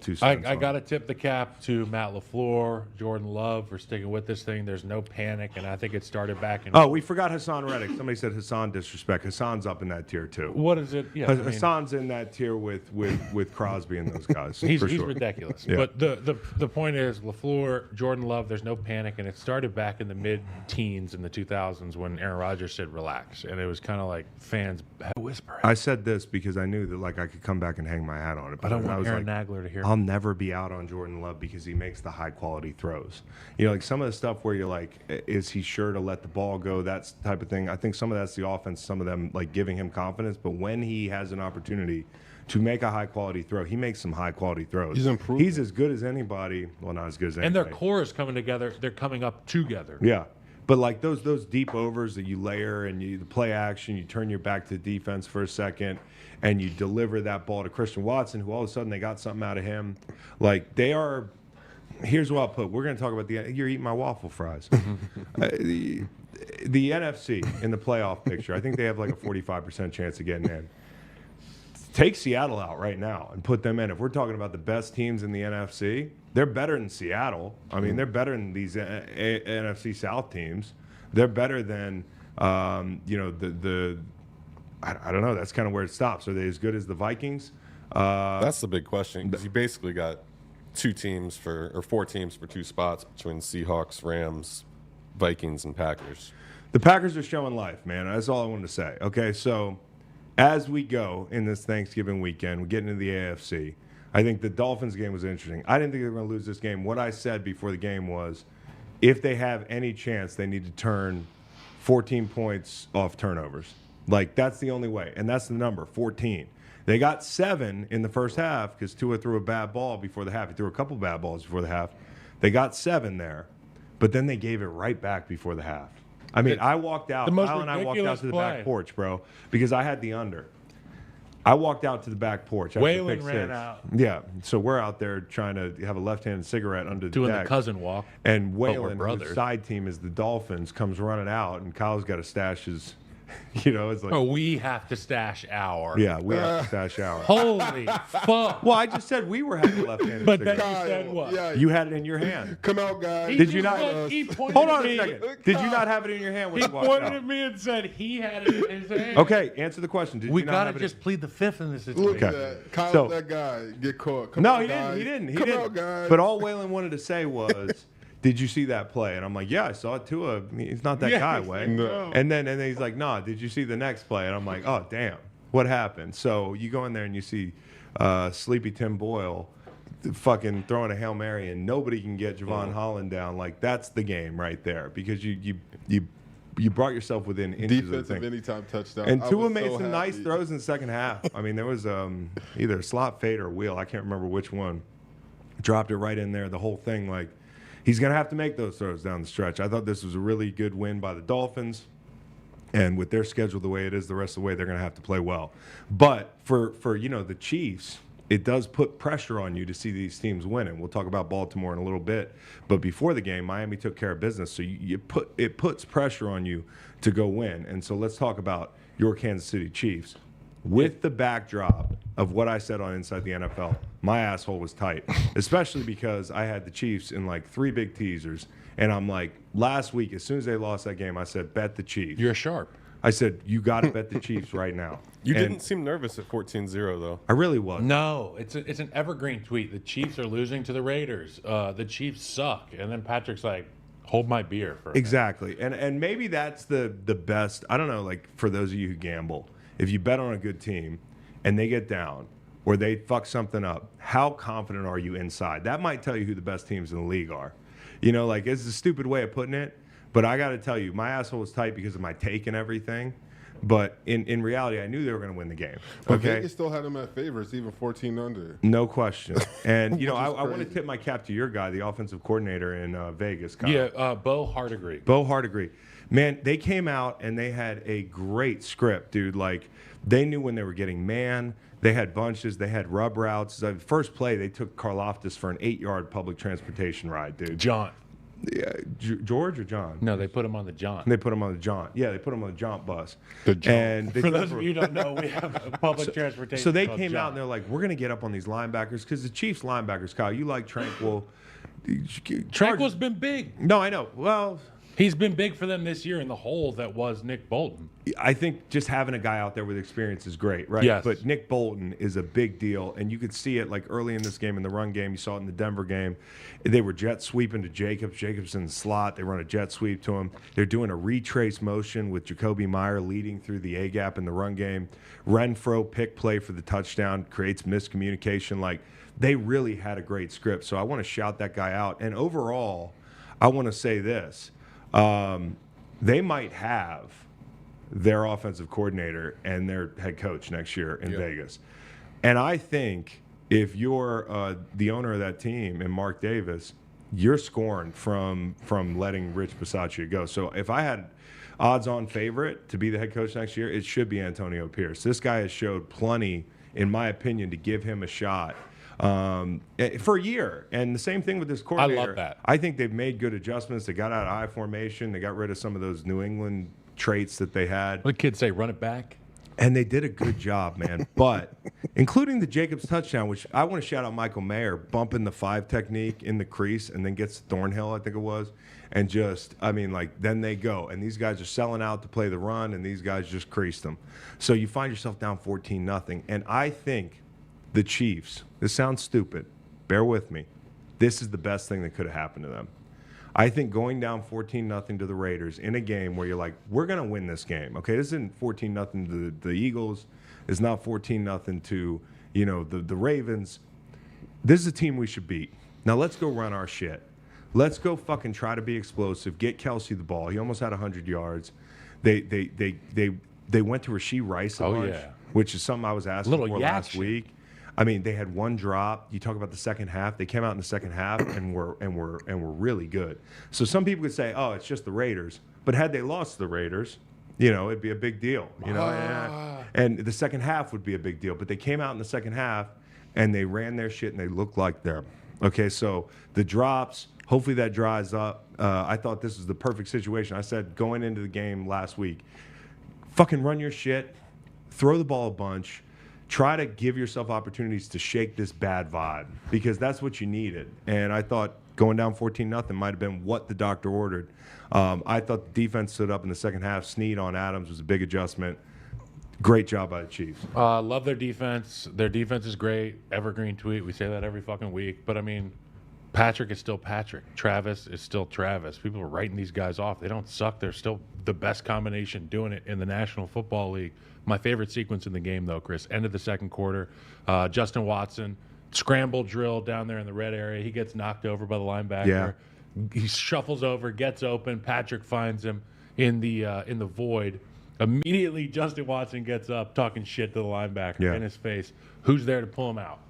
2 cents. I on got it. to tip the cap to Matt LaFleur, Jordan Love for sticking with this thing. There's no panic, and I think it started back in. Oh, we forgot Hassan Reddick. Somebody said Hassan disrespect. Hassan's up in that tier too. What is it? Yeah, I mean, Hassan's in that tier with Crosby and those guys. he's for sure. ridiculous. Yeah. But the point is, LaFleur, Jordan Love, there's no panic, and it started back in the mid-teens in the 2000s when Aaron Rodgers said relax, and it was kind of like fans whispering. I said this because I knew that like I could come back and hang my hat on it. But I don't want was Aaron like, Nagler to hear. I'll never be out on Jordan Love because he makes the high quality throws. You know, like some of the stuff where you're like, is he sure to let the ball go? That type of thing. I think some of that's the offense, some of them like giving him confidence. But when he has an opportunity to make a high quality throw, he makes some high quality throws. He's improved. He's as good as anybody. Well, not as good as anybody. And their core is coming together. They're coming up together. Yeah. But like those deep overs that you layer and you the play action, you turn your back to the defense for a second and you deliver that ball to Christian Watson, who all of a sudden they got something out of him. Like they are, here's what I'll put. We're going to talk about you're eating my waffle fries. The NFC in the playoff picture, I think they have like a 45% chance of getting in. Take Seattle out right now and put them in. If we're talking about the best teams in the NFC, they're better than Seattle. I mean, they're better than these NFC South teams. They're better than, you know, I don't know. That's kind of where it stops. Are they as good as the Vikings? That's the big question because you basically got 4 teams for 2 spots between Seahawks, Rams, Vikings, and Packers. The Packers are showing life, man. That's all I wanted to say. Okay, so as we go in this Thanksgiving weekend, we get into the AFC. I think the Dolphins game was interesting. I didn't think they were going to lose this game. What I said before the game was if they have any chance, they need to turn 14 points off turnovers. Like, that's the only way. And that's the number, 14. They got 7 in the first half because Tua threw a bad ball before the half. He threw a couple bad balls before the half. They got 7 there, but then they gave it right back before the half. I mean, I walked out. The most Kyle and I walked out ridiculous to the play. back porch, bro, because I had the under. I walked out to the back porch. after Waylon pick ran 6. out. Yeah, so we're out there trying to have a left-handed cigarette under the Doing deck. the cousin walk. And we're Waylon, brothers. whose side team is the Dolphins, comes running out, and Kyle's got to stash his, you know, it's like, Oh, we have to stash our. yeah, we have to stash ours. Holy fuck. Well, I just said we were having a left-handed But then cigarette. you said what? Yeah, You had it in your hand. come out, guys. Did you not? He pointed Hold at on a me. second. Did you not have it in your hand when He you walked pointed out? at me and said he had it in his hand. Okay, answer the question. Did We you not gotta have it just plead the fifth in this Look situation. at that. Kyle's So- that guy. Get caught. Come No, out, he didn't. guys. He didn't. He come didn't. out, guys. But all Waylon wanted to say was, "Did you see that play?" And I'm like, "Yeah, I saw it too. He's not that Yeah, guy, he's Way." like, No. And then he's like, "Nah, did you see the next play?" And I'm like, "Oh, damn, what happened?" So you go in there and you see Sleepy Tim Boyle fucking throwing a Hail Mary and nobody can get Javon Holland down. Like that's the game right there because you brought yourself within inches of the Defensive thing. anytime touchdown. And I Tua was made so some nice happy. throws in the second half. I mean, there was either a slot fade or a wheel. I can't remember which one. Dropped it right in there. The whole thing, like, he's going to have to make those throws down the stretch. I thought this was a really good win by the Dolphins. And with their schedule the way it is the rest of the way, they're going to have to play well. But for you know, the Chiefs, it does put pressure on you to see these teams winning. We'll talk about Baltimore in a little bit. But before the game, Miami took care of business. So it puts pressure on you to go win. And so let's talk about your Kansas City Chiefs. With the backdrop of what I said on Inside the NFL, my asshole was tight, especially because I had the Chiefs in like 3 big teasers. And I'm like, last week, as soon as they lost that game, I said, bet the Chiefs. You're sharp. I said, you got to bet the Chiefs right now. You And didn't seem nervous at 14-0, though. I really was. No, it's an evergreen tweet. The Chiefs are losing to the Raiders. The Chiefs suck. And then Patrick's like, hold my beer for a minute. Exactly. And maybe that's the best. I don't know, like for those of you who gamble, if you bet on a good team and they get down or they fuck something up, how confident are you inside? That might tell you who the best teams in the league are. You know, like it's a stupid way of putting it, but I got to tell you, my asshole was tight because of my take and everything. But in reality, I knew they were going to win the game. But Okay, Vegas still had them at favorites, even 14 under. no question. And Which is I want to crazy. tip my cap to your guy, the offensive coordinator in Vegas. Kyle. Yeah, Bo Hardigree. Bo Hardigree. Man, they came out and they had a great script, dude. Like, they knew when they were getting man. They had bunches. They had rub routes. The first play, they took Karlaftis for an 8-yard public transportation ride, dude. John. Yeah, George or John? No, they put him on the John. They put him on the Jaunt. Yeah, they put him on the Jaunt bus. The Jaunt. And they For took those him of you who don't know, we have a public transportation. So they called came out John. and they're like, we're going to get up on these linebackers because the Chiefs linebackers, Kyle, you like Tranquil. Tranquil's been big. No, I know. Well, He's been big for them this year in the hole that was Nick Bolton. I think just having a guy out there with experience is great, right? Yes. But Nick Bolton is a big deal, and you could see it like early in this game, in the run game. You saw it in the Denver game. They were jet sweeping to Jacobs. Jacobs in the slot. They run a jet sweep to him. They're doing a retrace motion with Jacoby Meyer leading through the A-gap in the run game. Renfro pick play for the touchdown, creates miscommunication. Like, they really had a great script. So I want to shout that guy out. And overall, I want to say this. They might have their offensive coordinator and their head coach next year in Vegas. And I think if you're the owner of that team and Mark Davis, you're scorned from letting Rich Bisaccia go. So if I had odds-on favorite to be the head coach next year, it should be Antonio Pierce. This guy has showed plenty, in my opinion, to give him a shot for a year. And the same thing with this coordinator. I love that. I think they've made good adjustments. They got out of I formation. They got rid of some of those New England traits that they had. What did kids say? Run it back. And they did a good job, man. But including the Jacobs touchdown, which I want to shout out Michael Mayer, bumping the 5 technique in the crease and then gets Thornhill, I think it was. And just, I mean, like, then they go. And these guys are selling out to play the run, and these guys just creased them. So you find yourself down 14-0. And I think the Chiefs, this sounds stupid, bear with me, this is the best thing that could have happened to them. I think going down 14-0 to the Raiders in a game where you're like, we're going to win this game. Okay, this isn't 14-0 to the Eagles. It's not 14-0 to, the Ravens. This is a team we should beat. Now let's go run our shit. Let's go fucking try to be explosive. Get Kelsey the ball. He almost had 100 yards. They went to Rashee Rice a bunch, which is something I was asking for last week. I mean, they had one drop. You talk about the second half. They came out in the second half and were really good. So some people could say, "Oh, it's just the Raiders." But had they lost the Raiders, it'd be a big deal. And the second half would be a big deal. But they came out in the second half and they ran their shit and they looked like them. Okay, so the drops. Hopefully that dries up. I thought this was the perfect situation. I said going into the game last week, fucking run your shit, throw the ball a bunch. Try to give yourself opportunities to shake this bad vibe because that's what you needed. And I thought going down 14-0 might have been what the doctor ordered. I thought the defense stood up in the second half. Snead on Adams was a big adjustment. Great job by the Chiefs. Love their defense. Their defense is great. Evergreen tweet. We say that every fucking week. But, I mean, Patrick is still Patrick. Travis is still Travis. People are writing these guys off. They don't suck. They're still the best combination doing it in the National Football League. My favorite sequence in the game, though, Chris, end of the second quarter. Justin Watson, scramble drill down there in the red area. He gets knocked over by the linebacker. Yeah. He shuffles over, gets open. Patrick finds him in the void. Immediately, Justin Watson gets up, talking shit to the linebacker in his face. Who's there to pull him out?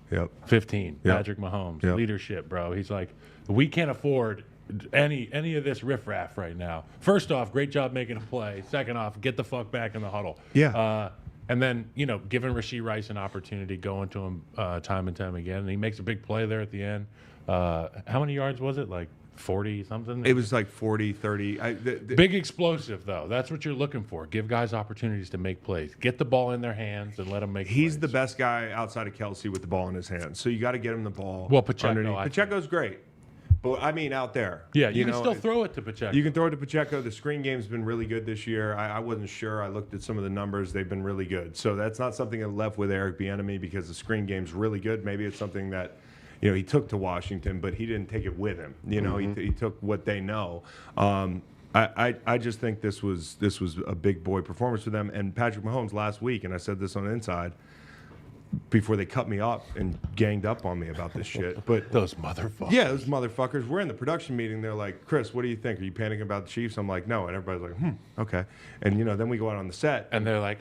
15. Patrick Mahomes. Leadership, bro. He's like, we can't afford any of this riffraff right now. First off, great job making a play. Second off, get the fuck back in the huddle. And then, giving Rashee Rice an opportunity, going to him time and time again. And he makes a big play there at the end. How many yards was it? Like 40 something? It was like 40, 30. Big explosive, though. That's what you're looking for. Give guys opportunities to make plays. Get the ball in their hands and let them make plays. He's the best guy outside of Kelsey with the ball in his hands. So you got to get him the ball. Well, Pacheco. Underneath. Pacheco's great. But, I mean, out there. Yeah, you can still throw it to Pacheco. You can throw it to Pacheco. The screen game's been really good this year. I wasn't sure. I looked at some of the numbers. They've been really good. So that's not something that left with Eric Bieniemy because the screen game's really good. Maybe it's something that, he took to Washington, but he didn't take it with him. He took what they know. I just think this was a big boy performance for them. And Patrick Mahomes last week, and I said this on Inside, before they cut me up and ganged up on me about this shit. But Those motherfuckers. yeah, those motherfuckers. We're in the production meeting. They're like, Chris, what do you think? Are you panicking about the Chiefs? I'm like, no. And everybody's like, okay. And, then we go out on the set. And they're like,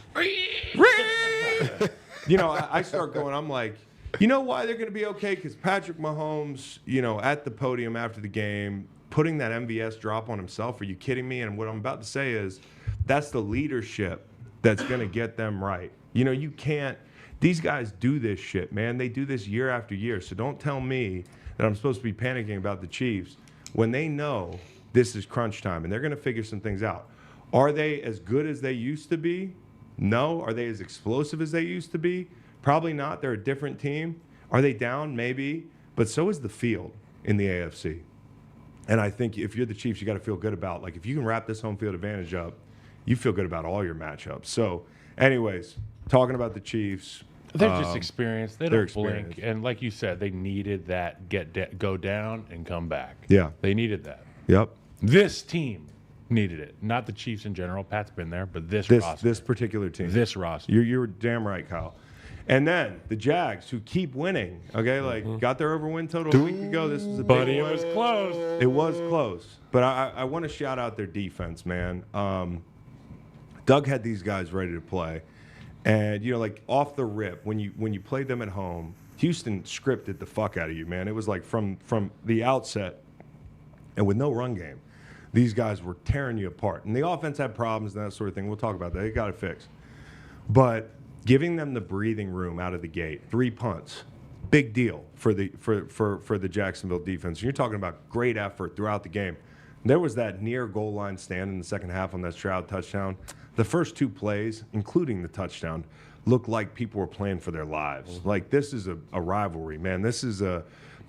I start going, I'm like, you know why they're going to be okay? Because Patrick Mahomes, at the podium after the game, putting that MVS drop on himself. Are you kidding me? And what I'm about to say is that's the leadership that's going to get them right. You can't. These guys do this shit, man. They do this year after year. So don't tell me that I'm supposed to be panicking about the Chiefs when they know this is crunch time and they're going to figure some things out. Are they as good as they used to be? No. Are they as explosive as they used to be? Probably not. They're a different team. Are they down? Maybe. But so is the field in the AFC. And I think if you're the Chiefs, you got to feel good about, like, if you can wrap this home field advantage up, you feel good about all your matchups. So, anyways, talking about the Chiefs. they're just experienced. They don't experienced. blink. And like you said, they needed that go down and come back. Yeah. They needed that. Yep. This team needed it. Not the Chiefs in general. Pat's been there, but this roster. This particular team. This roster. You're damn right, Kyle. And then the Jags, who keep winning, okay, got their over-win total a week ago. This was a big Buddy, it one. was close. It was close. But I want to shout out their defense, man. Doug had these guys ready to play. And, off the rip, when you played them at home, Houston scripted the fuck out of you, man. It was like from the outset, and with no run game, these guys were tearing you apart. And the offense had problems and that sort of thing. We'll talk about that. They got it fixed. But giving them the breathing room out of the gate, 3 punts, big deal for the Jacksonville defense. You're talking about great effort throughout the game. There was that near goal line stand in the second half on that Stroud touchdown. The first 2 plays, including the touchdown, looked like people were playing for their lives. Like, this is a rivalry, man. This is a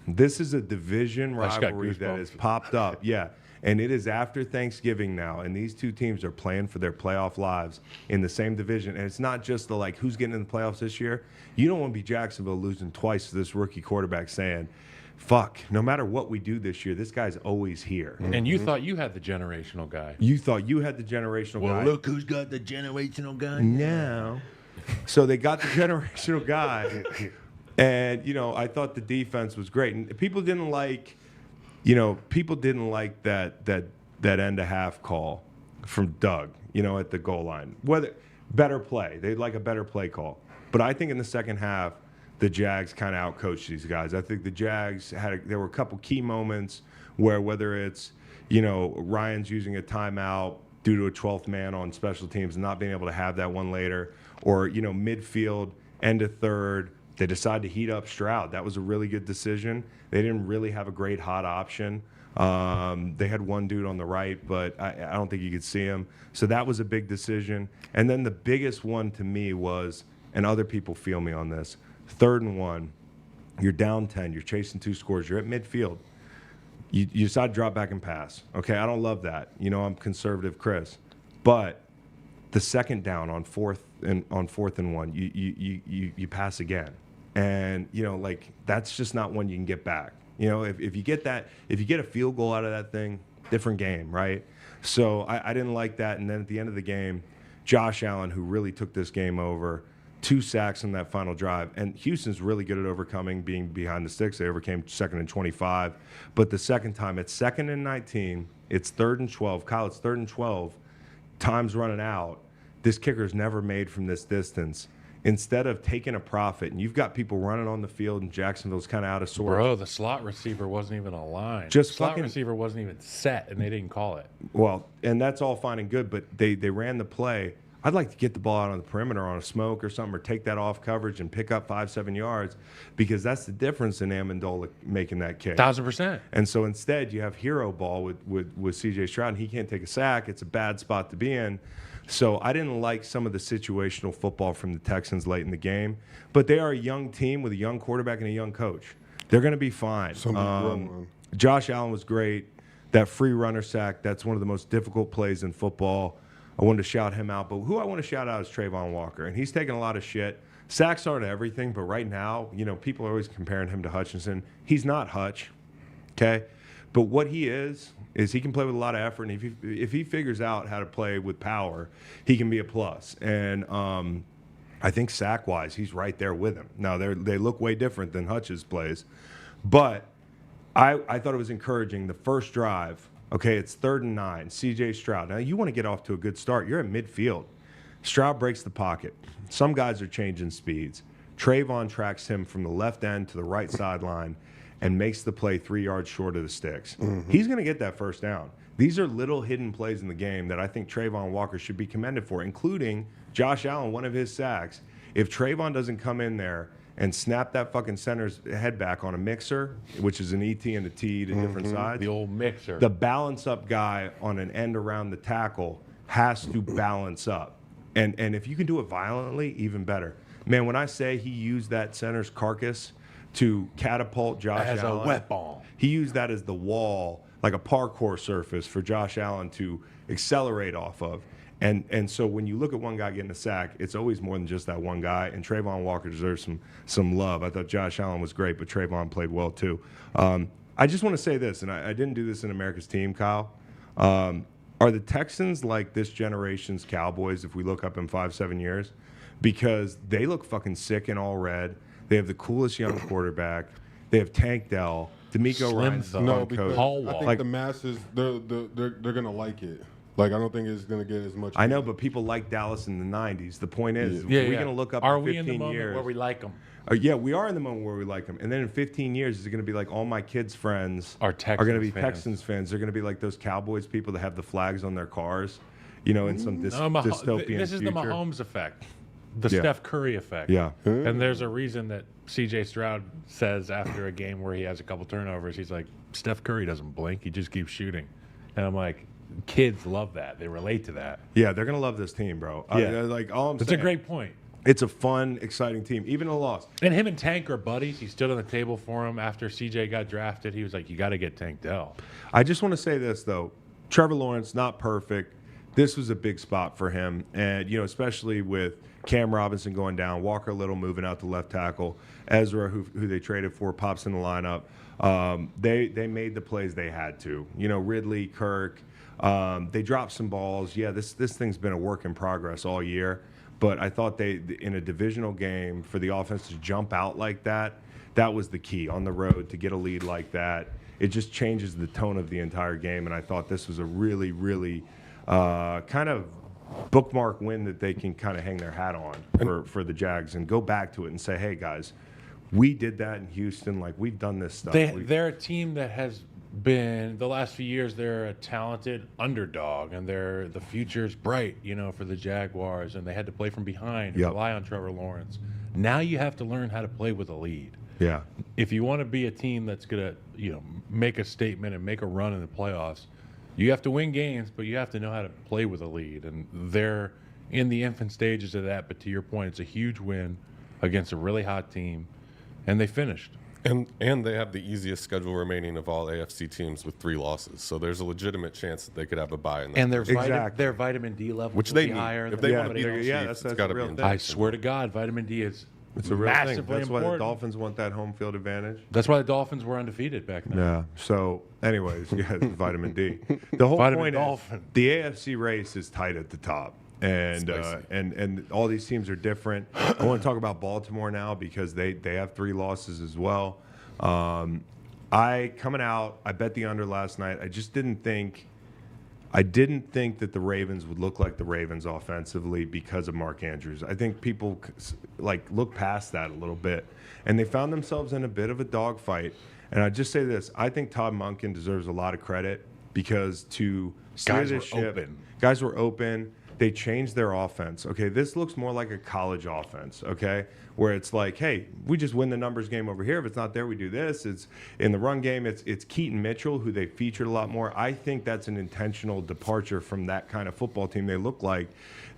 division rivalry that has popped up. Yeah. And it is after Thanksgiving now, and these two teams are playing for their playoff lives in the same division. And it's not just who's getting in the playoffs this year. You don't want to be Jacksonville losing twice to this rookie quarterback saying, fuck, no matter what we do this year, this guy's always here. And you thought you had the generational guy. You thought you had the generational guy. Well, look who's got the generational guy now. So they got the generational guy. And, I thought the defense was great. And people didn't like that end of half call from Doug, at the goal line. Better play. They'd like a better play call. But I think in the second half, the Jags kind of outcoached these guys. I think the Jags there were a couple key moments where whether it's, Ryan's using a timeout due to a 12th man on special teams and not being able to have that one later, or, midfield, end of third, they decided to heat up Stroud. That was a really good decision. They didn't really have a great hot option. They had one dude on the right, but I don't think you could see him. So that was a big decision. And then the biggest one to me was, and other people feel me on this, 3rd and 1, you're down 10, you're chasing 2 scores, you're at midfield. You decide to drop back and pass. Okay, I don't love that. I'm conservative Chris. But the second down on 4th and 1, you pass again. And, that's just not one you can get back. If you get a field goal out of that thing, different game, right? So I didn't like that. And then at the end of the game, Josh Allen, who really took this game over, 2 sacks in that final drive. And Houston's really good at overcoming being behind the sticks. They overcame 2nd and 25. But the second time, it's 2nd and 19. It's 3rd and 12. Kyle, it's 3rd and 12. Time's running out. This kicker's never made from this distance. Instead of taking a profit, and you've got people running on the field, and Jacksonville's kind of out of sorts. Bro, the slot receiver wasn't even aligned. Just the slot fucking receiver wasn't even set, and they didn't call it. Well, and that's all fine and good, but they ran the play. I'd like to get the ball out on the perimeter on a smoke or something, or take that off coverage and pick up 5-7 yards, because that's the difference in Amendola making that kick. 1,000%. And so instead, you have hero ball with C.J. Stroud, and he can't take a sack. It's a bad spot to be in. So I didn't like some of the situational football from the Texans late in the game, but they are a young team with a young quarterback and a young coach. They're going to be fine. Josh Allen was great. That free runner sack, that's one of the most difficult plays in football. I wanted to shout him out, but who I want to shout out is Trayvon Walker, and he's taking a lot of shit. Sacks aren't everything, but right now, people are always comparing him to Hutchinson. He's not Hutch, okay? But what he is he can play with a lot of effort, and if he figures out how to play with power, he can be a plus. And I think sack-wise, he's right there with him. Now, they look way different than Hutch's plays. But I thought it was encouraging. The first drive, okay, it's 3rd and 9, C.J. Stroud. Now, you want to get off to a good start. You're at midfield. Stroud breaks the pocket. Some guys are changing speeds. Trayvon tracks him from the left end to the right sideline and makes the play 3 yards short of the sticks. He's going to get that first down. These are little hidden plays in the game that I think Trayvon Walker should be commended for, including Josh Allen, one of his sacks. If Trayvon doesn't come in there and snap that fucking center's head back on a mixer, which is an ET and a T to different sides. The old mixer. The balance up guy on an end around the tackle has to balance up. And if you can do it violently, even better. Man, when I say he used that center's carcass to catapult Josh as Allen. a weapon. He used that as the wall, like a parkour surface for Josh Allen to accelerate off of. And so when you look at one guy getting a sack, it's always more than just that one guy. And Trayvon Walker deserves some love. I thought Josh Allen was great, but Trayvon played well too. I just want to say this, and I didn't do this in America's Team, Kyle. Are the Texans like this generation's Cowboys if we look up in 5-7 years? Because they look fucking sick in all red. They have the coolest young quarterback. They have Tank Dell. D'Amico Ryan's the No, fun because coach. I think the masses, they're gonna like it. Like, I don't think it's gonna get as much. I know, but people like Dallas in the 90s. The point is, Yeah, we're yeah. going to look up Are in 15 we in the moment years. where we like them? Yeah, we are in the moment where we like them. And then in 15 years, is it going to be like all my kids' friends Are Texans going to be fans. Texans fans? They're going to be like those Cowboys people that have the flags on their cars, you know, in some dystopian This is the future. Mahomes effect, the Yeah. Steph Curry effect. Yeah. And there's a reason that C.J. Stroud says after a game where he has a couple turnovers, he's like, Steph Curry doesn't blink. He just keeps shooting. And I'm like, kids love that. They relate to that. Yeah, they're going to love this team, bro. Yeah. Like, all I'm It's saying, a great point. it's a fun, exciting team, even a loss. And him and Tank are buddies. He stood on the table for him after CJ got drafted. He was like, you got to get Tank Dell. I just want to say this, though. Trevor Lawrence, not perfect. This was a big spot for him. And, you know, especially with Cam Robinson going down, Walker Little moving out to left tackle, Ezra, who they traded for, pops in the lineup. They made the plays they had to. You know, Ridley, Kirk, they dropped some balls. Yeah, this thing's been a work in progress all year. But I thought in a divisional game, for the offense to jump out like that, that was the key on the road to get a lead like that. It just changes the tone of the entire game. And I thought this was a really, really kind of bookmark win that they can kind of hang their hat on for the Jags and go back to it and say, hey, guys, we did that in Houston. Like, we've done this stuff. They're a team that has been, the last few years, they're a talented underdog, and the future's bright, you know, for the Jaguars, and they had to play from behind and rely on Trevor Lawrence. Now you have to learn how to play with a lead. Yeah. If you want to be a team that's going to, you know, make a statement and make a run in the playoffs, you have to win games, but you have to know how to play with a lead. And they're in the infant stages of that. But to your point, it's a huge win against a really hot team, and they finished. And they have the easiest schedule remaining of all AFC teams with 3 losses. So there's a legitimate chance that they could have a bye in that. And their Exactly. vitamin D level Which will they be need. higher. If than they want want to beat the Chiefs, that's it's got to a be real in thing. I swear to God, vitamin D is It's a real thing. massively That's why important. the Dolphins want that home field advantage. That's why the Dolphins were undefeated back then. Yeah. So, anyways, yeah, vitamin D. The whole Vitamin point Dolphin. is the AFC race is tight at the top, and Spicy. and all these teams are different. I want to talk about Baltimore now because they have 3 losses as well. I bet the under last night. I didn't think that the Ravens would look like the Ravens offensively because of Mark Andrews. I think people look past that a little bit, and they found themselves in a bit of a dogfight. And I just say this: I think Todd Monken deserves a lot of credit because to steer Guys this were ship, open. guys were open. They changed their offense. Okay, this looks more like a college offense. Okay, where it's like, hey, we just win the numbers game over here. If it's not there, we do this. It's in the run game. It's Keaton Mitchell, who they featured a lot more. I think that's an intentional departure from that kind of football team. They look like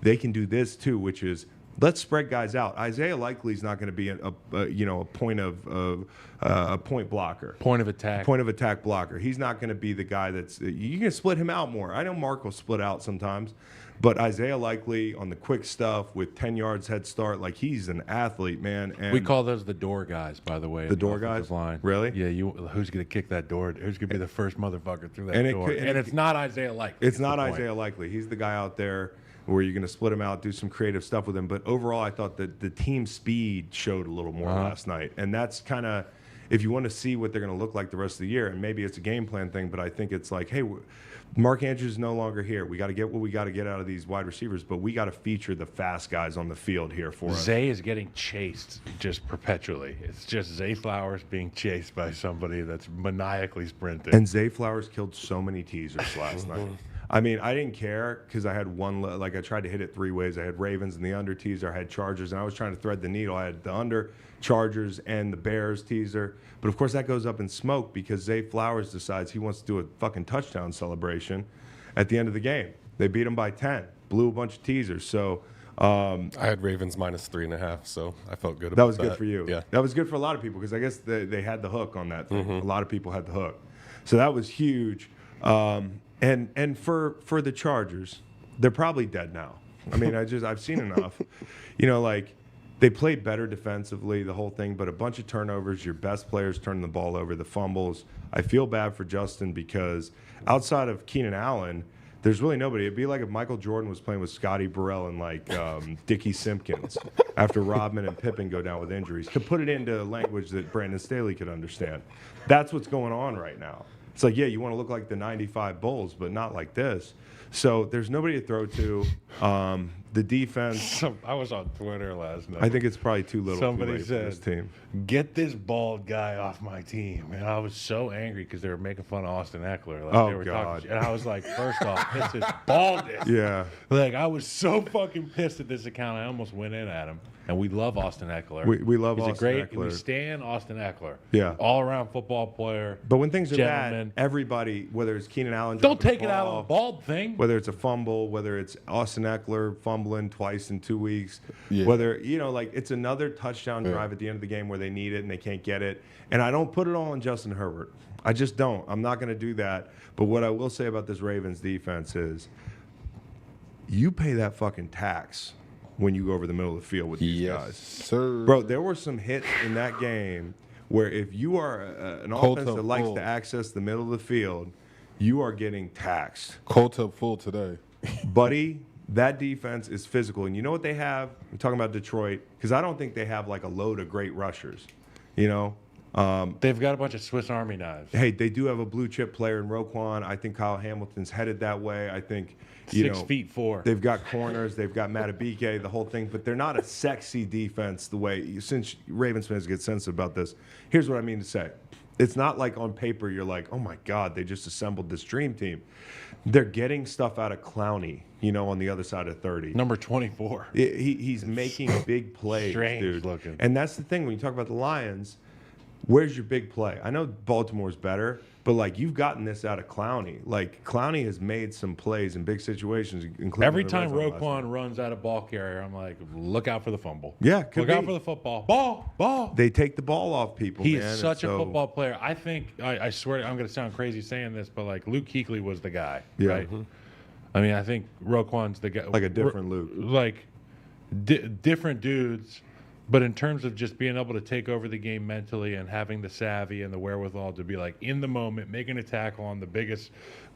they can do this too, which is let's spread guys out. Isaiah Likely is not going to be a point blocker. Point of attack. Point of attack blocker. He's not going to be the guy that's you can split him out more. I know Mark will split out sometimes, but Isaiah Likely on the quick stuff with 10 yards head start, like he's an athlete, man. And We call those the door guys, by the way. The door guys? Line. Really? Yeah. Who's going to kick that door? Who's going to be the first motherfucker through that And it door? could- and it it's not Isaiah Likely. it's not the point. Isaiah Likely. He's the guy out there where you're going to split them out, do some creative stuff with them. But overall, I thought that the team speed showed a little more last night. And that's kind of, if you want to see what they're going to look like the rest of the year, and maybe it's a game plan thing, but I think it's like, hey, Mark Andrews is no longer here. We got to get what we got to get out of these wide receivers, but we got to feature the fast guys on the field here for us. Zay is getting chased just perpetually. It's just Zay Flowers being chased by somebody that's maniacally sprinting. And Zay Flowers killed so many teasers last night. I mean, I didn't care because I had one, like I tried to hit it 3 ways. I had Ravens and the under teaser. I had Chargers, and I was trying to thread the needle. I had the under, Chargers, and the Bears teaser. But, of course, that goes up in smoke because Zay Flowers decides he wants to do a fucking touchdown celebration at the end of the game. They beat him by 10, blew a bunch of teasers. So I had Ravens -3.5, so I felt good about that. That was good for you. Yeah. That was good for a lot of people because I guess they had the hook on that thing. A lot of people had the hook. So that was huge. And for the Chargers, they're probably dead now. I mean, I've seen enough. You know, like they played better defensively, the whole thing, but a bunch of turnovers. Your best players turning the ball over, the fumbles. I feel bad for Justin because outside of Keenan Allen, there's really nobody. It'd be like if Michael Jordan was playing with Scotty Burrell and like Dickie Simpkins after Rodman and Pippen go down with injuries. To put it into language that Brandon Staley could understand. That's what's going on right now. It's like, yeah, you want to look like the 95 Bulls, but not like this. So there's nobody to throw to. The defense. I was on Twitter last night. I think it's probably too little Somebody too late said, for this team. "Get this bald guy off my team." And I was so angry because they were making fun of Austin Eckler. Like, Oh, they were God. And I was like, first off, this is baldness. Yeah. Like, I was so fucking pissed at this account. I almost went in at him. And we love Austin Eckler. We love He's Austin a great, Eckler. We stand Austin Eckler. Yeah. All-around football player. But when things are Gentleman. bad, everybody, whether it's Keenan Allen, Don't dropping take the it out ball, on the bald thing. whether it's a fumble, whether it's Austin Eckler fumbling twice in 2 weeks, Yeah. whether, you know, like it's another touchdown drive at the end of the game where they need it and they can't get it. And I don't put it all on Justin Herbert. I just don't. I'm not going to do that. But what I will say about this Ravens defense is you pay that fucking tax when you go over the middle of the field with these guys. Sir. Bro, there were some hits in that game where if you are an offense that likes to access the middle of the field, you are getting taxed. Cold tub full today. Buddy, that defense is physical. And you know what they have? I'm talking about Detroit, because I don't think they have like a load of great rushers. You know? They've got a bunch of Swiss Army knives. Hey, they do have a blue chip player in Roquan. I think Kyle Hamilton's headed that way. I think, you 6'4". They've got corners. They've got Matabike, the whole thing. But they're not a sexy defense the way, since Ravens fans get sensitive about this, here's what I mean to say. It's not like on paper you're like, oh, my God, they just assembled this dream team. They're getting stuff out of Clowney, you know, on the other side of 30. Number 24. He's making big plays, Strange dude. looking. And that's the thing when you talk about the Lions. Where's your big play? I know Baltimore's better, but like you've gotten this out of Clowney. Like Clowney has made some plays in big situations, including Every the time red zone last night. Roquan runs out of ball carrier, I'm like, look out for the fumble. Yeah, could look out be. for the football. Ball. They take the ball off people. He man, is and such a so- football player. I think, I swear, I'm going to sound crazy saying this, but like Luke Kuechly was the guy, Yeah. right? I mean, I think Roquan's the guy. Like a different Luke. Like different dudes. But in terms of just being able to take over the game mentally and having the savvy and the wherewithal to be like in the moment, making a tackle on the biggest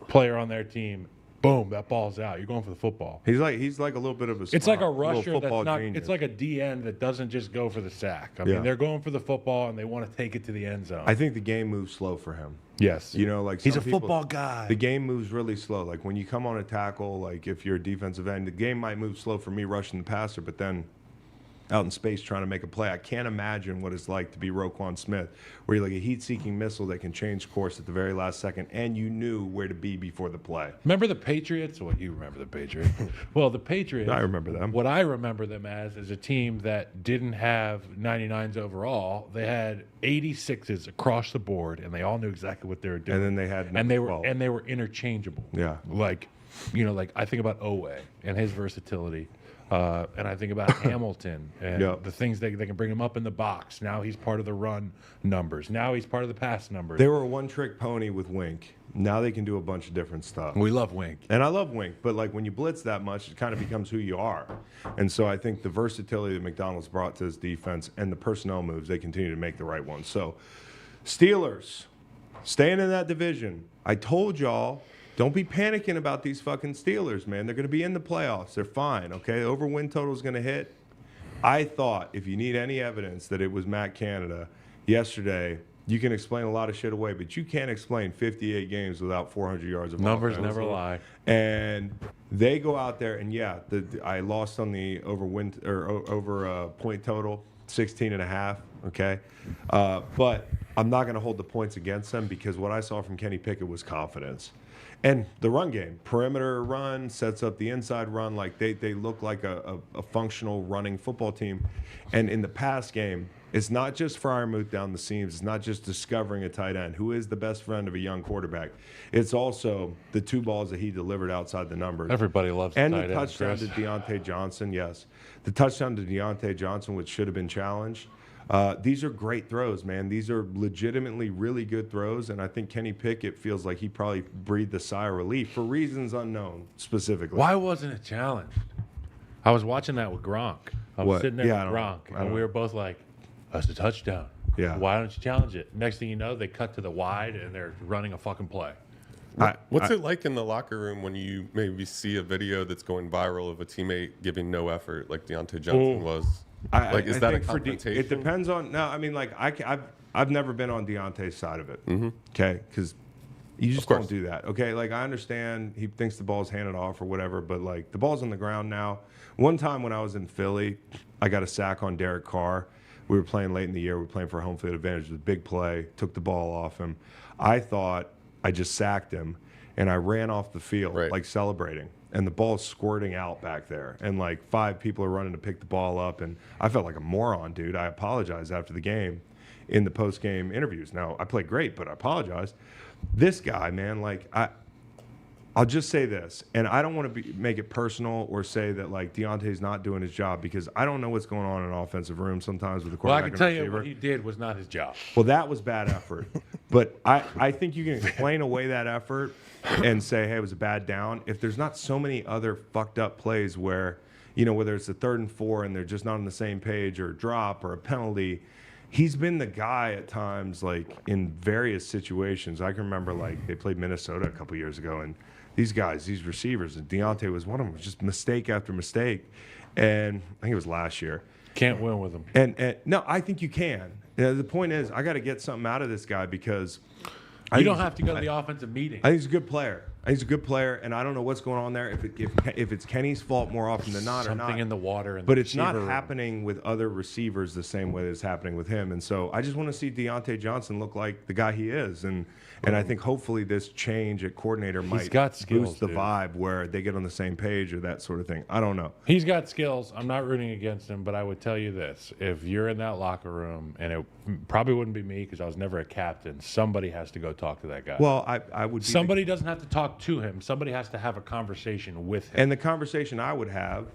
player on their team, boom, that ball's out. You're going for the football. He's like a little bit of a. It's like a little rusher football that's not. genius. It's like a DN that doesn't just go for the sack. I Yeah. mean, they're going for the football and they want to take it to the end zone. I think the game moves slow for him. Yes, You know, like he's some a people- football guy. The game moves really slow. Like when you come on a tackle, like if you're a defensive end, the game might move slow for me rushing the passer, but then out in space trying to make a play. I can't imagine what it's like to be Roquan Smith, where you're like a heat-seeking missile that can change course at the very last second, and you knew where to be before the play. Remember the Patriots? Well, you remember the Patriots. Well, the Patriots. I remember them. What I remember them as is a team that didn't have 99s overall. They had 86s across the board, and they all knew exactly what they were doing. And then they had and they were 12. and they were interchangeable. Yeah. Like, you know, like I think about Owe and his versatility. And I think about Hamilton and Yep. the things they can bring him up in the box. Now he's part of the run numbers. Now he's part of the pass numbers. They were a one-trick pony with Wink. Now they can do a bunch of different stuff. We love Wink. And I love Wink, but like when you blitz that much, it kind of becomes who you are. And so I think the versatility that McDonald's brought to his defense and the personnel moves, they continue to make the right ones. So Steelers, staying in that division. I told y'all Don't be panicking about these fucking Steelers, man. They're going to be in the playoffs. They're fine, okay? Over win total is going to hit. I thought if you need any evidence that it was Matt Canada yesterday, you can explain a lot of shit away, but you can't explain 58 games without 400 yards of Numbers offense. never lie. And they go out there, and yeah, I lost on the over point total, 16.5. Okay, but I'm not going to hold the points against them because what I saw from Kenny Pickett was confidence. And the run game, perimeter run, sets up the inside run. Like they look like a functional running football team. And in the pass game, it's not just Freiermuth down the seams. It's not just discovering a tight end who is the best friend of a young quarterback. It's also the 2 balls that he delivered outside the numbers. Everybody loves the and tight the end, touchdown Chris. to Deontay Johnson. Yes, the touchdown to Deontay Johnson, which should have been challenged. These are great throws, man. These are legitimately really good throws, and I think Kenny Pickett feels like he probably breathed a sigh of relief for reasons unknown specifically. Why wasn't it challenged? I was watching that with Gronk. I was What? sitting there Yeah, I with don't Gronk, know. and we were both like, that's a touchdown. Yeah. Why don't you challenge it? Next thing you know, they cut to the wide, and they're running a fucking play. What's it like in the locker room when you maybe see a video that's going viral of a teammate giving no effort like Deontay Johnson was? Is that a think confrontation? it depends on. No, I mean, like I've never been on Deontay's side of it. Okay, because you just don't do that. Okay, like I understand he thinks the ball's handed off or whatever, but like the ball's on the ground now. One time when I was in Philly, I got a sack on Derek Carr. We were playing late in the year. We were playing for home field advantage. It was a big play. Took the ball off him. I thought I just sacked him, and I ran off the field like celebrating. And the ball's squirting out back there. And like 5 people are running to pick the ball up. And I felt like a moron, dude. I apologized after the game in the post-game interviews. Now, I played great, but I apologized. This guy, man, like I'll just say this, and I don't want to make it personal or say that like Deontay's not doing his job because I don't know what's going on in an offensive room sometimes with the Well, I quarterback can and tell you receiver. what he did was not his job. Well, that was bad effort. But I think you can explain away that effort and say, hey, it was a bad down. If there's not so many other fucked up plays where, you know, whether it's a 3rd and 4 and they're just not on the same page or a drop or a penalty, he's been the guy at times, like in various situations. I can remember like they played Minnesota a couple years ago and these guys, these receivers, and Deontay was one of them, just mistake after mistake. And I think it was last year. Can't win with him. And no, I think you can. You know, the point is, I got to get something out of this guy because You don't have to go to the offensive meeting. I think he's a good player. I think he's a good player, and I don't know what's going on there. If it's Kenny's fault more often than not, Something or not. in the water. In But the it's not receiver room. happening with other receivers the same way that it's happening with him. And so I just want to see Deontay Johnson look like the guy he is. And I think hopefully this change at coordinator might got skills, boost the dude. vibe where they get on the same page or that sort of thing. I don't know. He's got skills. I'm not rooting against him, but I would tell you this. If you're in that locker room, and it probably wouldn't be me because I was never a captain, somebody has to go talk to that guy. Well, I would be Somebody doesn't have to talk to him. Somebody has to have a conversation with him. and the conversation I would have,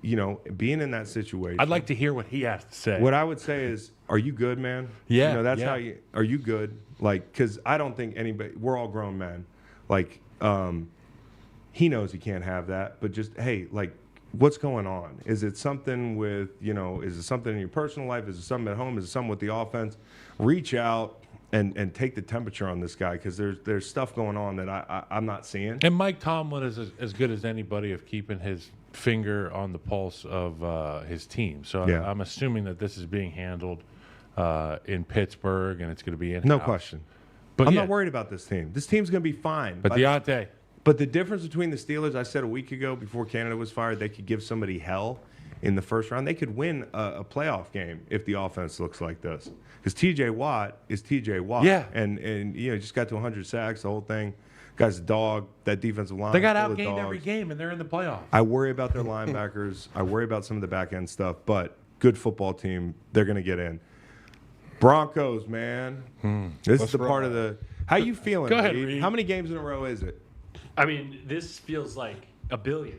you know, being in that situation. I'd like to hear what he has to say. What I would say is, are you good, man? Yeah, You know, that's yeah. how you, are you good? Like, because I don't think anybody, we're all grown men. Like, he knows he can't have that, but just, hey, like, what's going on? Is it something with, you know, is it something in your personal life? Is it something at home? Is it something with the offense? Reach out and take the temperature on this guy because there's stuff going on that I'm not seeing. And Mike Tomlin is as good as anybody of keeping his finger on the pulse of his team. So Yeah. I'm assuming that this is being handled in Pittsburgh, and it's going to be in. No question. But I'm yeah, not worried about this team. This team's going to be fine. But Deontay, But the difference between the Steelers, I said a week ago before Canada was fired, they could give somebody hell in the first round. They could win a playoff game if the offense looks like this. Because T.J. Watt is T.J. Watt. Yeah. And you know, just got to 100 sacks, the whole thing. Guy's a dog. That defensive line. they got full of outgained every dogs. game, and they're in the playoffs. I worry about their linebackers. I worry about some of the back end stuff. But good football team. They're going to get in. Broncos, man. This is the part of the. How you feeling? Go ahead, Reed? Reed. How many games in a row is it? I mean, this feels like a billion.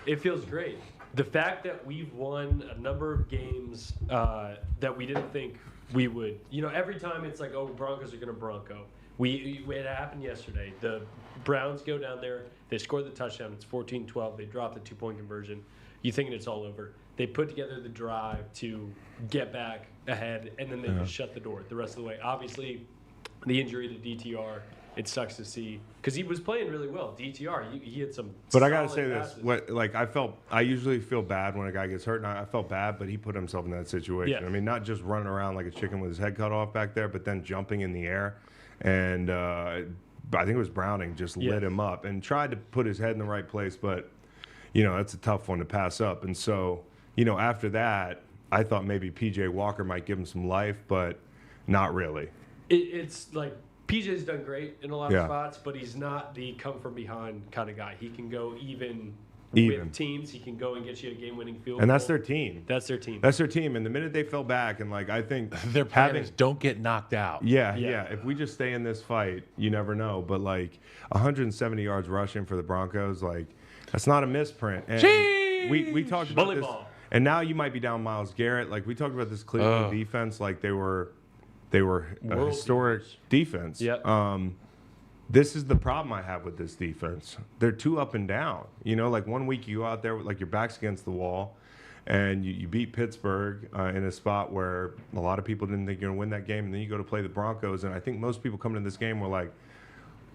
It feels great. The fact that we've won a number of games that we didn't think we would. You know, every time it's like, oh, Broncos are going to Bronco. It happened yesterday. The Browns go down there. They score the touchdown. It's 14-12. They drop the 2-point conversion. You thinking it's all over. They put together the drive to get back ahead, and then they just shut the door the rest of the way. Obviously, the injury to DTR it sucks to see because he was playing really well. DTR, he had some. But I gotta say solid this: passes. I usually feel bad when a guy gets hurt, and I felt bad, but he put himself in that situation. Yeah. I mean, not just running around like a chicken with his head cut off back there, but then jumping in the air, and I think it was Browning just lit him up and tried to put his head in the right place, but that's a tough one to pass up. And so, after that, I thought maybe PJ Walker might give him some life, but not really. It's like. PJ's done great in a lot of spots, but he's not the come from behind kind of guy. He can go even with teams. He can go and get you a game-winning field goal. And that's their team. That's their team. That's their team. And the minute they fell back, and I think their plan is don't get knocked out. Yeah. If we just stay in this fight, you never know. But 170 yards rushing for the Broncos, that's not a misprint. And we talked about this. Ball. And now you might be down Myles Garrett. We talked about this Cleveland defense, they were a World historic defense. Yep. This is the problem I have with this defense. They're too up and down. 1 week you go out there with your back's against the wall, and you beat Pittsburgh in a spot where a lot of people didn't think you're going to win that game, and then you go to play the Broncos, and I think most people coming in this game were like,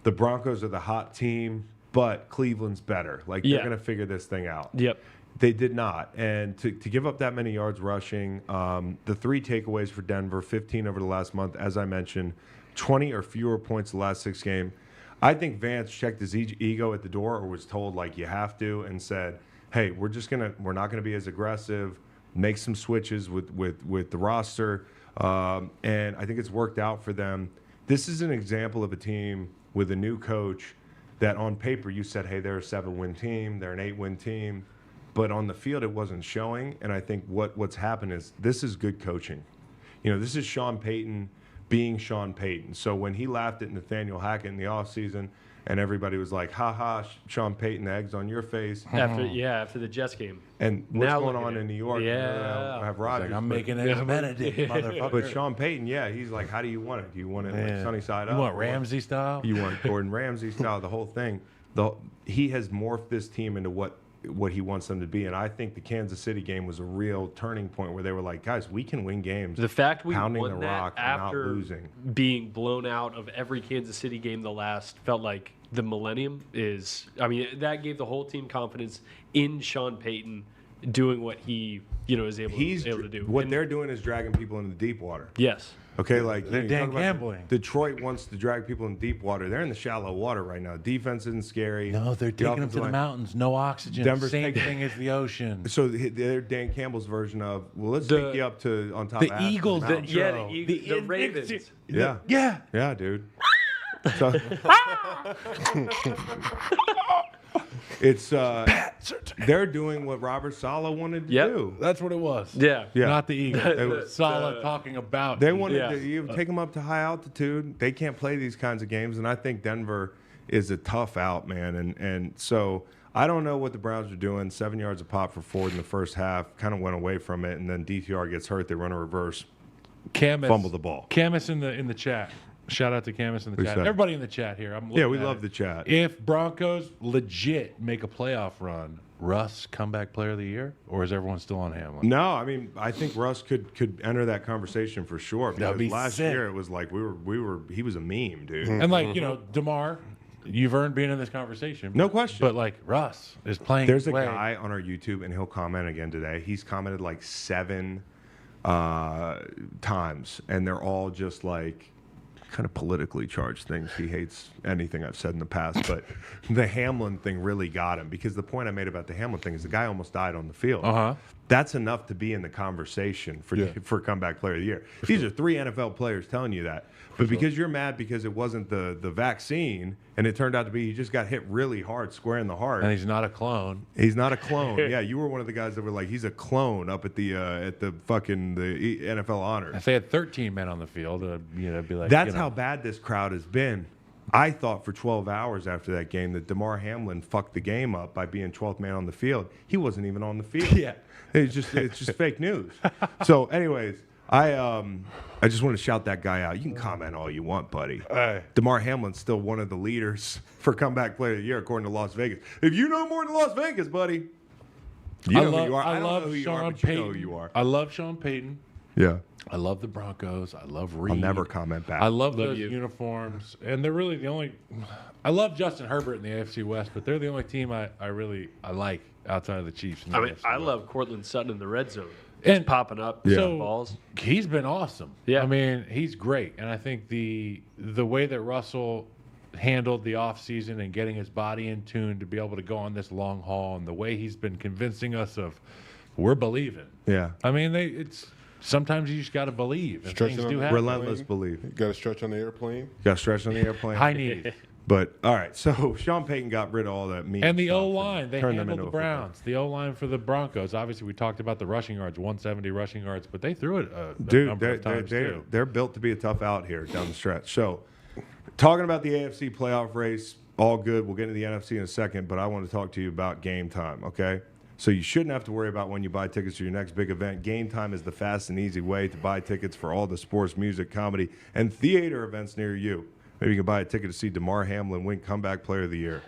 the Broncos are the hot team, but Cleveland's better. They're going to figure this thing out. Yep. They did not. And to give up that many yards rushing, the 3 takeaways for Denver, 15 over the last month, as I mentioned, 20 or fewer points the last 6 games. I think Vance checked his ego at the door or was told, you have to, and said, hey, we're not going to be as aggressive, make some switches with the roster. And I think it's worked out for them. This is an example of a team with a new coach that on paper you said, hey, they're a 7-win team, they're an 8-win team. But on the field, it wasn't showing. And I think what's happened is this is good coaching. This is Sean Payton being Sean Payton. So when he laughed at Nathaniel Hackett in the offseason and everybody was like, ha, Sean Payton, eggs on your face. After the Jets game. And what's going on in New York? Yeah. I have Rodgers. I'm making eggs Benedict, motherfucker. But Sean Payton, he's like, how do you want it? Do you want it sunny side up? You want Ramsey style? You want Gordon Ramsay style, the whole thing. He has morphed this team into what he wants them to be, and I think the Kansas City game was a real turning point where they were like, guys, we can win games. The fact we pounding won the that rock and not after losing, being blown out of every Kansas City game felt like the millennium that gave the whole team confidence in Sean Payton doing what he is able to do. What they're doing is dragging people into the deep water. Yes. Okay, they're Dan gambling. Detroit wants to drag people in deep water. They're in the shallow water right now. Defense isn't scary. No, they're taking them to the mountains. No oxygen. Denver's Same thing as the ocean. So they're Dan Campbell's version of, let's take you up to on top of the Eagles. The Ravens. Yeah, dude. So, it's they're doing what Robert Saleh wanted to do. That's what it was. Yeah. Not the Eagles. It was Saleh talking about. They wanted to take them up to high altitude. They can't play these kinds of games, and I think Denver is a tough out, man. And so I don't know what the Browns are doing. 7 yards a pop for Ford in the first half. Kind of went away from it, and then DTR gets hurt. They run a reverse, fumble the ball. Camus in the chat. Shout out to Camus in the chat. Everybody in the chat here. We love the chat. If Broncos legit make a playoff run, Russ comeback player of the year, or is everyone still on Hamlin? No, I think Russ could enter that conversation for sure. Because last year it was like he was a meme, dude. And DeMar, you've earned being in this conversation. No question. But Russ is playing. There's a guy on our YouTube, and he'll comment again today. He's commented 7 times, and they're all just kind of politically charged things. He hates anything I've said in the past, but the Hamlin thing really got him, because the point I made about the Hamlin thing is the guy almost died on the field. That's enough to be in the conversation for comeback player of the year. These are 3 NFL players telling you that. But because you're mad because it wasn't the vaccine, and it turned out to be he just got hit really hard, square in the heart. And he's not a clone. He's not a clone. Yeah, you were one of the guys that were like, he's a clone up at the NFL honors. If they had 13 men on the field, it'd be like. That's how bad this crowd has been. I thought for 12 hours after that game that DeMar Hamlin fucked the game up by being 12th man on the field. He wasn't even on the field. Yeah. It's just fake news. So, anyways, I just want to shout that guy out. You can comment all you want, buddy. DeMar Hamlin's still one of the leaders for comeback player of the year, according to Las Vegas. If you know more than Las Vegas, buddy, you know who you are. I don't know who you are, but you know who you are. I love Sean Payton. Yeah. I love the Broncos. I love Reed. I'll never comment back. I love Love those you. uniforms, and they're really the only. I love Justin Herbert in the AFC West, but they're the only team I like outside of the Chiefs. In the I mean, AFC I West. love Cortland Sutton in the red zone. And- Just popping up So balls. he's been awesome. Yeah. I mean, he's great, and I think the way that Russell handled the offseason and getting his body in tune to be able to go on this long haul, and the way he's been convincing us of we're believing. Yeah. I mean, it's sometimes you just got to believe, and Stretching things on do the happen. Relentless belief. You got to stretch on the airplane. You got to stretch on the airplane. High knees. But all right, so Sean Payton got rid of all that meat And the stuff O-line, they turned them handled into the a football. Browns. The O-line for the Broncos. Obviously, we talked about the rushing yards, 170 rushing yards, but they threw it a Dude, number of times too. they're built to be a tough out here down the stretch. So, talking about the AFC playoff race, all good. We'll get into the NFC in a second, but I want to talk to you about game time, okay? So you shouldn't have to worry about when you buy tickets to your next big event. Game Time is the fast and easy way to buy tickets for all the sports, music, comedy, and theater events near you. Maybe you can buy a ticket to see DeMar Hamlin win Comeback Player of the Year.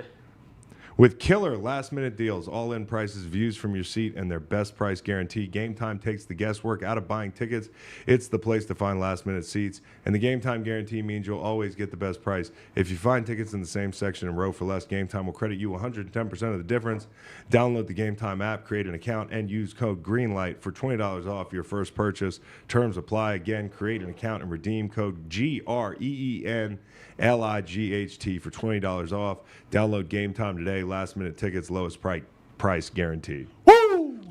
With killer last-minute deals, all-in prices, views from your seat, and their best price guarantee, Game Time takes the guesswork out of buying tickets. It's the place to find last-minute seats, and the Game Time guarantee means you'll always get the best price. If you find tickets in the same section and row for less, Game Time will credit you 110% of the difference. Download the Game Time app, create an account, and use code GREENLIGHT for $20 off your first purchase. Terms apply. Again, create an account and redeem code GREENLIGHT for $20 off. Download Game Time today. Last minute tickets, lowest price guaranteed.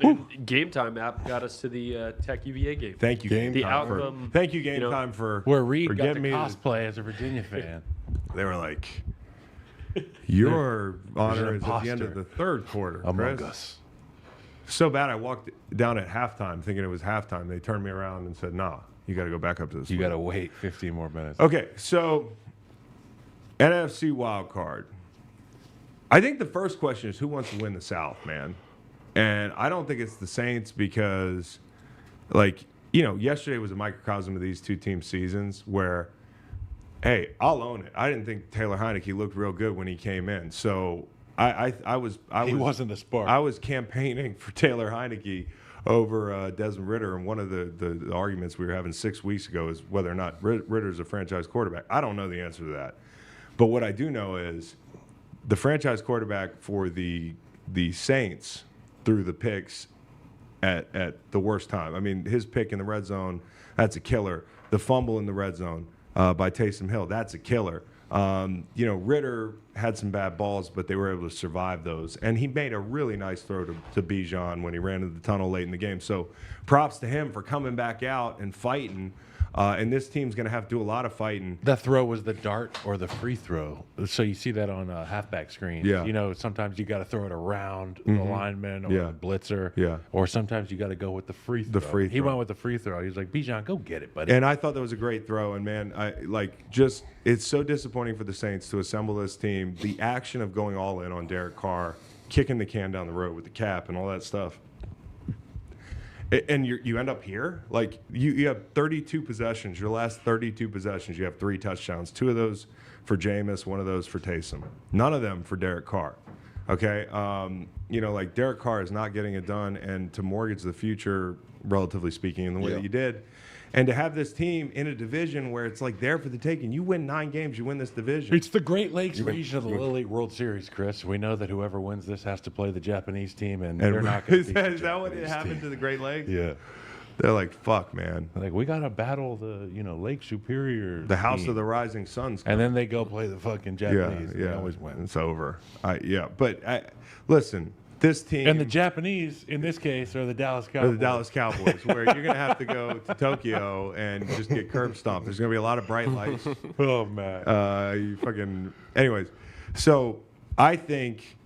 And Game Time app got us to the Tech UVA game. Thank you, Game The Time. outcome, Thank you, Game you know, Time, for Where Reed got to getting me. cosplay as a Virginia fan. They were like, "Your honor an is at the end of imposter the third quarter." among Chris. us. So bad, I walked down at halftime thinking it was halftime. They turned me around and said, "Nah, you got to go back up to this." You got to wait 15 more minutes. Okay, so NFC Wildcard. I think the first question is who wants to win the South, man? And I don't think it's the Saints because, yesterday was a microcosm of these two team seasons where, hey, I'll own it. I didn't think Taylor Heineke looked real good when he came in. So I wasn't the spark. I was campaigning for Taylor Heineke over Desmond Ritter, and one of the arguments we were having 6 weeks ago is whether or not Ritter's a franchise quarterback. I don't know the answer to that. But what I do know is the franchise quarterback for the Saints threw the picks at the worst time. I mean, his pick in the red zone, that's a killer. The fumble in the red zone by Taysom Hill, that's a killer. Ritter had some bad balls, but they were able to survive those. And he made a really nice throw to Bijan when he ran into the tunnel late in the game. So props to him for coming back out and fighting. And this team's going to have to do a lot of fighting. That throw was the dart or the free throw. So you see that on halfback screen. Yeah. Sometimes you got to throw it around the lineman or Yeah. the blitzer. Yeah. Or sometimes you got to go with the free throw. He went with the free throw. He was like, Bijan, go get it, buddy. And I thought that was a great throw. And, man, it's so disappointing for the Saints to assemble this team. The action of going all in on Derek Carr, kicking the can down the road with the cap and all that stuff. And you end up here? Like, you have 32 possessions. Your last 32 possessions, you have 3 touchdowns. 2 of those for Jameis, 1 of those for Taysom. None of them for Derek Carr. Okay? Derek Carr is not getting it done, and to mortgage the future, relatively speaking, in the way that you did. And to have this team in a division where it's like there for the taking. You win 9 games, you win this division. It's the Great Lakes region of the Little League World Series, Chris. We know that whoever wins this has to play the Japanese team, and they're not going to Is that what happened to the Great Lakes? Yeah. They're like, fuck, man. Like, we got to battle the, Lake Superior The House team. of the Rising Suns. And then they go play the fucking Japanese. Yeah. They always win. It's over. Listen, this team. And the Japanese, in this case, are the Dallas Cowboys. Or the Dallas Cowboys, where you're going to have to go to Tokyo and just get curb stomped. There's going to be a lot of bright lights. Oh, man. Anyways, so I think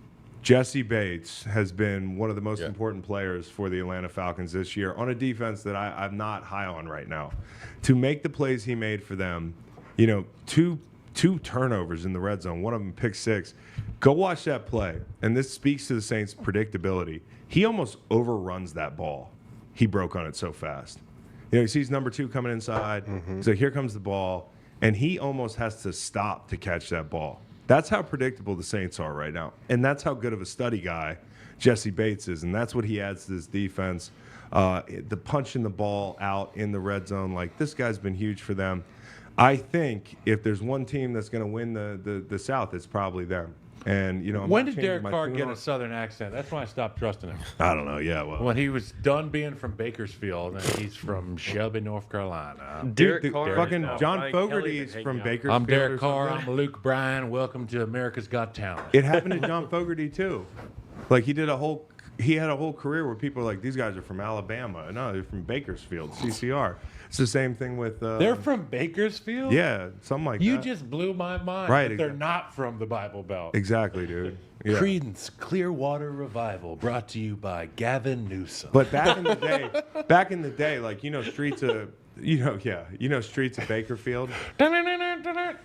Jesse Bates has been one of the most important players for the Atlanta Falcons this year on a defense that I'm not high on right now. To make the plays he made for them, two turnovers in the red zone, one of them pick 6. Go watch that play, and this speaks to the Saints' predictability. He almost overruns that ball. He broke on it so fast. He sees number 2 coming inside, so here comes the ball, and he almost has to stop to catch that ball. That's how predictable the Saints are right now, and that's how good of a study guy Jesse Bates is, and that's what he adds to this defense. The punching the ball out in the red zone, like this guy's been huge for them. I think if there's one team that's going to win the South, it's probably them. And you know, when did Derek Carr get a Southern accent? That's when I stopped trusting him. I don't know. Yeah, well, When he was done being from Bakersfield, and he's from Shelby, North Carolina. dude, Carr fucking and, John Brian Fogerty Kelly is been from hanging out. Bakersfield. I'm Derek or Carr. something. I'm Luke Bryan. Welcome to America's Got Talent. It happened to John Fogerty too. Like he had a whole career where people are like, these guys are from Alabama. No, they're from Bakersfield, CCR. It's the same thing with. They're from Bakersfield? Yeah, something like You that. just blew my mind. Right, That they're exactly. not from the Bible Belt. Exactly, dude. Yeah. Credence Clearwater Revival, brought to you by Gavin Newsom. But back in the day, like streets of streets of Bakerfield.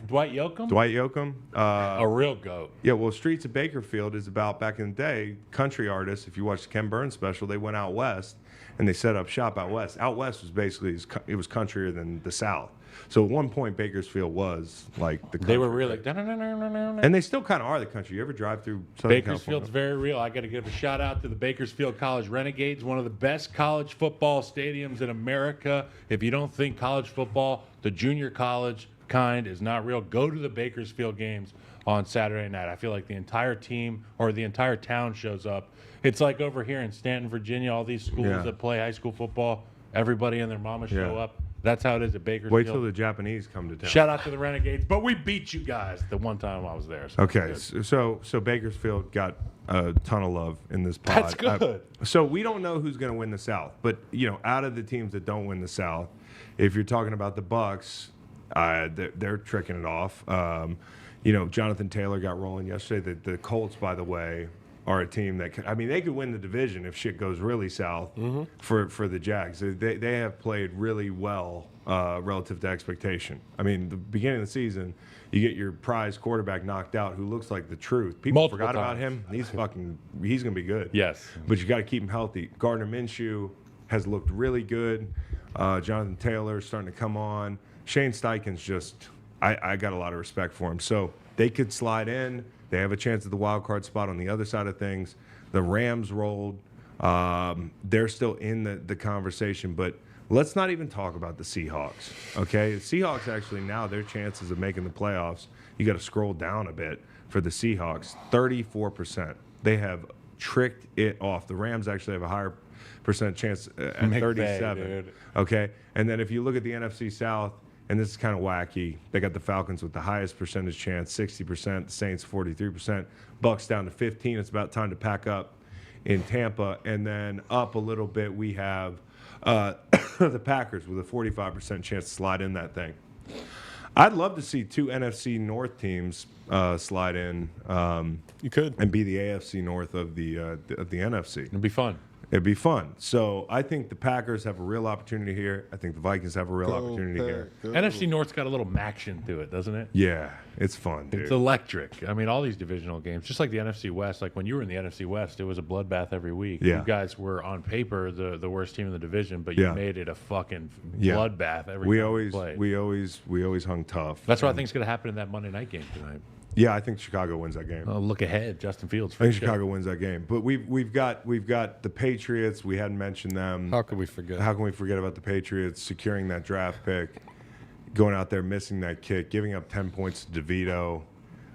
Dwight Yoakam? Dwight Yoakam. A real goat. Yeah, well, Streets of Bakerfield is about back in the day, country artists. If you watch the Ken Burns special, they went out west and they set up shop out west. Out west was basically it was countryer than the South. So at one point, Bakersfield was like the country. They were really. And they still kind of are the country. You ever drive through Southern Bakersfield's California? very real. I got to give a shout out to the Bakersfield College Renegades, one of the best college football stadiums in America. If you don't think college football, the junior college kind, is not real, go to the Bakersfield games on Saturday night. I feel like the entire team or the entire town shows up. It's like over here in Stanton, Virginia, all these schools that play high school football, everybody and their mama show up. That's how it is at Bakersfield. Wait till the Japanese come to town. Shout out to the Renegades, but we beat you guys the one time I was there. So Okay, so Bakersfield got a ton of love in this pod. That's good. So we don't know who's going to win the South, but out of the teams that don't win the South, if you're talking about the Bucks, they're tricking it off. Jonathan Taylor got rolling yesterday. The Colts, by the way, are a team that they could win the division if shit goes really south for the Jags. They have played really well relative to expectation. The beginning of the season, you get your prize quarterback knocked out who looks like the truth. People Multiple forgot about times. him. He's going to be good. Yes. But you got to keep him healthy. Gardner Minshew has looked really good. Jonathan Taylor starting to come on. Shane Steichen's just, I got a lot of respect for him. So they could slide in. They have a chance at the wild card spot on the other side of things. The Rams rolled. They're still in the conversation, but let's not even talk about the Seahawks, okay? The Seahawks actually now, their chances of making the playoffs, you got to scroll down a bit for the Seahawks, 34%. They have tricked it off. The Rams actually have a higher percent chance at McVay, 37, dude. okay? And then if you look at the NFC South, and this is kind of wacky. They got the Falcons with the highest percentage chance, 60%. The Saints, 43%. Bucks down to 15. It's about time to pack up in Tampa. And then up a little bit, we have the Packers with a 45% chance to slide in that thing. I'd love to see two NFC North teams slide in. You could. And be the AFC North of the NFC. It'd be fun. It'd be fun. So I think the Packers have a real opportunity here. I think the Vikings have a real opportunity here. NFC North's got a little action to it, doesn't it? Yeah, it's fun, dude. It's electric. All these divisional games, just like the NFC West, like when you were in the NFC West, it was a bloodbath every week. Yeah. You guys were on paper the worst team in the division, but you made it a fucking bloodbath every time you played. we always hung tough. That's what I think is going to happen in that Monday night game tonight. Yeah, I think Chicago wins that game. Oh, look ahead, Justin Fields. I think Chicago wins that game. But we've got the Patriots. We hadn't mentioned them. How could we forget? How can we forget about the Patriots securing that draft pick, going out there missing that kick, giving up 10 points to DeVito?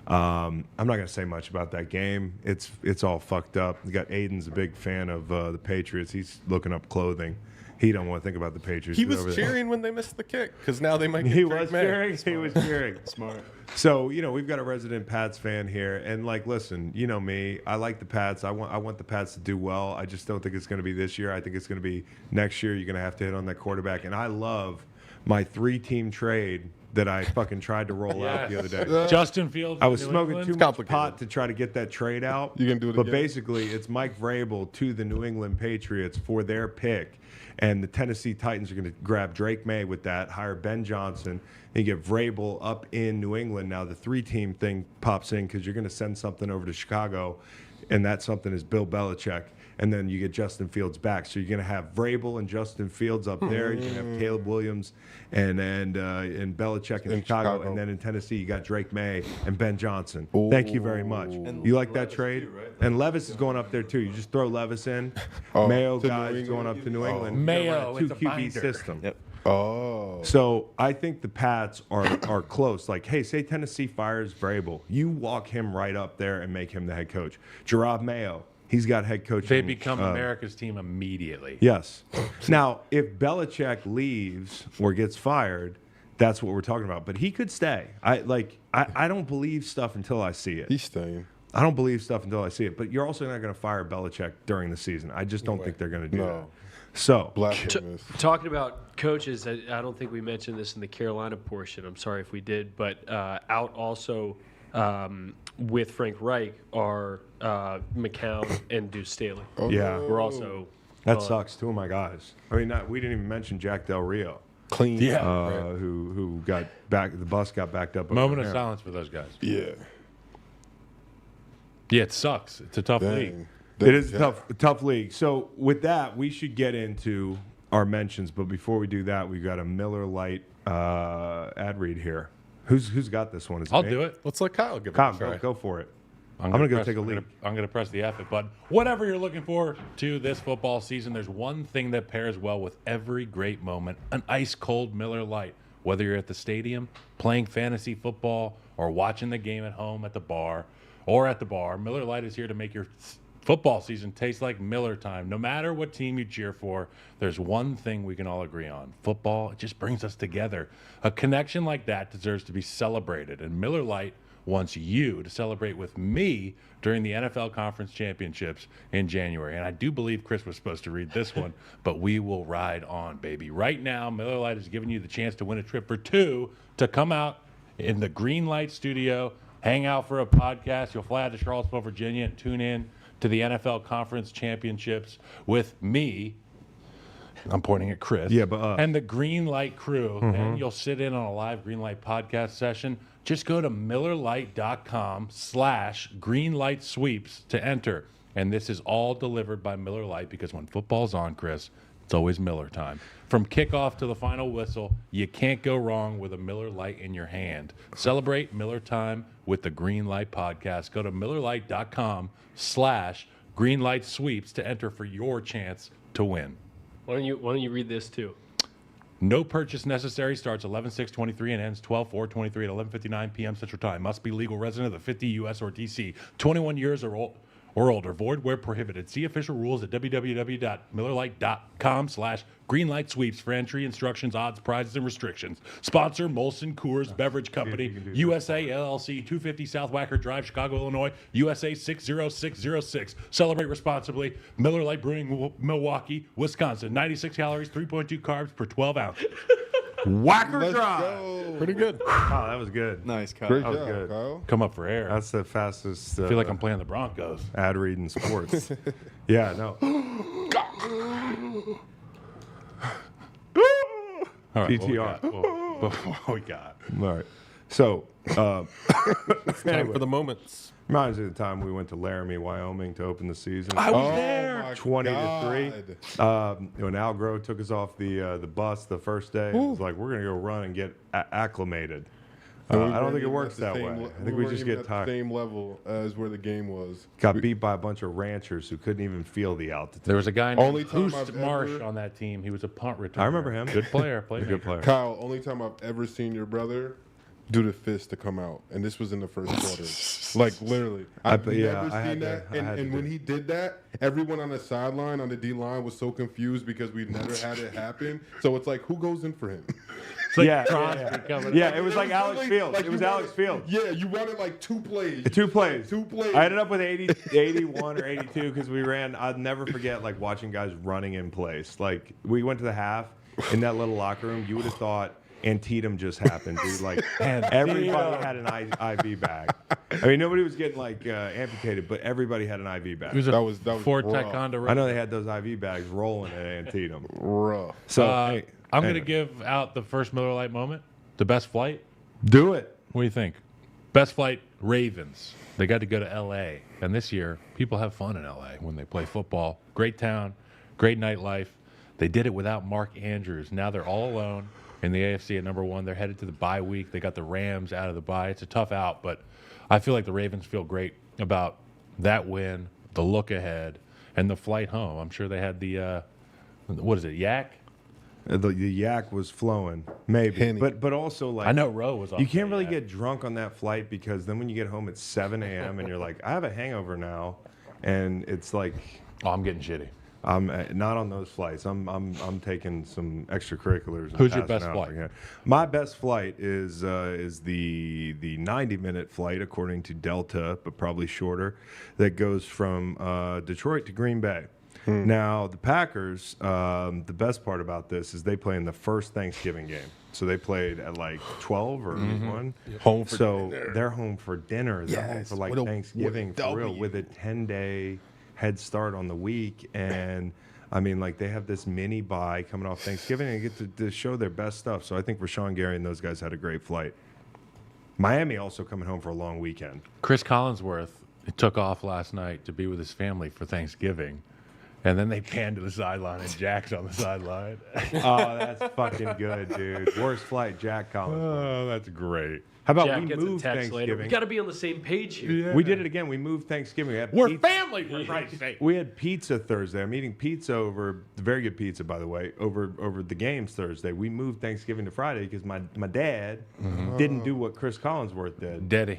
I'm not going to say much about that game. It's all fucked up. You got Aiden's a big fan of the Patriots. He's looking up clothing. He don't want to think about the Patriots. He was cheering when they missed the kick because now they might get He Drake was May. cheering. He was cheering. Smart. So we've got a resident Pats fan here, and listen, you know me. I like the Pats. I want the Pats to do well. I just don't think it's going to be this year. I think it's going to be next year. You're going to have to hit on that quarterback, and I love my 3-team trade that I fucking tried to roll out the other day. Justin Fields. I was New smoking England. too much pot to try to get that trade out. You gonna do it But again? basically, it's Mike Vrabel to the New England Patriots for their pick. And the Tennessee Titans are going to grab Drake May with that, hire Ben Johnson, and get Vrabel up in New England. Now the 3-team thing pops in because you're going to send something over to Chicago, and that something is Bill Belichick. and then you get Justin Fields back. So you're going to have Vrabel and Justin Fields up there. You're going to have Caleb Williams and Belichick in Chicago. And then in Tennessee, you got Drake May and Ben Johnson. Thank you very much. And You like that Levis trade? too, right? And Levis is going up there, too. You just throw Levis in. Oh, Mayo to New guys England? going up to New England. Mayo, Two it's a QB binder. system. Yep. Oh. So I think the Pats are close. Like, hey, say Tennessee fires Vrabel. You walk him right up there and make him the head coach. Gerard Mayo, he's got head coaching. They become America's team immediately. Yes. Now, if Belichick leaves or gets fired, that's what we're talking about. But he could stay. I don't believe stuff until I see it. He's staying. I don't believe stuff until I see it. But you're also not going to fire Belichick during the season. I just don't think they're going to do that. So Blasphemous. Talking about coaches, I don't think we mentioned this in the Carolina portion. I'm sorry if we did, but out also with Frank Reich are McCown and Deuce Staley. Oh, yeah. no. We're also that sucks. Two of my guys. I mean, we didn't even mention Jack Del Rio. Clean. Who got back? The bus got backed up. over Moment of there. silence for those guys. Yeah. Yeah, it sucks. It's a tough league. Dang. It is a tough league. So with that, we should get into our mentions. But before we do that, we've got a Miller Lite ad read here. Who's got this one? Is it I'll me? do it. Let's let Kyle give it Kyle, a try. go for it. I'm gonna go take a lead. I'm gonna press the F it button. Whatever you're looking for to this football season, there's one thing that pairs well with every great moment: an ice cold Miller Lite. Whether you're at the stadium, playing fantasy football, or watching the game at home at the bar, Miller Lite is here to make your football season tastes like Miller time. No matter what team you cheer for, there's one thing we can all agree on. Football, it just brings us together. A connection like that deserves to be celebrated, and Miller Lite wants you to celebrate with me during the NFL Conference Championships in January. And I do believe Chris was supposed to read this one, but we will ride on, baby. Right now, Miller Lite is giving you the chance to win a trip for two to come out in the Green Light studio, hang out for a podcast. You'll fly out to Charlottesville, Virginia, and tune in to the NFL Conference Championships with me. I'm pointing at Chris. Yeah, but and the Green Light crew. And you'll sit in on a live Green Light podcast session. Just go to MillerLite.com/GreenLightSweeps to enter. And this is all delivered by Miller Lite because when football's on, Chris, it's always Miller time. From kickoff to the final whistle, you can't go wrong with a Miller Lite in your hand. Celebrate Miller time with the Green Light podcast. Go to MillerLite.com/GreenLightSweeps to enter for your chance to win. Why don't you read this too? No purchase necessary. Starts 11/6/23 and ends 12/4/23 at 11:59 p.m. Central Time. Must be legal resident of the 50 U.S. or D.C. 21 years or older. Void where prohibited. See official rules at www.millerlite.com/greenlightsweeps for entry, instructions, odds, prizes, and restrictions. Sponsor Molson Coors Beverage Company, USA LLC, 250 South Wacker Drive, Chicago, Illinois, USA 60606. Celebrate responsibly. Miller Lite Brewing, Milwaukee, Wisconsin. 96 calories, 3.2 carbs per 12 ounces. Whacker Let's Drive. go. Pretty good. Oh, that was good. Nice, Kyle. Great was job, good. Kyle. Come up for air. That's the fastest. I feel like I'm playing the Broncos. ad read in sports. Yeah, no. All right, PTR. What we got? All right. So, Time for the moments. reminds me of the time we went to Laramie, Wyoming to open the season. I was Oh, there. my 20 to God. 3. When Al Groh took us off the bus the first day, it was like, we're going to go run and get acclimated. And we I don't weren't think it even works at the that same way. le- I think we weren't just even get at the tired. same level as where the game was. Got beat by a bunch of ranchers who couldn't even feel the altitude. There was a guy Only named time Hoost I've Marsh ever- on that team. He was a punt returner. I remember him. Good player. He's a good player. Kyle, only time I've ever seen your brother do the fist to come out, and this was in the first quarter. Like literally, I've never seen that. And when he did that, everyone on the sideline, on the D line, was so confused because we'd never had it happen. So it's like, who goes in for him? Yeah, Crosby coming. yeah, it was like Alex literally, Fields. like, It was you Alex wanted- Fields. Yeah, you wanted like two plays. Two plays. Two plays. I ended up with 81 or 82 because we ran. I'll never forget like watching guys running in place. Like we went to the half in that little locker room. You would have thought Antietam just happened, dude. Like everybody had an IV bag. I mean, nobody was getting like amputated, but everybody had an IV It bag. was a That was Ford rough. Ticonderoga. I know they had those IV bags rolling at Antietam. Rough. So I'm hey, going to anyway. give out the first Miller Lite moment. The best flight. Do it. What do you think? Best flight, Ravens. They got to go to L.A. And this year, people have fun in L.A. when they play football. Great town, great nightlife. They did it without Mark Andrews. Now they're all alone in the AFC at number 1. They're headed to the bye week. They got the Rams out of the bye. It's a tough out, but I feel like the Ravens feel great about that win, the look ahead, and the flight home. I'm sure they had the, what is it, yak? The yak was flowing, maybe, Penny. but also like I know Roe was on. you can't really yak. get drunk on that flight because then when you get home at 7 a.m. and you're like, I have a hangover now, and it's like Oh, I'm getting shitty. I'm not on those flights. I'm taking some extracurriculars. And Who's your passing best out flight? for him. My best flight is the 90-minute flight according to Delta, but probably shorter, that goes from Detroit to Green Bay. Now the Packers, the best part about this is they play in the first Thanksgiving game. So they played at like 12 or 1. Home for so dinner. they're home for dinner. They're home Yes, for like with a Thanksgiving for real, W. with a 10-day head start on the week. And I mean, like they have this mini bye coming off Thanksgiving and get to show their best stuff. So I think Rashawn Gary and those guys had a great flight. Miami also coming home for a long weekend. Chris Collinsworth took off last night to be with his family for Thanksgiving. And then they panned to the sideline, and Jack's on the sideline. Oh, that's fucking good, dude. Worst flight, Jack Collins. Oh, that's great. How about Jack we gets a moved text later. We Thanksgiving? got to be on the same page here. We did it again. We moved Thanksgiving. We had We're pizza. family, for Christ's sake. We had pizza Thursday. I'm eating pizza over very good pizza, by the way. Over the games Thursday. We moved Thanksgiving to Friday because my dad didn't do what Chris Collinsworth did. Daddy.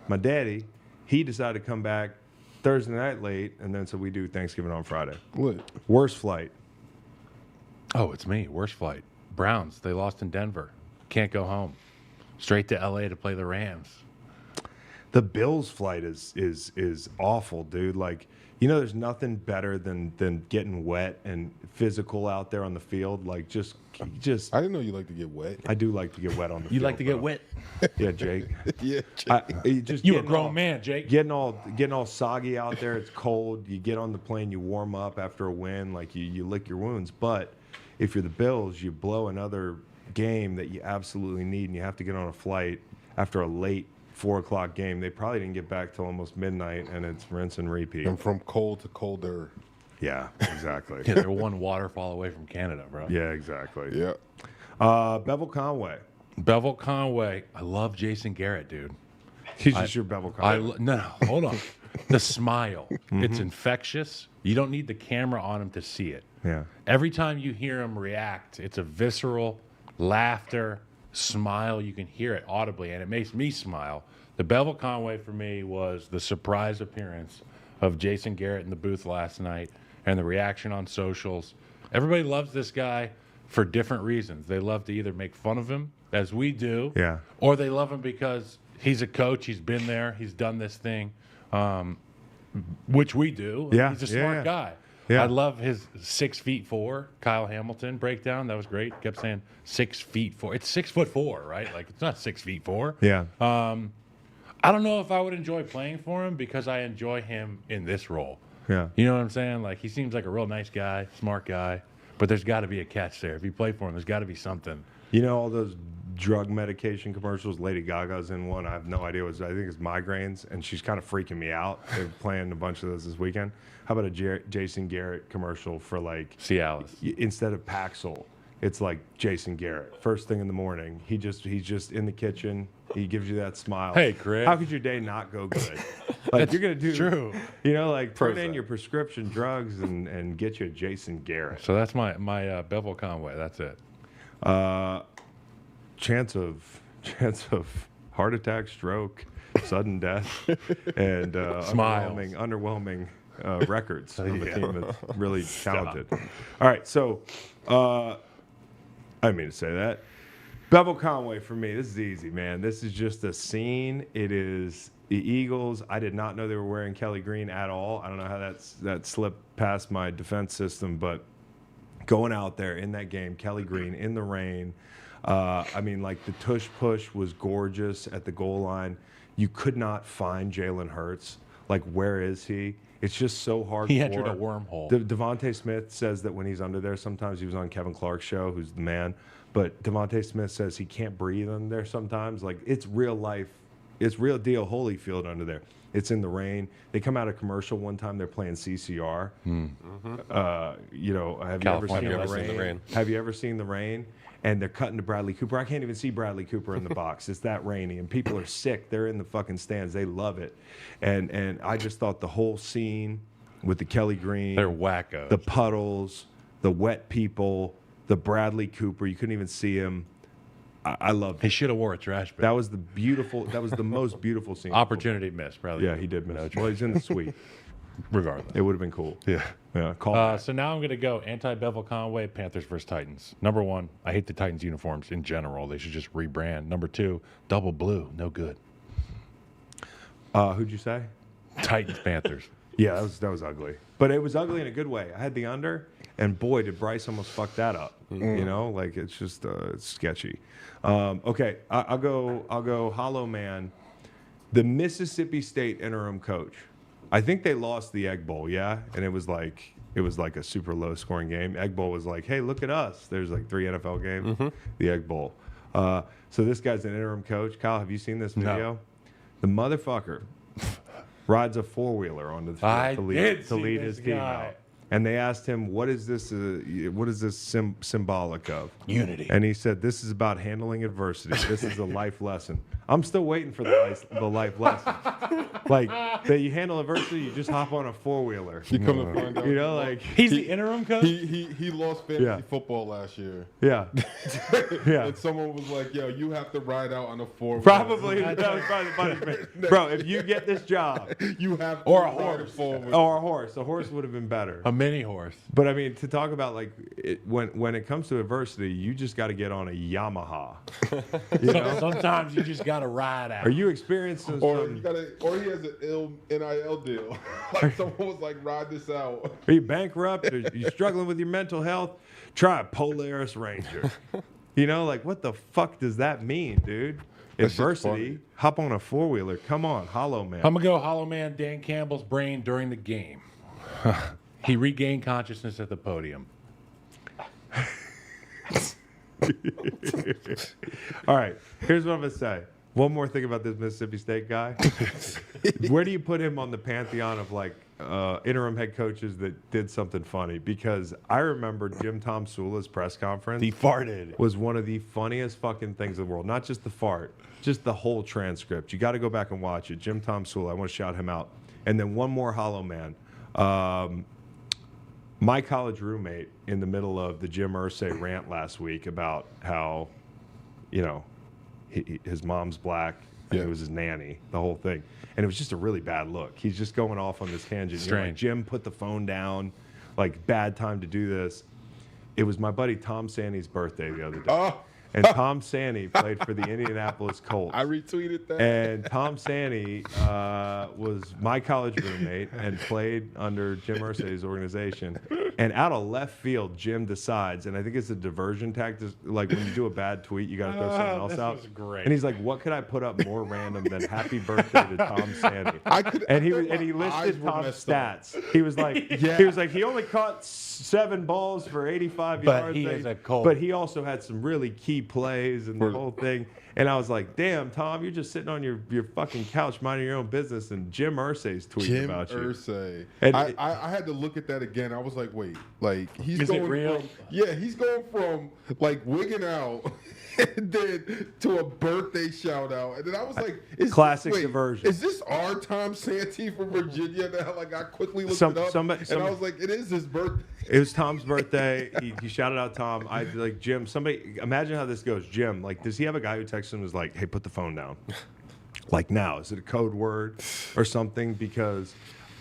My daddy, he decided to come back Thursday night late, and then so we do Thanksgiving on Friday. What? Worst flight. Oh, it's me. Worst flight. Browns. They lost in Denver. Can't go home. Straight to L.A. to play the Rams. The Bills flight is awful, dude. Like, you know, there's nothing better than getting wet and physical out there on the field. Like, just. I didn't know you like to get wet. I do like to get wet on the field. You like to get bro. wet? Yeah, Jake. Yeah. You a grown man, Jake. Getting all soggy out there. It's cold. You get on the plane. You warm up after a win. Like you lick your wounds. But if you're the Bills, you blow another game that you absolutely need, and you have to get on a flight after a late 4:00 game. They probably didn't get back till almost midnight, and it's rinse and repeat. And from cold to colder. Yeah, exactly. Yeah, they're one waterfall away from Canada, bro. Yeah, exactly. Yeah. Bevel Conway. Bevel Conway. I love Jason Garrett, dude. He's just your Bevel Conway. No, hold on. The smile. It's infectious. You don't need the camera on him to see it. Yeah. Every time you hear him react, it's a visceral laughter, smile. You can hear it audibly, and it makes me smile. The Bevel Conway for me was the surprise appearance of Jason Garrett in the booth last night and the reaction on socials. Everybody loves this guy for different reasons. They love to either make fun of him, as we do, Yeah. or they love him because he's a coach, he's been there, he's done this thing, which we do. Yeah, He's a yeah, smart yeah. guy. Yeah. I love his 6'4" Kyle Hamilton breakdown. That was great. Kept saying 6'4". It's 6'4", right? Like it's not 6'4". Yeah. I don't know if I would enjoy playing for him because I enjoy him in this role. Yeah. You know what I'm saying? Like he seems like a real nice guy, smart guy, but there's got to be a catch there. If you play for him, there's got to be something. You know all those drug medication commercials? Lady Gaga's in one. I have no idea. I think it's migraines, and she's kind of freaking me out. They're playing a bunch of those this weekend. How about a Jason Garrett commercial for like Cialis. instead of Paxil, it's like Jason Garrett. First thing in the morning, he's just in the kitchen. He gives you that smile. Hey, Chris. How could your day not go good? Like you're gonna do true. You know, like put in Prozac. your prescription drugs and get you a Jason Garrett. So that's my Bevel Conway. That's it. Chance of heart attack, stroke, sudden death, and Smiles. underwhelming records of a team that's really talented. All right, so I didn't mean to say that. Bevel Conway for me. This is easy, man. This is just a scene. It is the Eagles. I did not know they were wearing Kelly Green at all. I don't know how that slipped past my defense system, but going out there in that game, Kelly Green in the rain. I mean, like the tush push was gorgeous at the goal line. You could not find Jalen Hurts. Like, where is he? It's just so hard. He entered a wormhole. Devontae Smith says that when he's under there, sometimes he was on Kevin Clark's show, who's the man. But Devontae Smith says he can't breathe under there sometimes. Like, it's real life it's real deal Holyfield under there. It's in the rain. They come out of commercial one time. They're playing CCR. You know, have you ever seen the rain? Have you ever seen the rain? And they're cutting to Bradley Cooper. I can't even see Bradley Cooper in the box. It's that rainy, and people are sick. They're in the fucking stands. They love it. And I just thought the whole scene with the Kelly Green, They're wackos. the puddles, the wet people, the Bradley Cooper. You couldn't even see him. I loved He it. should have wore a trash bag. That was the most beautiful scene. Opportunity missed, probably. Yeah, he did miss. Well, he's in the suite. Regardless. It would have been cool. Yeah. Yeah. Call back. So now I'm going to go anti-Bevel Conway, Panthers versus Titans. Number one, I hate the Titans uniforms in general. They should just rebrand. Number two, double blue, no good. Who'd you say? Titans, Panthers. Yeah, that was ugly. But it was ugly in a good way. I had the under, and boy, did Bryce almost fuck that up. You know, like it's just it's sketchy. Okay, I'll go Hollow Man. The Mississippi State interim coach. I think they lost the Egg Bowl, yeah, and it was like a super low scoring game. Egg Bowl was like, hey, look at us. There's like 3 NFL games. The Egg Bowl. So this guy's an interim coach. Kyle, have you seen this video? No. The motherfucker rides a 4-wheeler onto the field to lead his team out. And they asked him, what is this symbolic of? Unity. And he said, this is about handling adversity. This is a life lesson. I'm still waiting for the life lesson. Like, that you handle adversity, you just hop on a 4-wheeler. You come to find out. You know, like, He's the interim coach? He lost fantasy Yeah. football last year. yeah. Yeah. And someone was like, yo, you have to ride out on a 4-wheeler. Probably, that was probably the punishment. Bro, if you get this job, You have to Or a ride horse. forward. or a horse would have been better. A mini horse. But I mean, to talk about like when it comes to adversity, you just got to get on a Yamaha. You know? Sometimes you just got to ride out. Are you experiencing Or some? or he has an ill NIL deal. Like someone was like, ride this out. Are you bankrupt? Are you struggling with your mental health? Try a Polaris Ranger. You know, like what the fuck does that mean, dude? That shit's Adversity. funny. Hop on a 4-wheeler. Come on, Hollow Man. I'm going to go Hollow Man Dan Campbell's brain during the game. He regained consciousness at the podium. All right, here's what I'm gonna say. One more thing about this Mississippi State guy. Where do you put him on the pantheon of like interim head coaches that did something funny? Because I remember Jim Tom Sula's press conference. He farted. Was one of the funniest fucking things in the world. Not just the fart, just the whole transcript. You got to go back and watch it. Jim Tom Sula, I want to shout him out. And then one more Hollow Man. My college roommate in the middle of the Jim Irsay rant last week about how, you know, his mom's black and it was his nanny, the whole thing. And it was just a really bad look. He's just going off on this tangent. You're like, Jim, put the phone down. Like, bad time to do this. It was my buddy Tom Sandy's birthday the other day. Oh. And Tom Sandy played for the Indianapolis Colts. I retweeted that. And Tom Sandy was my college roommate and played under Jim Irsay's organization. And out of left field, Jim decides, and I think it's a diversion tactic, like when you do a bad tweet, you got to throw something else out. This was great. And he's like, what could I put up more random than happy birthday to Tom Sandy? And He listed Tom's stats. He was like, he only caught 7 balls for 85 But yards. he is a Colt. But he also had some really key plays and the whole thing. And I was like, damn, Tom, you're just sitting on your fucking couch minding your own business, and Jim Irsay's tweeting about you. Jim Irsay. And I had to look at that again. I was like, wait, like he's Is going it real? He's going from like wigging out and then to a birthday shout out. And then I was like, Classic diversion. Is this our Tom Santee from Virginia? That like I quickly looked it up and I was like, it is his birthday. It was Tom's birthday. He shouted out Tom. I like, Jim, somebody imagine how this goes. Jim, like, does he have a guy who texts him and is like, hey, put the phone down? Like now, is it a code word or something? Because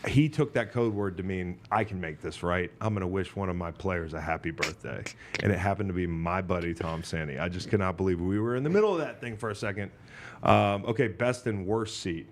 he took that code word to mean I can make this right. I'm going to wish one of my players a happy birthday. And it happened to be my buddy, Tom Sandy. I just cannot believe we were in the middle of that thing for a second. Okay, best and worst seat.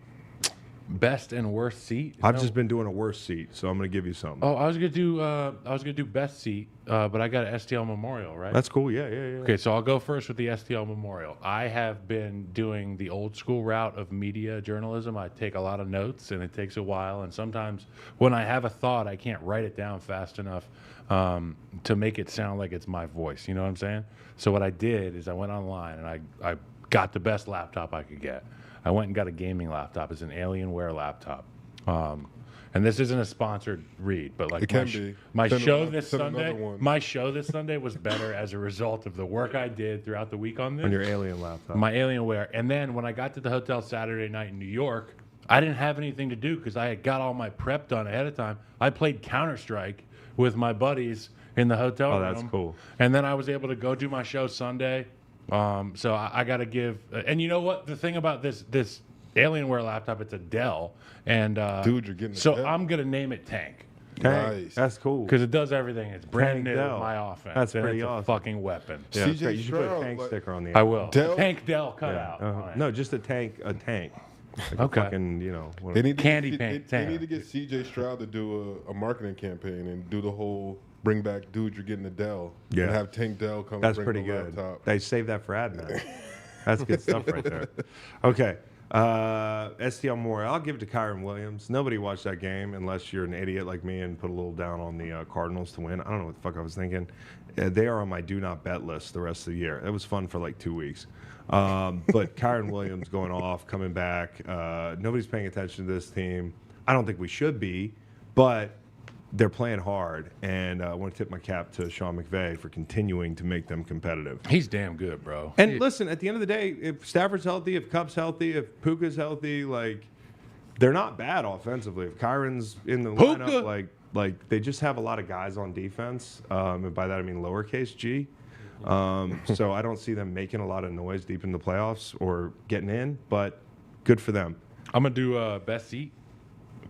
Best and worst seat? I've just been doing a worst seat, so I'm going to give you something. Oh, I was gonna do best seat, but I got an STL Memorial, right? That's cool. Yeah. Okay, so I'll go first with the STL Memorial. I have been doing the old school route of media journalism. I take a lot of notes, and it takes a while. And sometimes when I have a thought, I can't write it down fast enough to make it sound like it's my voice. You know what I'm saying? So what I did is I went online and I got the best laptop I could get. I went and got a gaming laptop. It's an Alienware laptop. And this isn't a sponsored read, but like It can be. my Send show another- this send another Sunday, one. my show this Sunday was better as a result of the work I did throughout the week on this. On your alien laptop. My Alienware. And then when I got to the hotel Saturday night in New York, I didn't have anything to do because I had got all my prep done ahead of time. I played Counter-Strike with my buddies in the hotel room. Oh, that's cool. And then I was able to go do my show Sunday. So I got to give. And you know what? The thing about this Alienware laptop, it's a Dell. And Dude, you're getting a so Dell. I'm going to name it Tank. Nice. That's cool. Because it does everything. It's brand Tank new, Dell. my offense. That's and pretty it's awesome. a fucking weapon. Yeah, that's CJ great. You should put a Stroud, tank like- sticker on the I will. Dell- Tank Dell cut out. on it. No, just a tank. Like Okay. A fucking, They need to Candy get, paint, They Tank. need to get CJ Stroud to do a marketing campaign and do the whole bring back, dude, you're getting a Dell. Yeah. And have Tank Dell come That's and bring pretty the good. laptop. They saved that for admin. That's good stuff right there. Okay. STL Moore. I'll give it to Kyron Williams. Nobody watched that game unless you're an idiot like me and put a little down on the Cardinals to win. I don't know what the fuck I was thinking. They are on my do not bet list the rest of the year. It was fun for like 2 weeks. But Kyron Williams going off, coming back. Nobody's paying attention to this team. I don't think we should be, but they're playing hard, and I want to tip my cap to Sean McVay for continuing to make them competitive. He's damn good, bro. And listen, at the end of the day, if Stafford's healthy, if Kupp's healthy, if Puka's healthy, like they're not bad offensively. If Kyron's in the Puka! lineup, like they just have a lot of guys on defense, and by that I mean lowercase g. So I don't see them making a lot of noise deep in the playoffs or getting in, but good for them. I'm going to do best seat.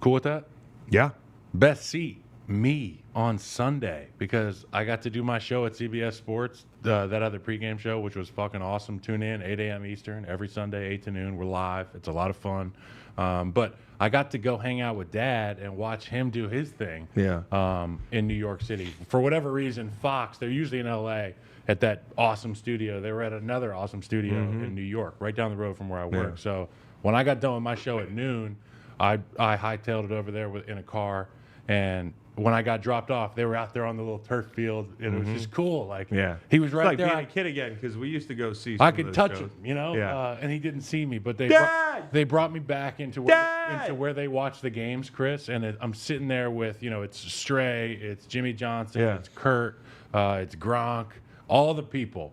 Cool with that? Yeah. Best seat, me on Sunday, because I got to do my show at CBS Sports, that other pregame show, which was fucking awesome. Tune in, 8 a.m. Eastern, every Sunday, 8 to noon. We're live. It's a lot of fun. But I got to go hang out with Dad and watch him do his thing in New York City. For whatever reason, Fox, they're usually in L.A., at that awesome studio. They were at another awesome studio in New York, right down the road from where I work. Yeah. So when I got done with my show at noon, I hightailed it over there in a car, and when I got dropped off, they were out there on the little turf field, and it was just cool. Like, Yeah. he was It's right like there. being a kid again, because we used to go see. I some could of those touch shows. him, you know, Yeah. and he didn't see me, but Dad! they brought me back into where they watch the games, Chris, and I'm sitting there with, it's Stray, it's Jimmy Johnson, Yeah. it's Kurt, it's Gronk, all the people,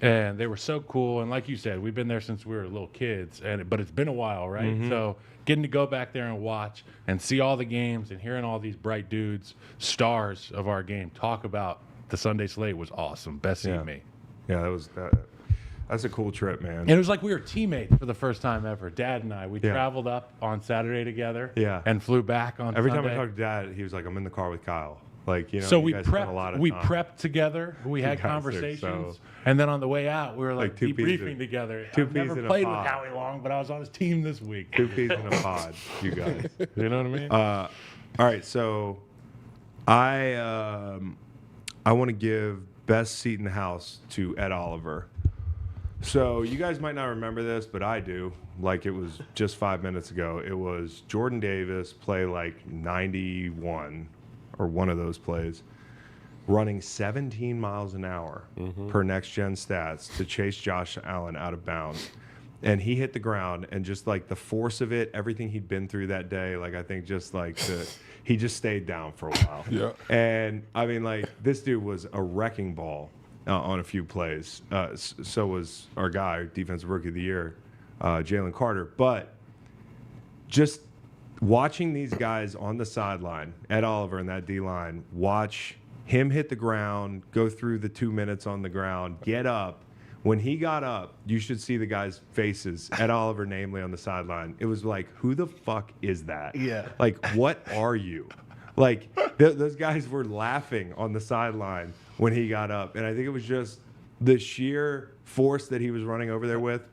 and they were so cool. And like you said, we've been there since we were little kids, but it's been a while, right? So getting to go back there and watch and see all the games and hearing all these bright dudes, stars of our game, talk about the Sunday slate was awesome. Best seat me. Yeah, that's a cool trip, man. And it was like we were teammates for the first time ever. Dad and I, we traveled up on Saturday together. Yeah. And flew back on Every Sunday. time I talked to Dad, he was like, "I'm in the car with Kyle." Like, So you we guys spent a lot prepped. of We time. prepped together. We had guys are conversations, so- and then on the way out, we were like two peas debriefing in- together. two I've never peas in a played with pod. Howie Long, but I was on his team this week. 2 peas in a pod, you guys. You know what I mean? All right, so I want to give best seat in the house to Ed Oliver. So you guys might not remember this, but I do. Like it was just 5 minutes ago. It was Jordan Davis play like 91 or one of those plays, running 17 miles an hour per next gen stats to chase Josh Allen out of bounds. And he hit the ground, and just like the force of it, everything he'd been through that day, like I think just like he just stayed down for a while. Yeah. And I mean, like this dude was a wrecking ball on a few plays. So was our guy, Defensive Rookie of the Year, Jalen Carter. But just watching these guys on the sideline, Ed Oliver and that D-line, watch him hit the ground, go through the 2 minutes on the ground, get up. When he got up, you should see the guys' faces, Ed Oliver namely on the sideline. It was like, who the fuck is that? Yeah. Like, what are you? Like, those guys were laughing on the sideline when he got up. And I think it was just the sheer force that he was running over there with.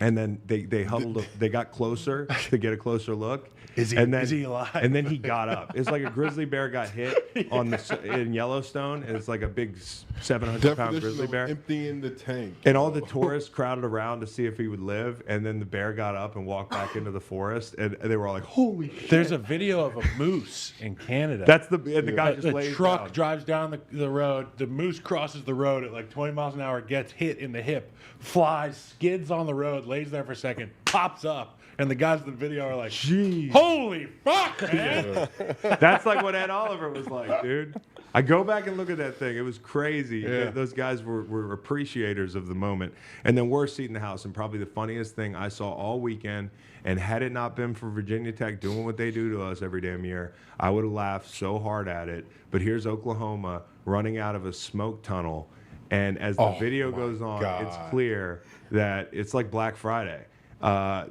And then they huddled, they got closer to get a closer look. Is he alive? And then he got up. It's like a grizzly bear got hit in Yellowstone, and it's like a big 700-pound grizzly bear. Emptying the tank. And all the tourists crowded around to see if he would live, and then the bear got up and walked back into the forest, and they were all like, "Holy shit!" There's a video of a moose in Canada. That's the guy just The lays truck down. drives down the road. The moose crosses the road at like 20 miles an hour, gets hit in the hip, flies, skids on the road, lays there for a second, pops up. And the guys in the video are like, Jeez. "Holy fuck, man!" That's like what Ed Oliver was like, dude. I go back and look at that thing. It was crazy. Yeah. Those guys were appreciators of the moment. And then worst seat in the house, and probably the funniest thing I saw all weekend. And had it not been for Virginia Tech doing what they do to us every damn year, I would have laughed so hard at it. But here's Oklahoma running out of a smoke tunnel. And as the video goes on, it's clear that it's like Black Friday.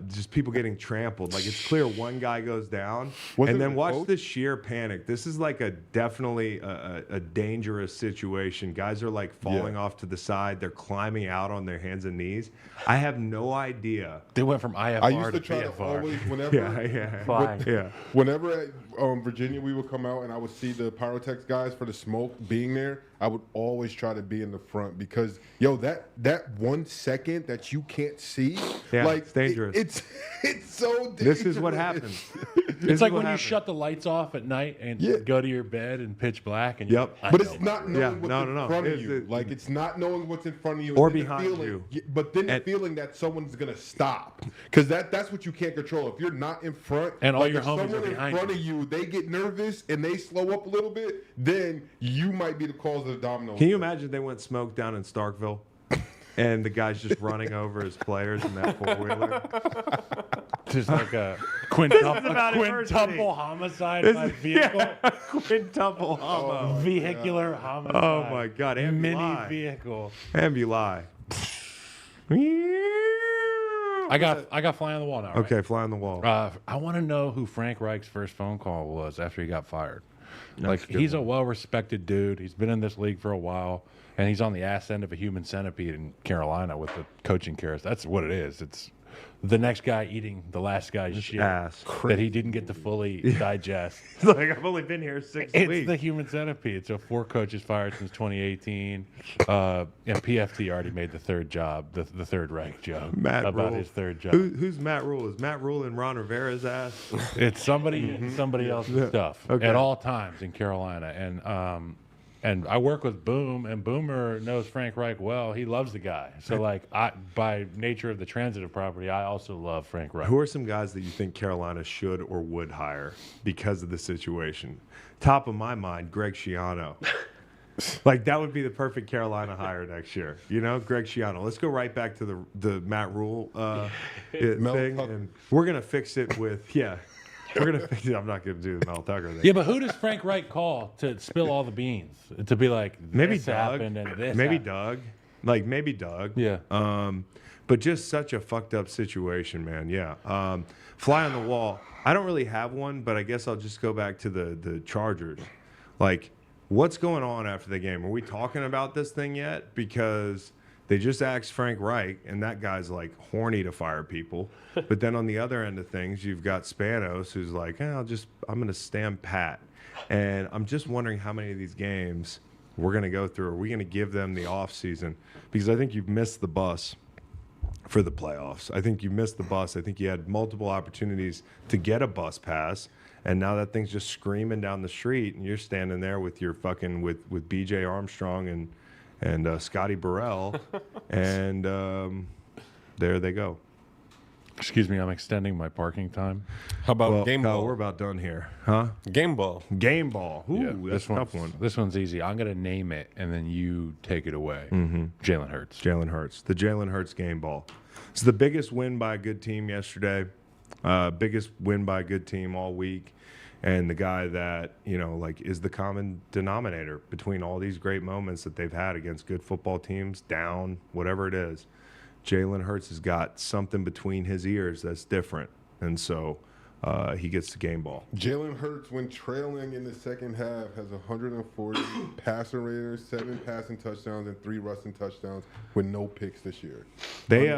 Just people getting trampled. Like, it's clear one guy goes down, and then watch the sheer panic. This is like definitely a dangerous situation. Guys are like falling off to the side. They're climbing out on their hands and knees. I have no idea. They went from IFR I used to to try to PFR. always, whenever whenever at Virginia we would come out and I would see the Pyrotex guys for the smoke being there, I would always try to be in the front because, that 1 second that you can't see, it's dangerous. It's so dangerous. This is what happens. It's like when you shut the lights off at night and go to your bed in pitch black. And but it's not knowing what's in front of you. Like, it's not knowing what's in front of you. Or behind you. But then the feeling that someone's going to stop. Because that's what you can't control. If you're not in front, and all your if homies someone are behind in front of you, they get nervous and they slow up a little bit, then you might be the cause of the domino. Can you imagine they went smoke down in Starkville? And the guy's just running over his players in that four-wheeler. Just like a quintuple homicide by vehicle. Yeah, quintuple homo. Vehicular homicide. Oh, my God. Mini vehicle. Ambuli. I got fly on the wall now, right? Okay, fly on the wall. I want to know who Frank Reich's first phone call was after he got fired. He's a well-respected dude. He's been in this league for a while, and he's on the ass end of a human centipede in Carolina with the coaching cares. That's what it is. It's the next guy eating the last guy's shit ass. that he didn't get to fully digest. It's like, I've only been here 6 weeks. It's the human centipede. So 4 coaches fired since 2018. And PFT already made the third job, the third rank joke about his third job. Who's Matt Rule? Is Matt Rule in Ron Rivera's ass? It's somebody else's stuff at all times in Carolina. And I work with Boom, and Boomer knows Frank Reich well. He loves the guy. So, by nature of the transitive property, I also love Frank Reich. Who are some guys that you think Carolina should or would hire because of the situation? Top of my mind, Greg Schiano. That would be the perfect Carolina hire next year. Greg Schiano. Let's go right back to the Matt Rule thing. And we're going to fix it with, we're going to fix it. I'm not going to do the Mel Tucker thing. Yeah, but who does Frank Reich call to spill all the beans? To be like, maybe this Doug. happened and this maybe happened. Doug. Maybe Doug. Yeah. But just such a fucked up situation, man. Yeah. Fly on the wall. I don't really have one, but I guess I'll just go back to the Chargers. What's going on after the game? Are we talking about this thing yet? Because they just axed Frank Reich, and that guy's horny to fire people. But then on the other end of things, you've got Spanos, who's like, I'm going to stand pat. And I'm just wondering how many of these games we're going to go through. Are we going to give them the off season? Because I think you've missed the bus for the playoffs. I think you missed the bus. I think you had multiple opportunities to get a bus pass. And now that thing's just screaming down the street, and you're standing there with your with B.J. Armstrong and Scotty Burrell, and there they go. Excuse me, I'm extending my parking time. How about game Kyle, ball? we're about done here, huh? Game ball. Game ball. Ooh, that's a tough one. This one's easy. I'm going to name it, and then you take it away. Jalen Hurts. Jalen Hurts. The Jalen Hurts game ball. It's the biggest win by a good team yesterday. Biggest win by a good team all week. And the guy that, is the common denominator between all these great moments that they've had against good football teams, down, whatever it is. Jalen Hurts has got something between his ears that's different. And so he gets the game ball. Jalen Hurts, when trailing in the second half, has 140 passer raters, 7 passing touchdowns, and 3 rushing touchdowns with no picks this year. They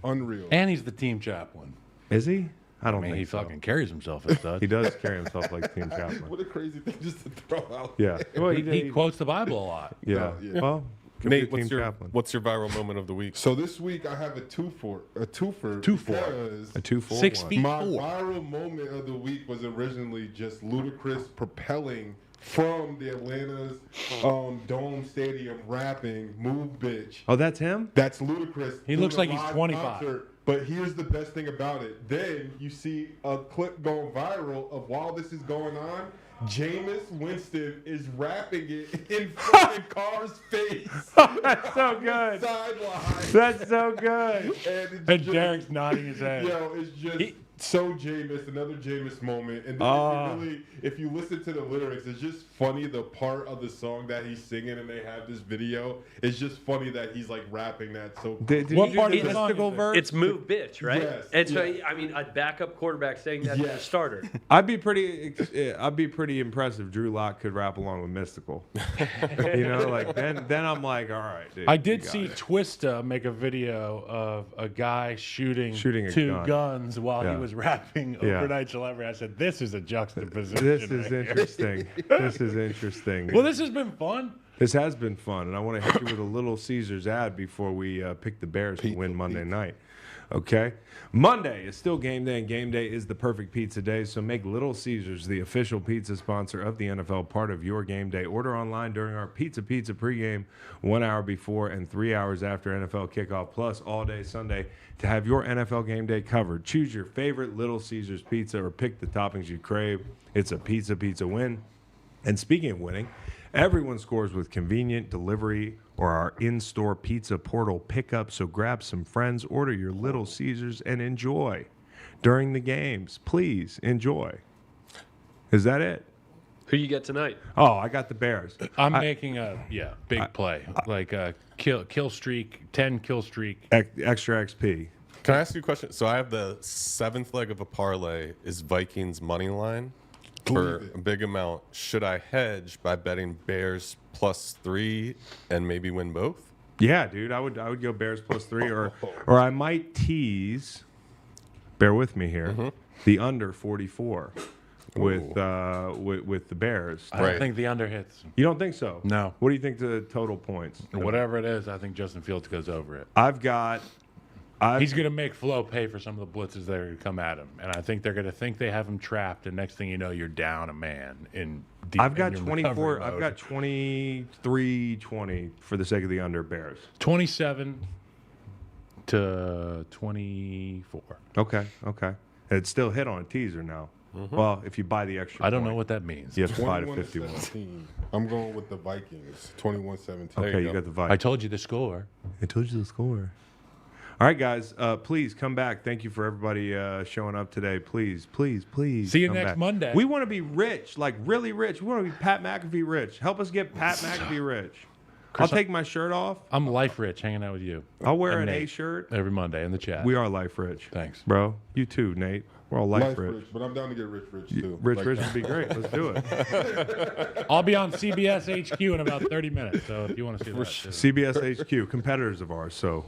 Unreal. And he's the team chaplain. Is he? I don't mean, think he so. fucking carries himself as such. He does carry himself like team chaplain. What a crazy thing just to throw out. Yeah. Well, He quotes the Bible a lot. Yeah. No, yeah. Well, Nate, team chaplain. what's your viral moment of the week? So this week I have a twofer. Because A 2-4. 6 feet. my viral moment of the week was originally just Ludacris propelling from the Atlanta's Dome Stadium rapping "Move Bitch." Oh, that's him? That's Ludacris. He doing looks a like he's live 25. concert. But here's the best thing about it. Then you see a clip going viral of while this is going on, Jameis Winston is rapping it in front of Carr's face. That's so good. Sideline. That's so good. And it's And just, Derek's nodding his head. yo, it's just so Jameis, another Jameis moment. And then if you listen to the lyrics, it's just funny the part of the song that he's singing and they have this video. It's just funny that he's like rapping that so Did What you part do of the the song mystical is it? verse? It's move bitch, right? Yes, And so, yes. I mean, a backup quarterback saying that to the Yes. starter. I'd be pretty impressed if Drew Lock could rap along with Mystical. You know, like then I'm like, all right, dude. I did you got see it. Twista make a video of a guy shooting a two gun. guns while Yeah. he was rapping Yeah. Overnight Celebrity. I said, this is a juxtaposition. This is right here." interesting. This is interesting. Well, this has been fun. This has been fun, and I want to hit you with a Little Caesars ad before we pick the Bears to win Monday night. Okay? Monday is still game day, and game day is the perfect pizza day, so make Little Caesars the official pizza sponsor of the NFL part of your game day. Order online during our Pizza pregame 1 hour before and 3 hours after NFL kickoff, plus all day Sunday to have your NFL game day covered. Choose your favorite Little Caesars pizza or pick the toppings you crave. It's a pizza win. And speaking of winning, everyone scores with convenient delivery or our in-store pizza portal pickup. So grab some friends, order your Little Caesars, and enjoy during the games. Please enjoy. Is that it? Who you get tonight? Oh, I got the Bears. I'm making a big play, like a kill streak, 10 kill streak. Extra XP. Can I ask you a question? So I have the 7th leg of a parlay is Vikings money line for Believe it. a big amount. Should I hedge by betting Bears +3 and maybe win both? Yeah, dude, I would go Bears +3, or I might tease. Bear with me here. The under 44 with the Bears. I don't Right. think the under hits. You don't think so? No. What do you think the total points? Whatever it is, I think Justin Fields goes over it. He's He's going to make Flo pay for some of the blitzes that are going to come at him. And I think they're going to think they have him trapped. And next thing you know, you're down a man in deep. I've got in your 24. recovery I've mode. got 23-20 for the sake of the under Bears. 27 to 24. Okay. It's still hit on a teaser now. Well, if you buy the extra, I don't know point, what that means. you have to buy to 21 to 51. 17. I'm going with the Vikings. 21-17. Okay, you you go. got the I Vikings. told you the score. I told you the score. All right, guys, please come back. Thank you for everybody showing up today. Please. See you come next back. Monday. We want to be rich, like really rich. We want to be Pat McAfee rich. Help us get Pat McAfee rich. I'll take my shirt off. I'm life rich hanging out with you. I'll wear And an A Nate. shirt. Every Monday in the chat. We are life rich. Thanks. Bro. You too, Nate. We're all life, Life rich. rich, but I'm down to get rich too. Rich Like Rich that. would be great. Let's do it. I'll be on CBS HQ in about 30 minutes. So if you want to see that. too. CBS HQ, competitors of ours. So